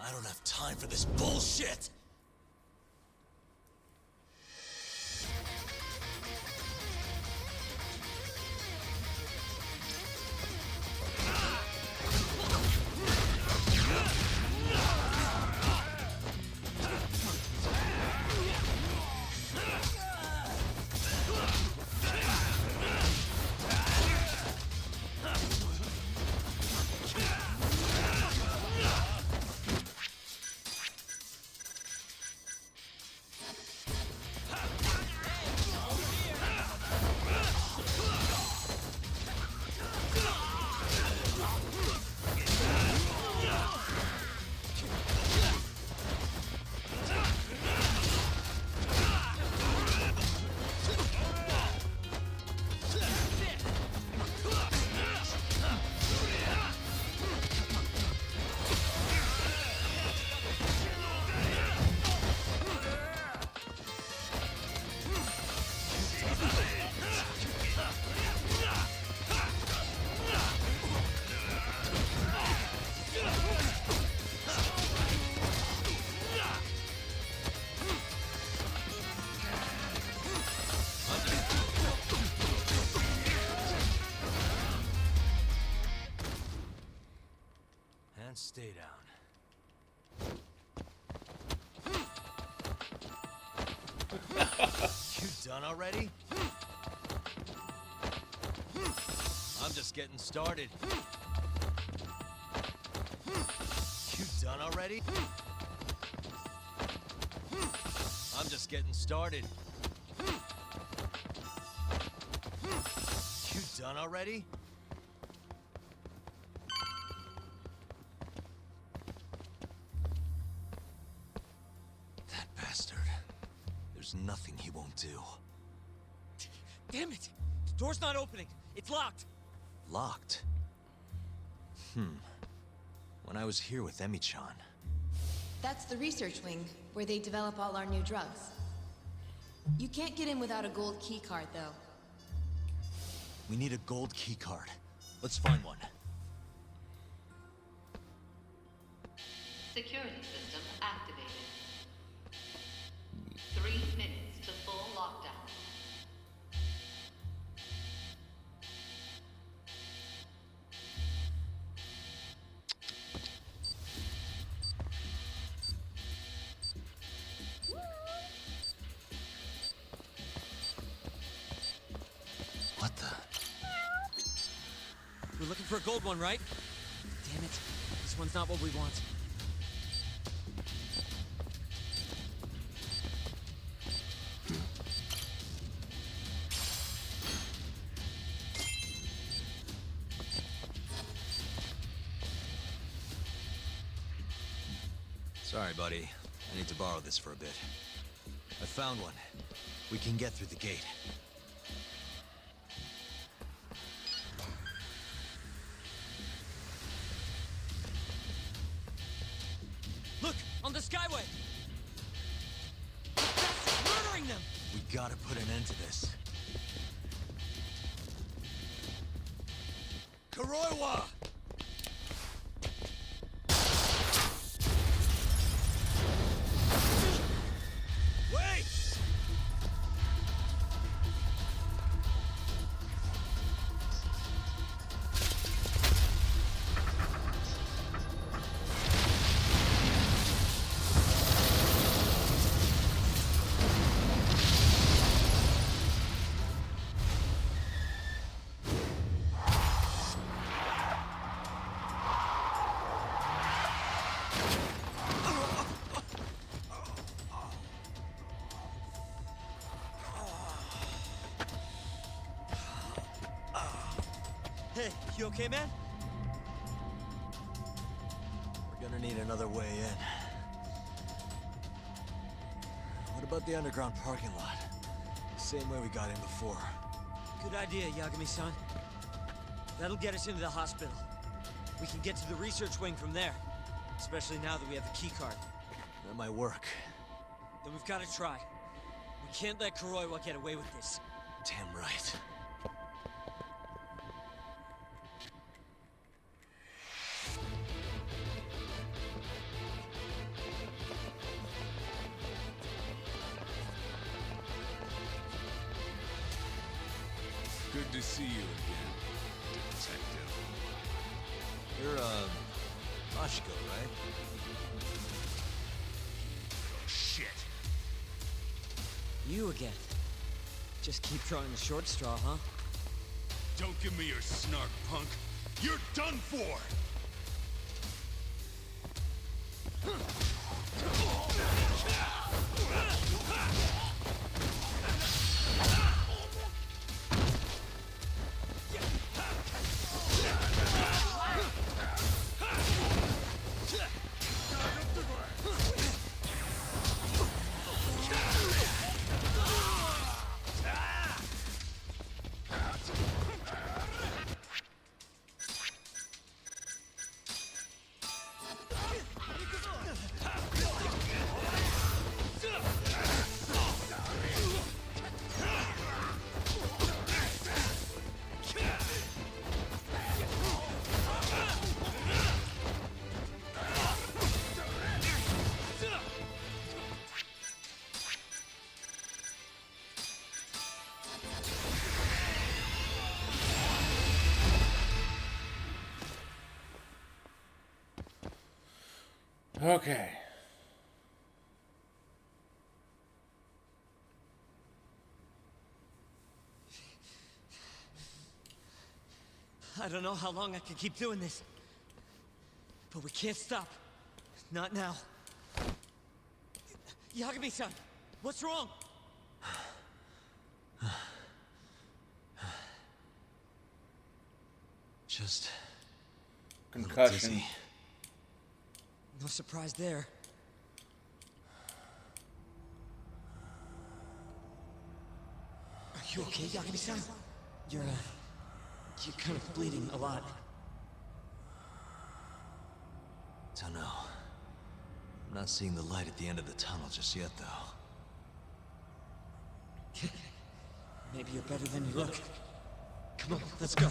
I don't have time for this bullshit! And stay down. You done already? I'm just getting started. You done already? I'm just getting started. You done already? That bastard. There's nothing he won't do.
Damn it! The door's not opening. It's locked.
Locked? When I was here with Emi-chan.
That's the research wing, where they develop all our new drugs. You can't get in without a gold key card, though.
We need a gold key card. Let's find one.
Security system activated. 3 minutes to full lockdown.
What the?
We're looking for a gold one, right? Damn it. This one's not what we want.
Sorry, buddy. I need to borrow this for a bit. I found one. We can get through the gate.
Skyway! That's murdering them!
We gotta put an end to this. Kuroiwa! Wait!
Hey, you okay, man?
We're gonna need another way in. What about the underground parking lot? Same way we got in before.
Good idea, Yagami-san. That'll get us into the hospital. We can get to the research wing from there. Especially now that we have the key card.
That might work.
Then we've got to try. We can't let Kuroiwa get away with this.
Damn right.
Good to see you again, detective.
You're, Mashiko, right?
Oh, shit.
You again. Just keep drawing the short straw, huh?
Don't give me your snark, punk. You're done for!
Okay.
I don't know how long I can keep doing this. But we can't stop. Not now. Yagami-san, what's wrong?
Just...
concussion.
No surprise there. Are you okay, Yagami-san? You're kind of bleeding a lot.
Don't know. I'm not seeing the light at the end of the tunnel just yet, though.
Maybe you're better than you look. Come on, let's go.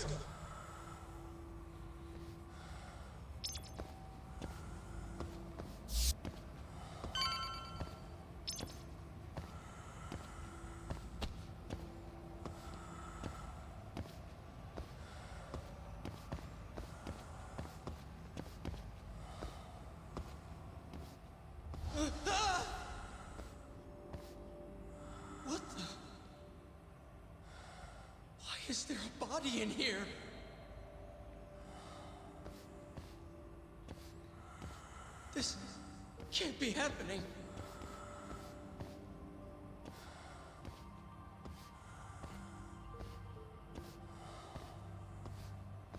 What the? Why is there a body in here? This can't be happening.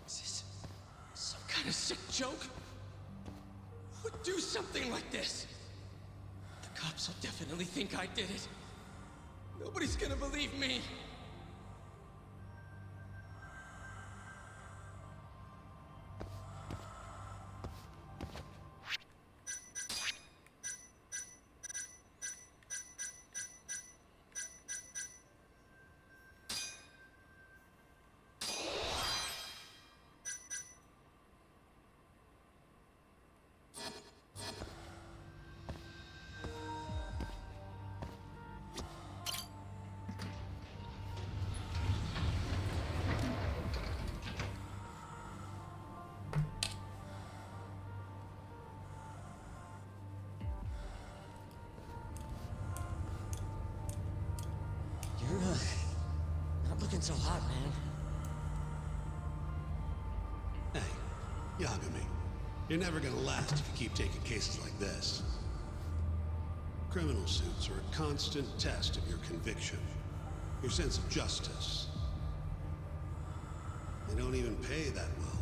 Is this some kind of sick joke? Who would do something like this? The cops will definitely think I did it. Nobody's gonna believe me. been so hot, man?
Hey, Yagami. You're never gonna last if you keep taking cases like this. Criminal suits are a constant test of your conviction, your sense of justice. They don't even pay that well.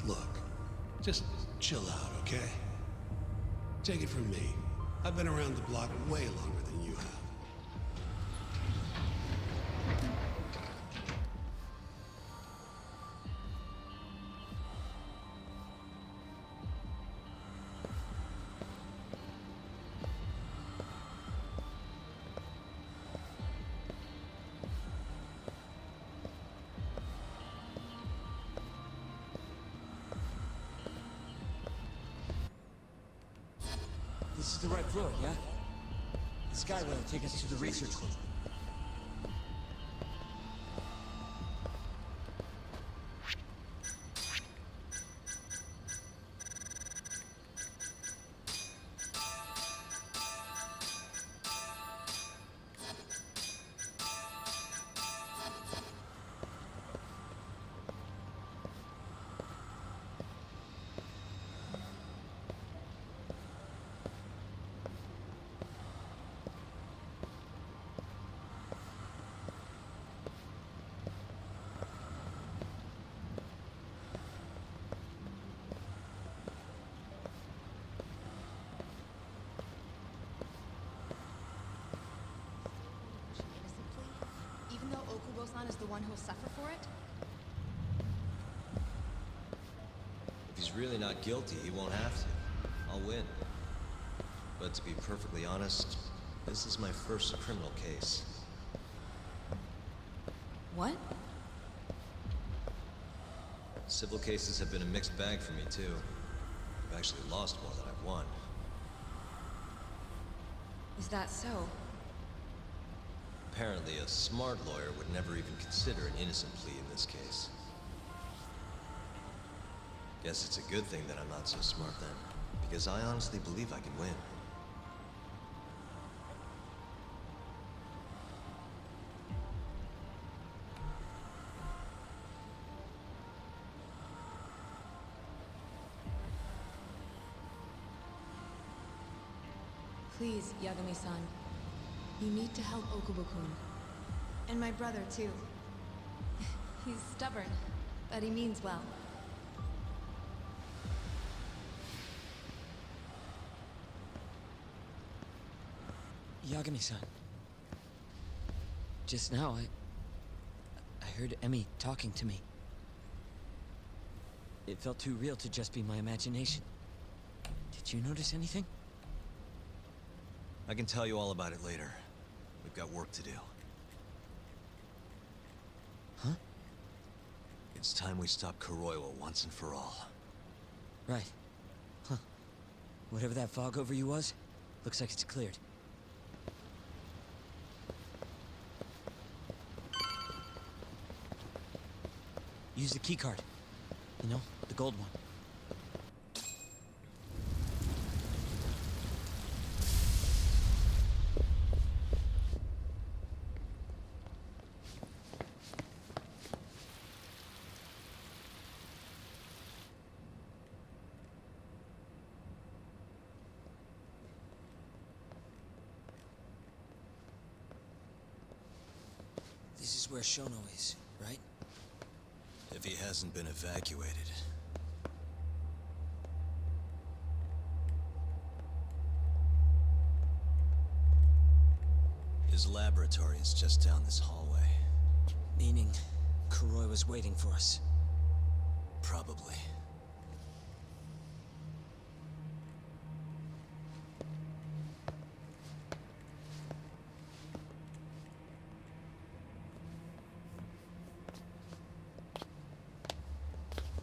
Look, just chill out, okay? Take it from me. I've been around the block way longer than you have.
This is the right floor, yeah? The skyway will take us to the research wing.
Even though Okubo-san is the one who'll suffer for it?
If he's really not guilty, he won't have to. I'll win. But to be perfectly honest, this is my first criminal case.
What?
Civil cases have been a mixed bag for me, too. I've actually lost more than I've won.
Is that so?
Apparently, a smart lawyer would never even consider an innocent plea in this case. Guess it's a good thing that I'm not so smart then, because I honestly believe I can win.
Please, Yagami-san. You need to help Okubo-kun. And my brother, too. He's stubborn, but he means well.
Yagami-san. Just now, I heard Emmy talking to me. It felt too real to just be my imagination. Did you notice anything?
I can tell you all about it later. We've got work to do.
Huh?
It's time we stop Kuroiwa once and for all.
Right. Huh. Whatever that fog over you was, looks like it's cleared. Use the keycard. You know, the gold one. This is where Shono is, right?
If he hasn't been evacuated. His laboratory is just down this hallway.
Meaning, Kuroi was waiting for us.
Probably.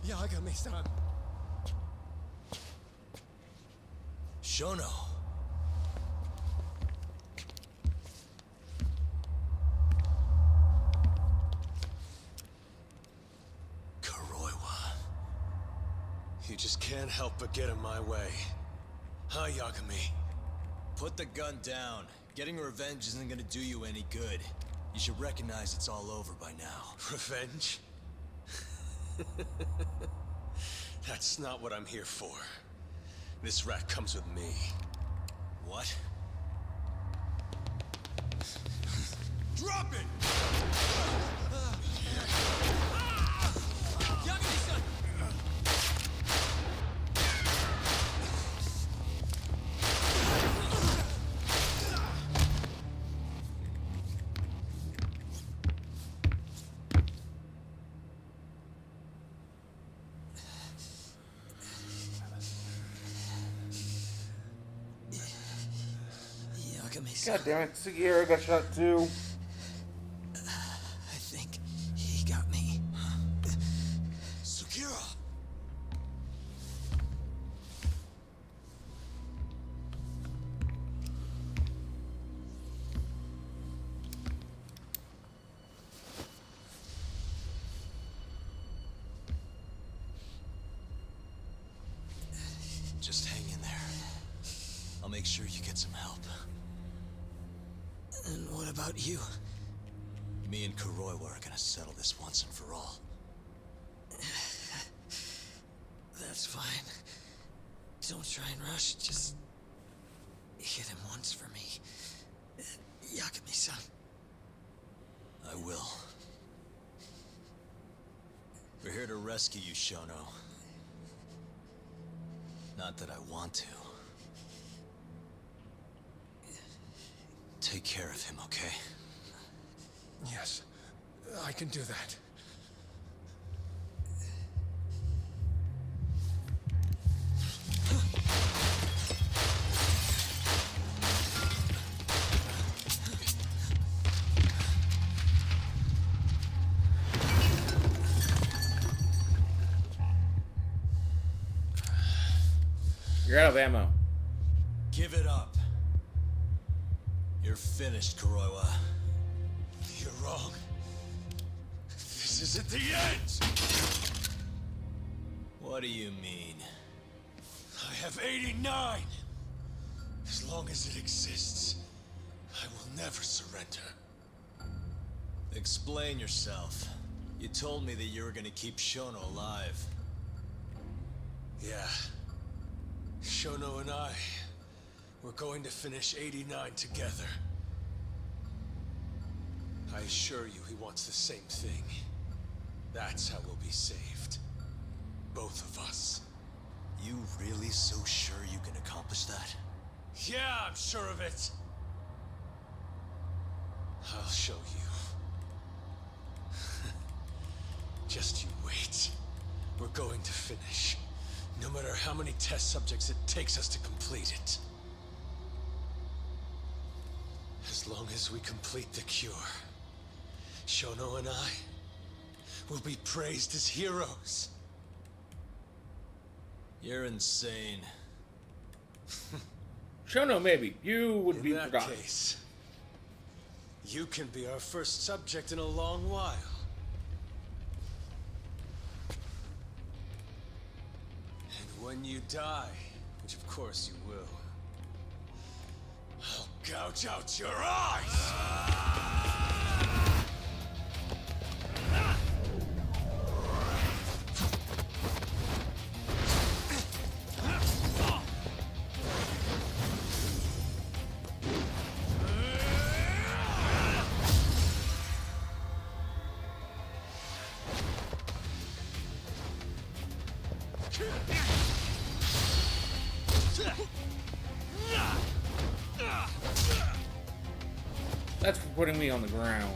Yagami-san.
Shono.
Kuroiwa. You just can't help but get in my way. Huh, Yagami?
Put the gun down. Getting revenge isn't gonna do you any good. You should recognize it's all over by now.
Revenge? That's not what I'm here for. This rat comes with me.
What?
Drop it!
Yagami-san!
God damn it, Sugiura got shot too.
I think he got me.
Sugiura! Just hang in there. I'll make sure you get some help.
And what about you?
Me and Kuroiwa are gonna settle this once and for all.
That's fine. Don't try and rush, just hit him once for me. Yagami-san.
I will. We're here to rescue you, Shono. Not that I want to. Take care of him, okay?
Yes, I can do that.
You're out of ammo.
Give it up. You're finished, Kuroiwa.
You're wrong. This isn't the end!
What do you mean?
I have 89! As long as it exists, I will never surrender.
Explain yourself. You told me that you were gonna keep Shono alive.
Yeah. Shono and I, we're going to finish 89 together. I assure you he wants the same thing. That's how we'll be saved. Both of us.
You really so sure you can accomplish that?
Yeah, I'm sure of it. I'll show you. Just you wait. We're going to finish. No matter how many test subjects it takes us to complete it. As long as we complete the cure, Shono and I will be praised as heroes.
You're insane.
Shono, maybe. You would be
In that
forgotten.
case, you can be our first subject in a long while. And when you die, which of course you will, I'll gouge out your eyes!
That's for putting me on the ground.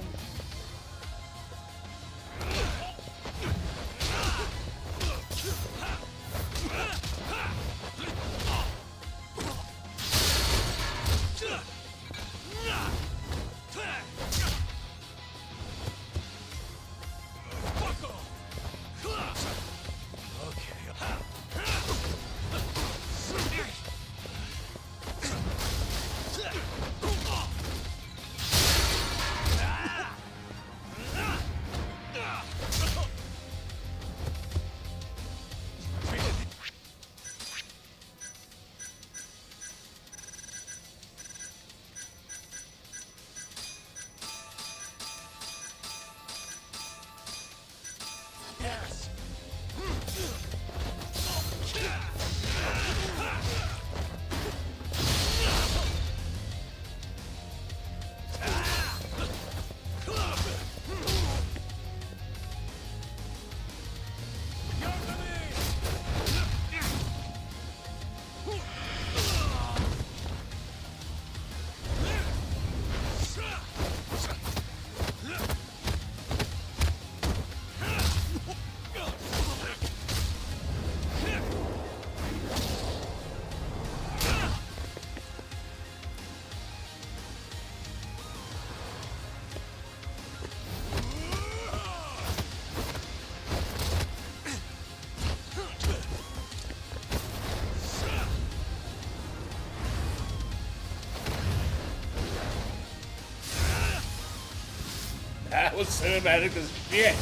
was cinematic as shit.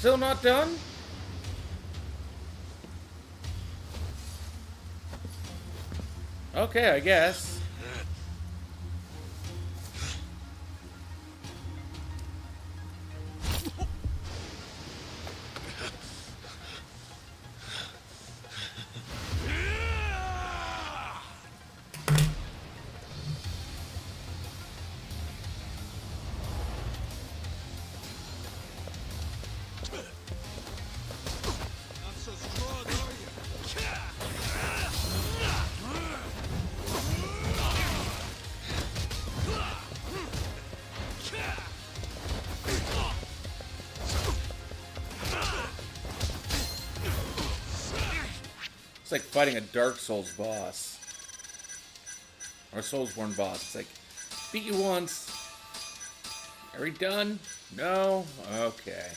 Still not done? Okay, I guess. It's like fighting a Dark Souls boss. Or a Soulsborne boss. It's like, beat you once. Are we done? No? Okay.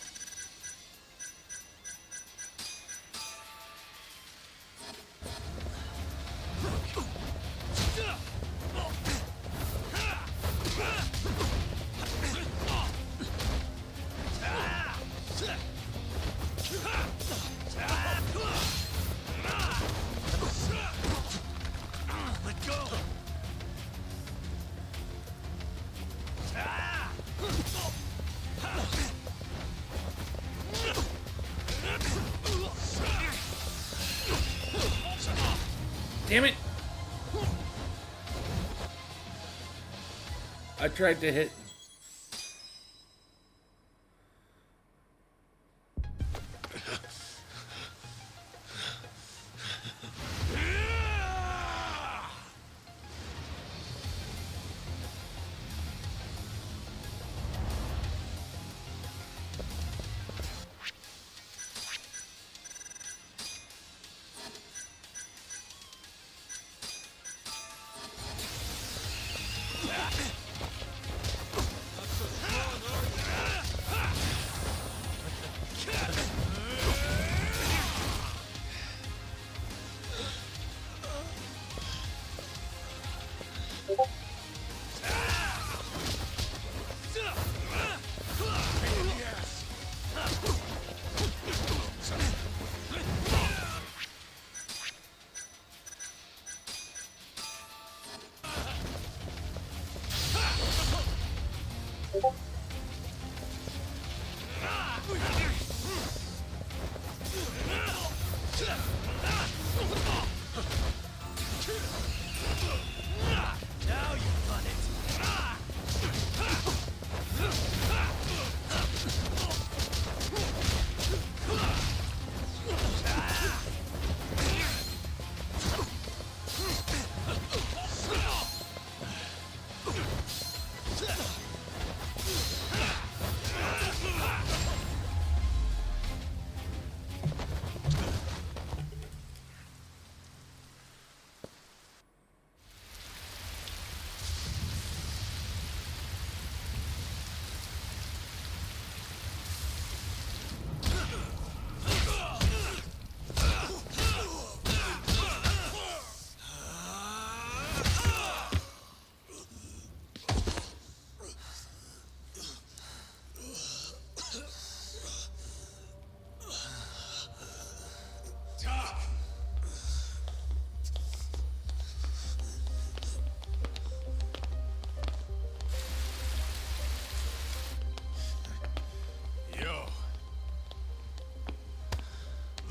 Damn it! I tried to hit.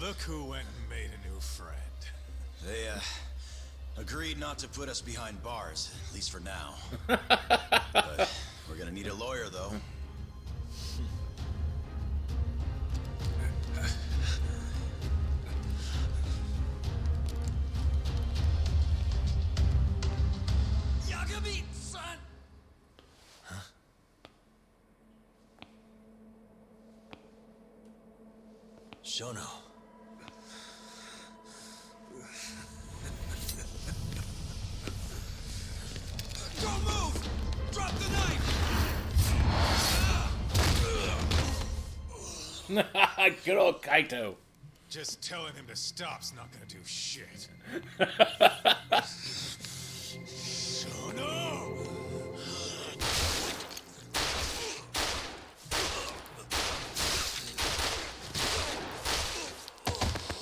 Look who went and made a new friend.
They, agreed not to put us behind bars, at least for now. But we're gonna need a lawyer, though.
Yagami, son!
Huh? Shono.
Don't move! Drop the knife!
Good old Kaito.
Just telling him to stop's not gonna do shit.
Shono!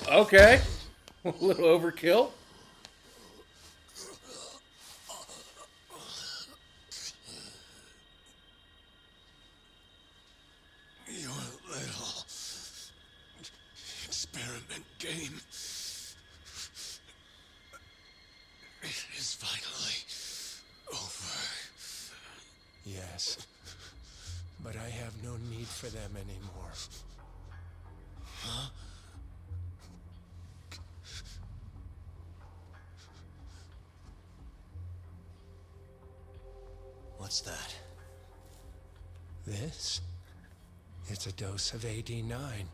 Okay. A little overkill.
Your little experiment game is finally over.
Yes, but I have no need for them anymore.
Huh?
What's that?
This? It's a dose of AD9.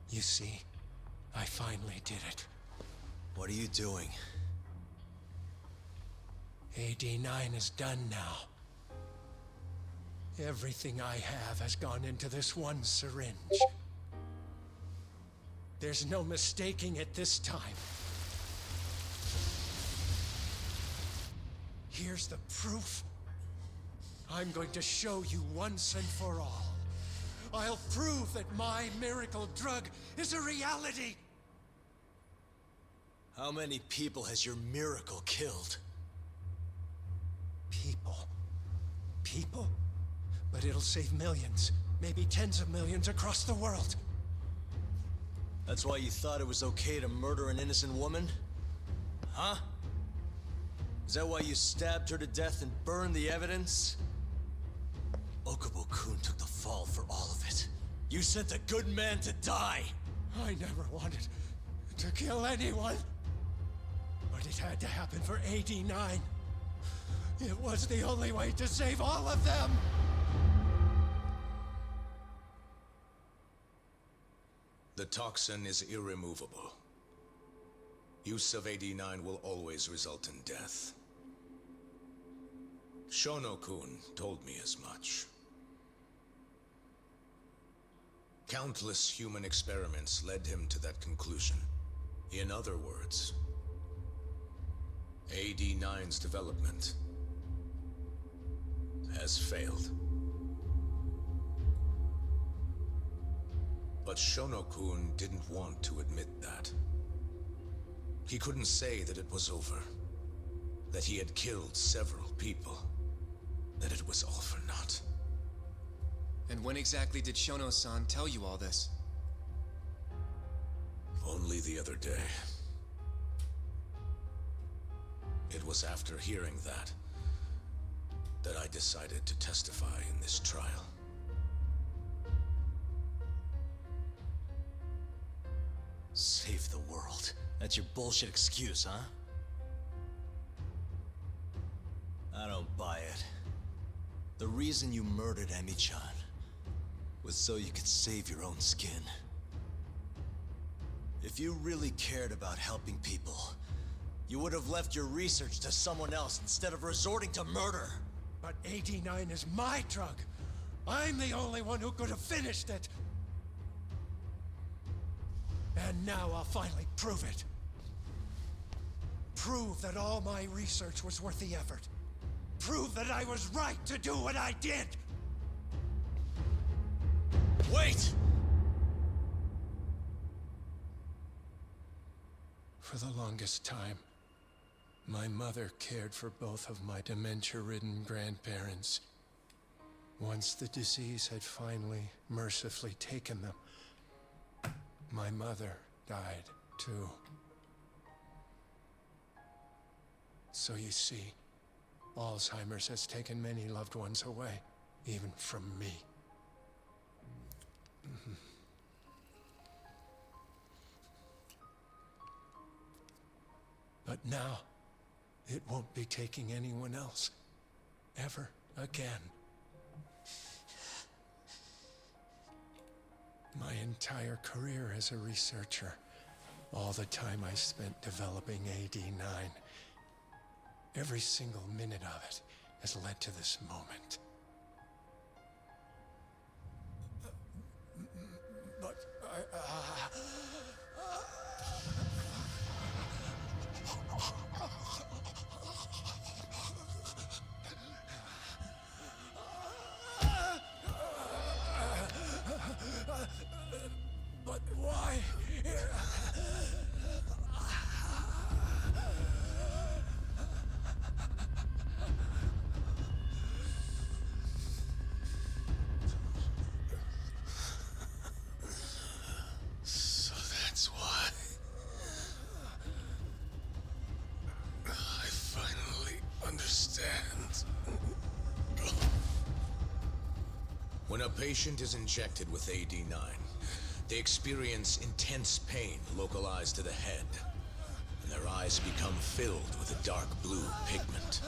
You see, I finally did it.
What are you doing?
AD9 is done now. Everything I have has gone into this one syringe. There's no mistaking it this time. Here's the proof. I'm going to show you once and for all. I'll prove that my miracle drug is a reality.
How many people has your miracle killed?
People. People? But it'll save millions, maybe tens of millions across the world.
That's why you thought it was okay to murder an innocent woman? Huh? Is that why you stabbed her to death and burned the evidence? Okubo-kun took the fall for all of it. You sent a good man to die!
I never wanted to kill anyone. But it had to happen for AD9. It was the only way to save all of them!
The toxin is irremovable. Use of AD9 will always result in death. Shono-kun told me as much. Countless human experiments led him to that conclusion. In other words, AD9's development has failed. But Shono-kun didn't want to admit that. He couldn't say that it was over, that he had killed several people, that it was all for naught.
And when exactly did Shono-san tell you all this?
Only the other day. It was after hearing that I decided to testify in this trial.
Save the world. That's your bullshit excuse, huh? I don't buy it. The reason you murdered Emi-chan was so you could save your own skin. If you really cared about helping people, you would have left your research to someone else instead of resorting to murder.
But AD9 is my drug. I'm the only one who could have finished it. And now I'll finally prove it. Prove that all my research was worth the effort. Prove that I was right to do what I did.
Wait!
For the longest time, my mother cared for both of my dementia-ridden grandparents. Once the disease had finally, mercifully taken them, my mother died too. So you see, Alzheimer's has taken many loved ones away, even from me. But now, it won't be taking anyone else, ever again. My entire career as a researcher, all the time I spent developing AD-9, every single minute of it has led to this moment. But but why?
So that's why. I finally understand.
When a patient is injected with AD-9, they experience intense pain localized to the head, and their eyes become filled with a dark blue pigment.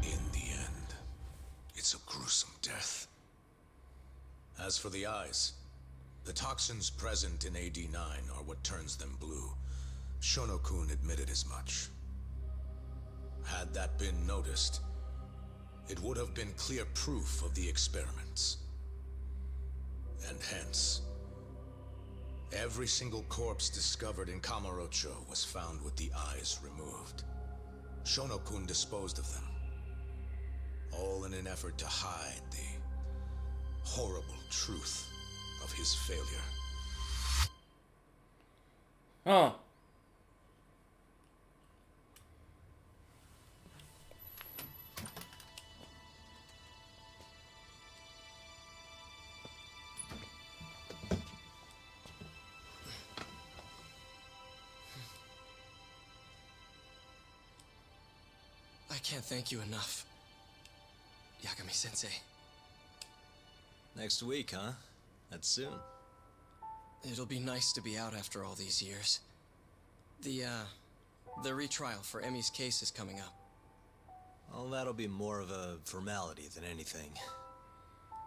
In the end, it's a gruesome death. As for the eyes, the toxins present in AD-9 are what turns them blue. Shono-kun admitted as much. Had that been noticed, it would have been clear proof of the experiments. And hence, every single corpse discovered in Kamurocho was found with the eyes removed. Shono-kun disposed of them, all in an effort to hide the horrible truth of his failure.
Huh.
I can't thank you enough, Yagami-sensei.
Next week, huh? That's soon.
It'll be nice to be out after all these years. The retrial for Emmy's case is coming up.
Well, that'll be more of a formality than anything.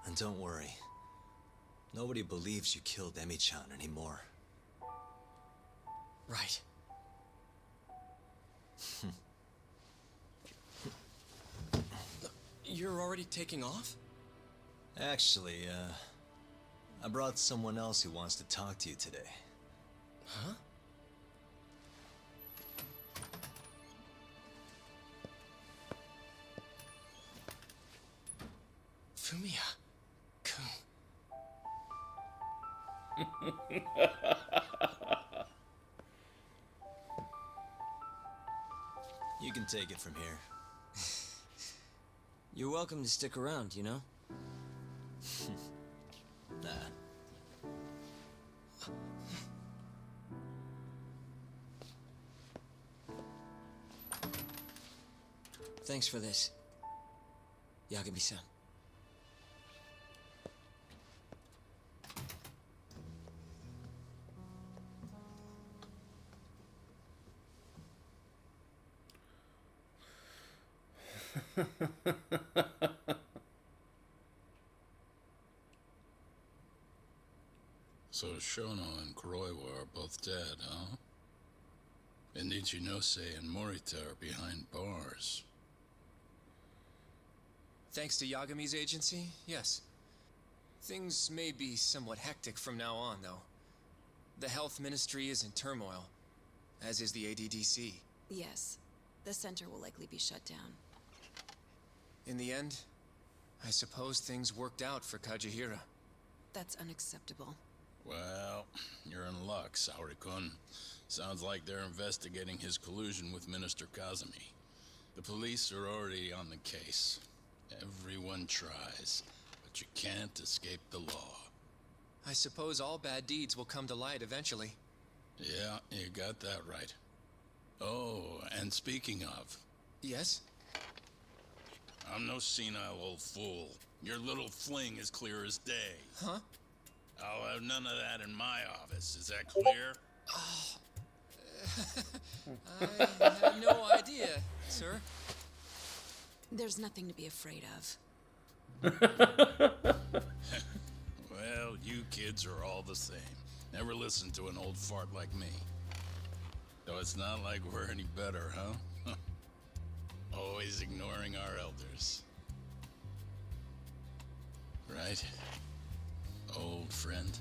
And don't worry. Nobody believes you killed Emi-chan anymore.
Right. You're already taking off?
Actually, I brought someone else who wants to talk to you today.
Huh? Fumiya-kun.
You can take it from here.
You're welcome to stick around, you know?
Nah.
Thanks for this, Yagami-san.
So Shono and Kuroiwa are both dead, huh? And Ichinose and Morita are behind bars.
Thanks to Yagami's agency, yes. Things may be somewhat hectic from now on, though. The health ministry is in turmoil, as is the ADDC.
Yes. The center will likely be shut down.
In the end, I suppose things worked out for Kajihira.
That's unacceptable.
Well, you're in luck, Saori-kun. Sounds like they're investigating his collusion with Minister Kazumi. The police are already on the case. Everyone tries, but you can't escape the law.
I suppose all bad deeds will come to light eventually.
Yeah, you got that right. Oh, and speaking of...
Yes?
I'm no senile old fool. Your little fling is clear as day.
Huh?
I'll have none of that in my office. Is that clear?
I had no idea, sir.
There's nothing to be afraid of.
Well, you kids are all the same. Never listen to an old fart like me. Though it's not like we're any better, huh? Always ignoring our elders. Right? Old friend.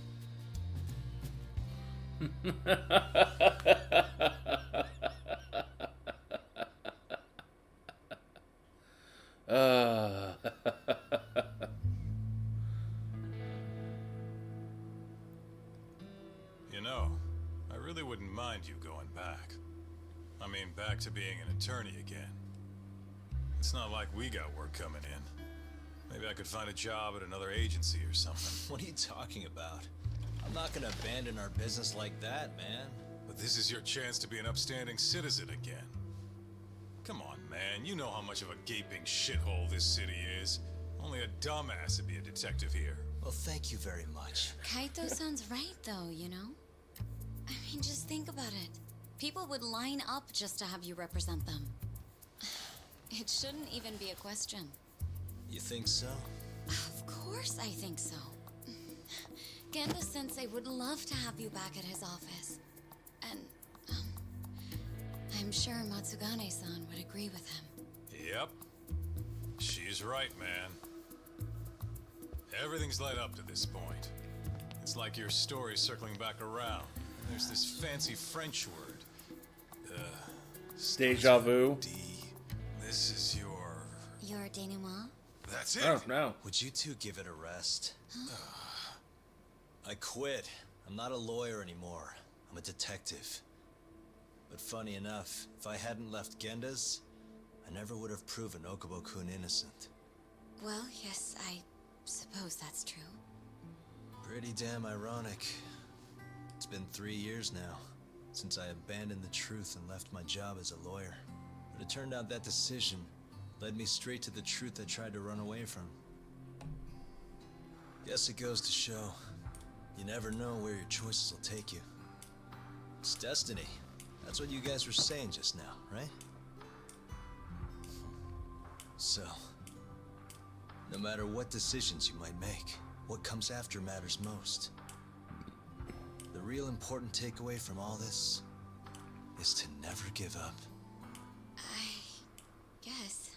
You know, I really wouldn't mind you going back. I mean, back to being an attorney again. It's not like we got work coming in. Maybe I could find a job at another agency or something.
What are you talking about? I'm not gonna abandon our business like that, man.
But this is your chance to be an upstanding citizen again. Come on, man. You know how much of a gaping shithole this city is. Only a dumbass would be a detective here.
Well, thank you very much.
Kaito sounds right, though, you know? I mean, just think about it. People would line up just to have you represent them. It shouldn't even be a question.
You think so?
Of course I think so. Genda-sensei would love to have you back at his office. And, I'm sure Matsugane-san would agree with him.
Yep. She's right, man. Everything's led up to this point. It's like your story's circling back around. There's this fancy French word.
Deja vu.
This is your...
Your denouement?
That's it.
Oh, no.
Would you two give it a rest? I quit. I'm not a lawyer anymore. I'm a detective. But funny enough, if I hadn't left Genda's, I never would have proven Okubo-kun innocent.
Well, yes, I suppose that's true.
Pretty damn ironic. It's been 3 years now, since I abandoned the truth and left my job as a lawyer. But it turned out that decision led me straight to the truth I tried to run away from. Guess it goes to show, you never know where your choices will take you. It's destiny. That's what you guys were saying just now, right? So, no matter what decisions you might make, what comes after matters most. The real important takeaway from all this is to never give up.
Guess.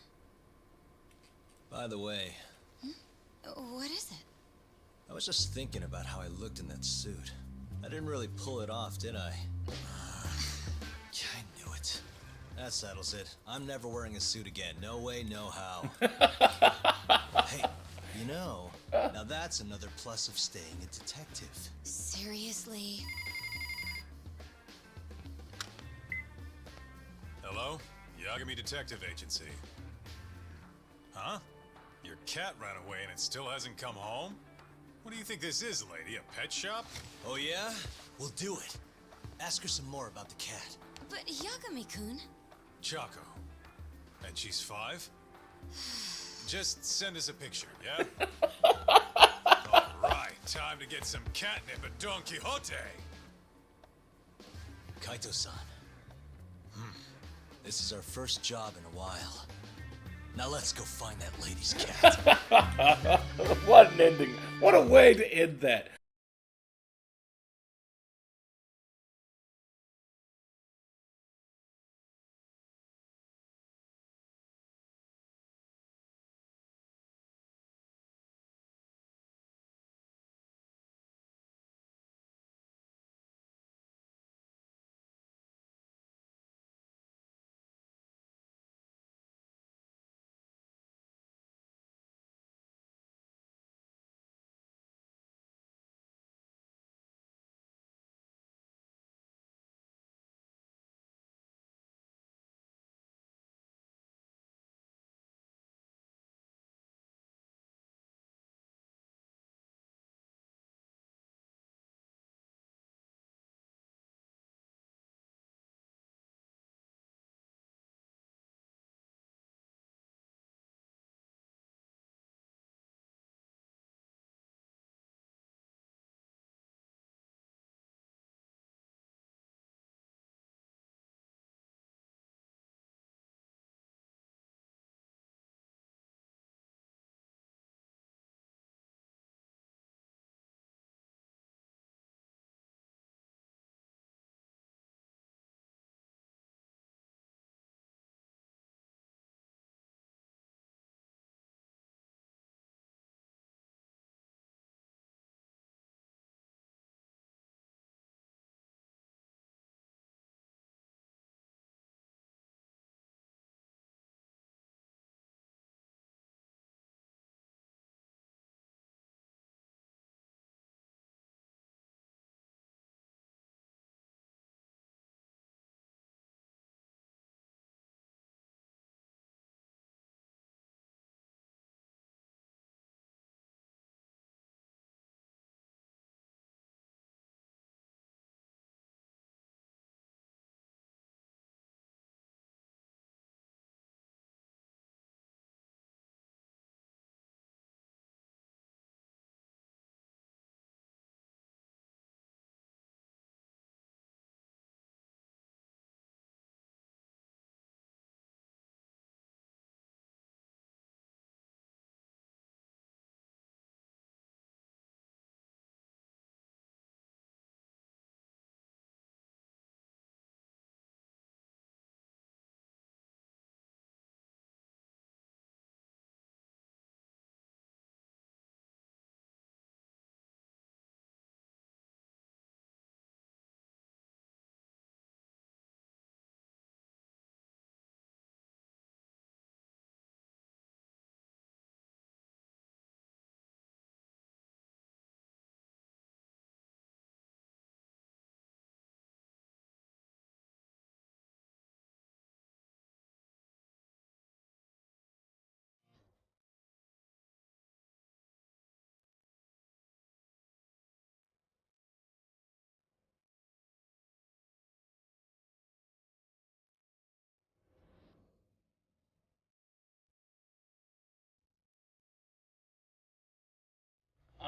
By the way,
What is it?
I was just thinking about how I looked in that suit. I didn't really pull it off, did I? Yeah, I knew it. That settles it. I'm never wearing a suit again. No way, no how. Hey, you know, now that's another plus of staying a detective.
Seriously?
Hello? Yagami Detective Agency. Huh? Your cat ran away and it still hasn't come home? What do you think this is, lady? A pet shop?
Oh yeah? We'll do it. Ask her some more about the cat.
But Yagami-kun...
Chaco. And she's 5? Just send us a picture, yeah? Alright, time to get some catnip at Don Quixote!
Kaito-san. This is our first job in a while. Now let's go find that lady's cat.
What an ending. What a way to end that.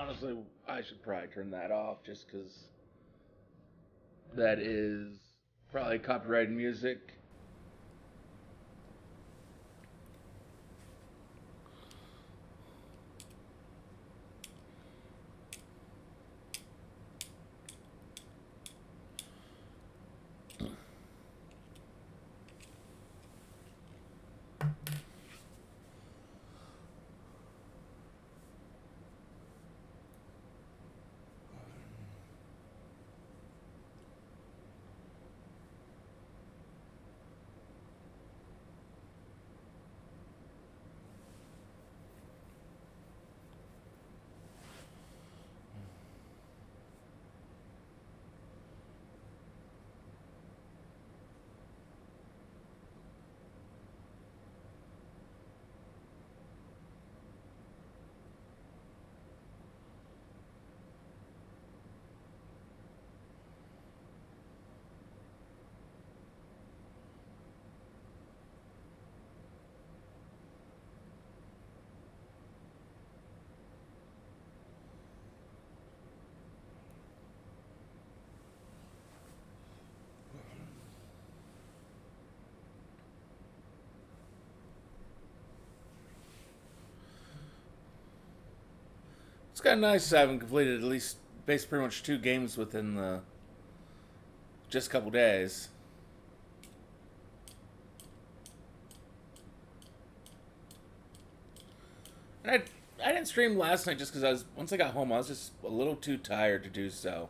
Honestly, I should probably turn that off just because that is probably copyrighted music. It's kind of nice having completed at least basically pretty much 2 games within the just a couple days. And I didn't stream last night just because once I got home I was just a little too tired to do so.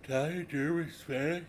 Italian, German, Spanish.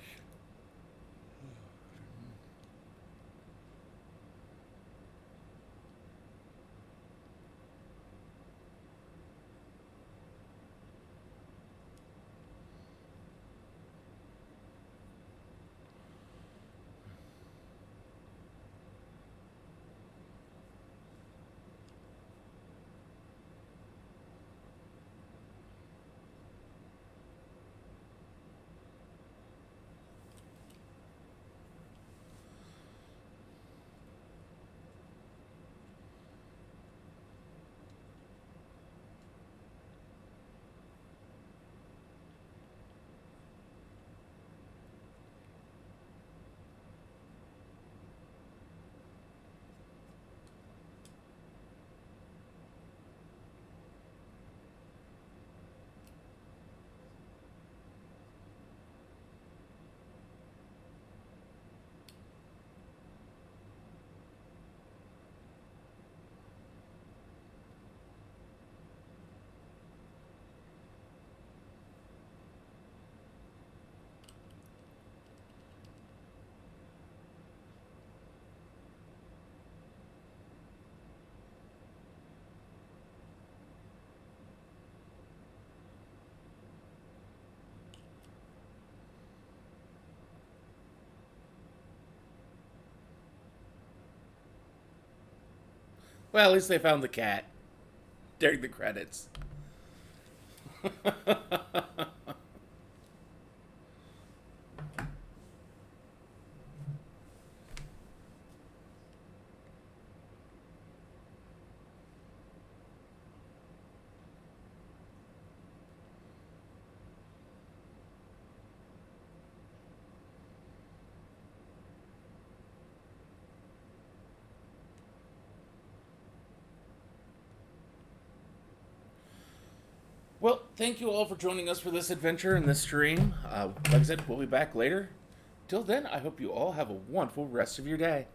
Well, at least they found the cat during the credits. thank you all for joining us for this adventure and this stream. Like I said, we'll be back later. Till then, I hope you all have a wonderful rest of your day.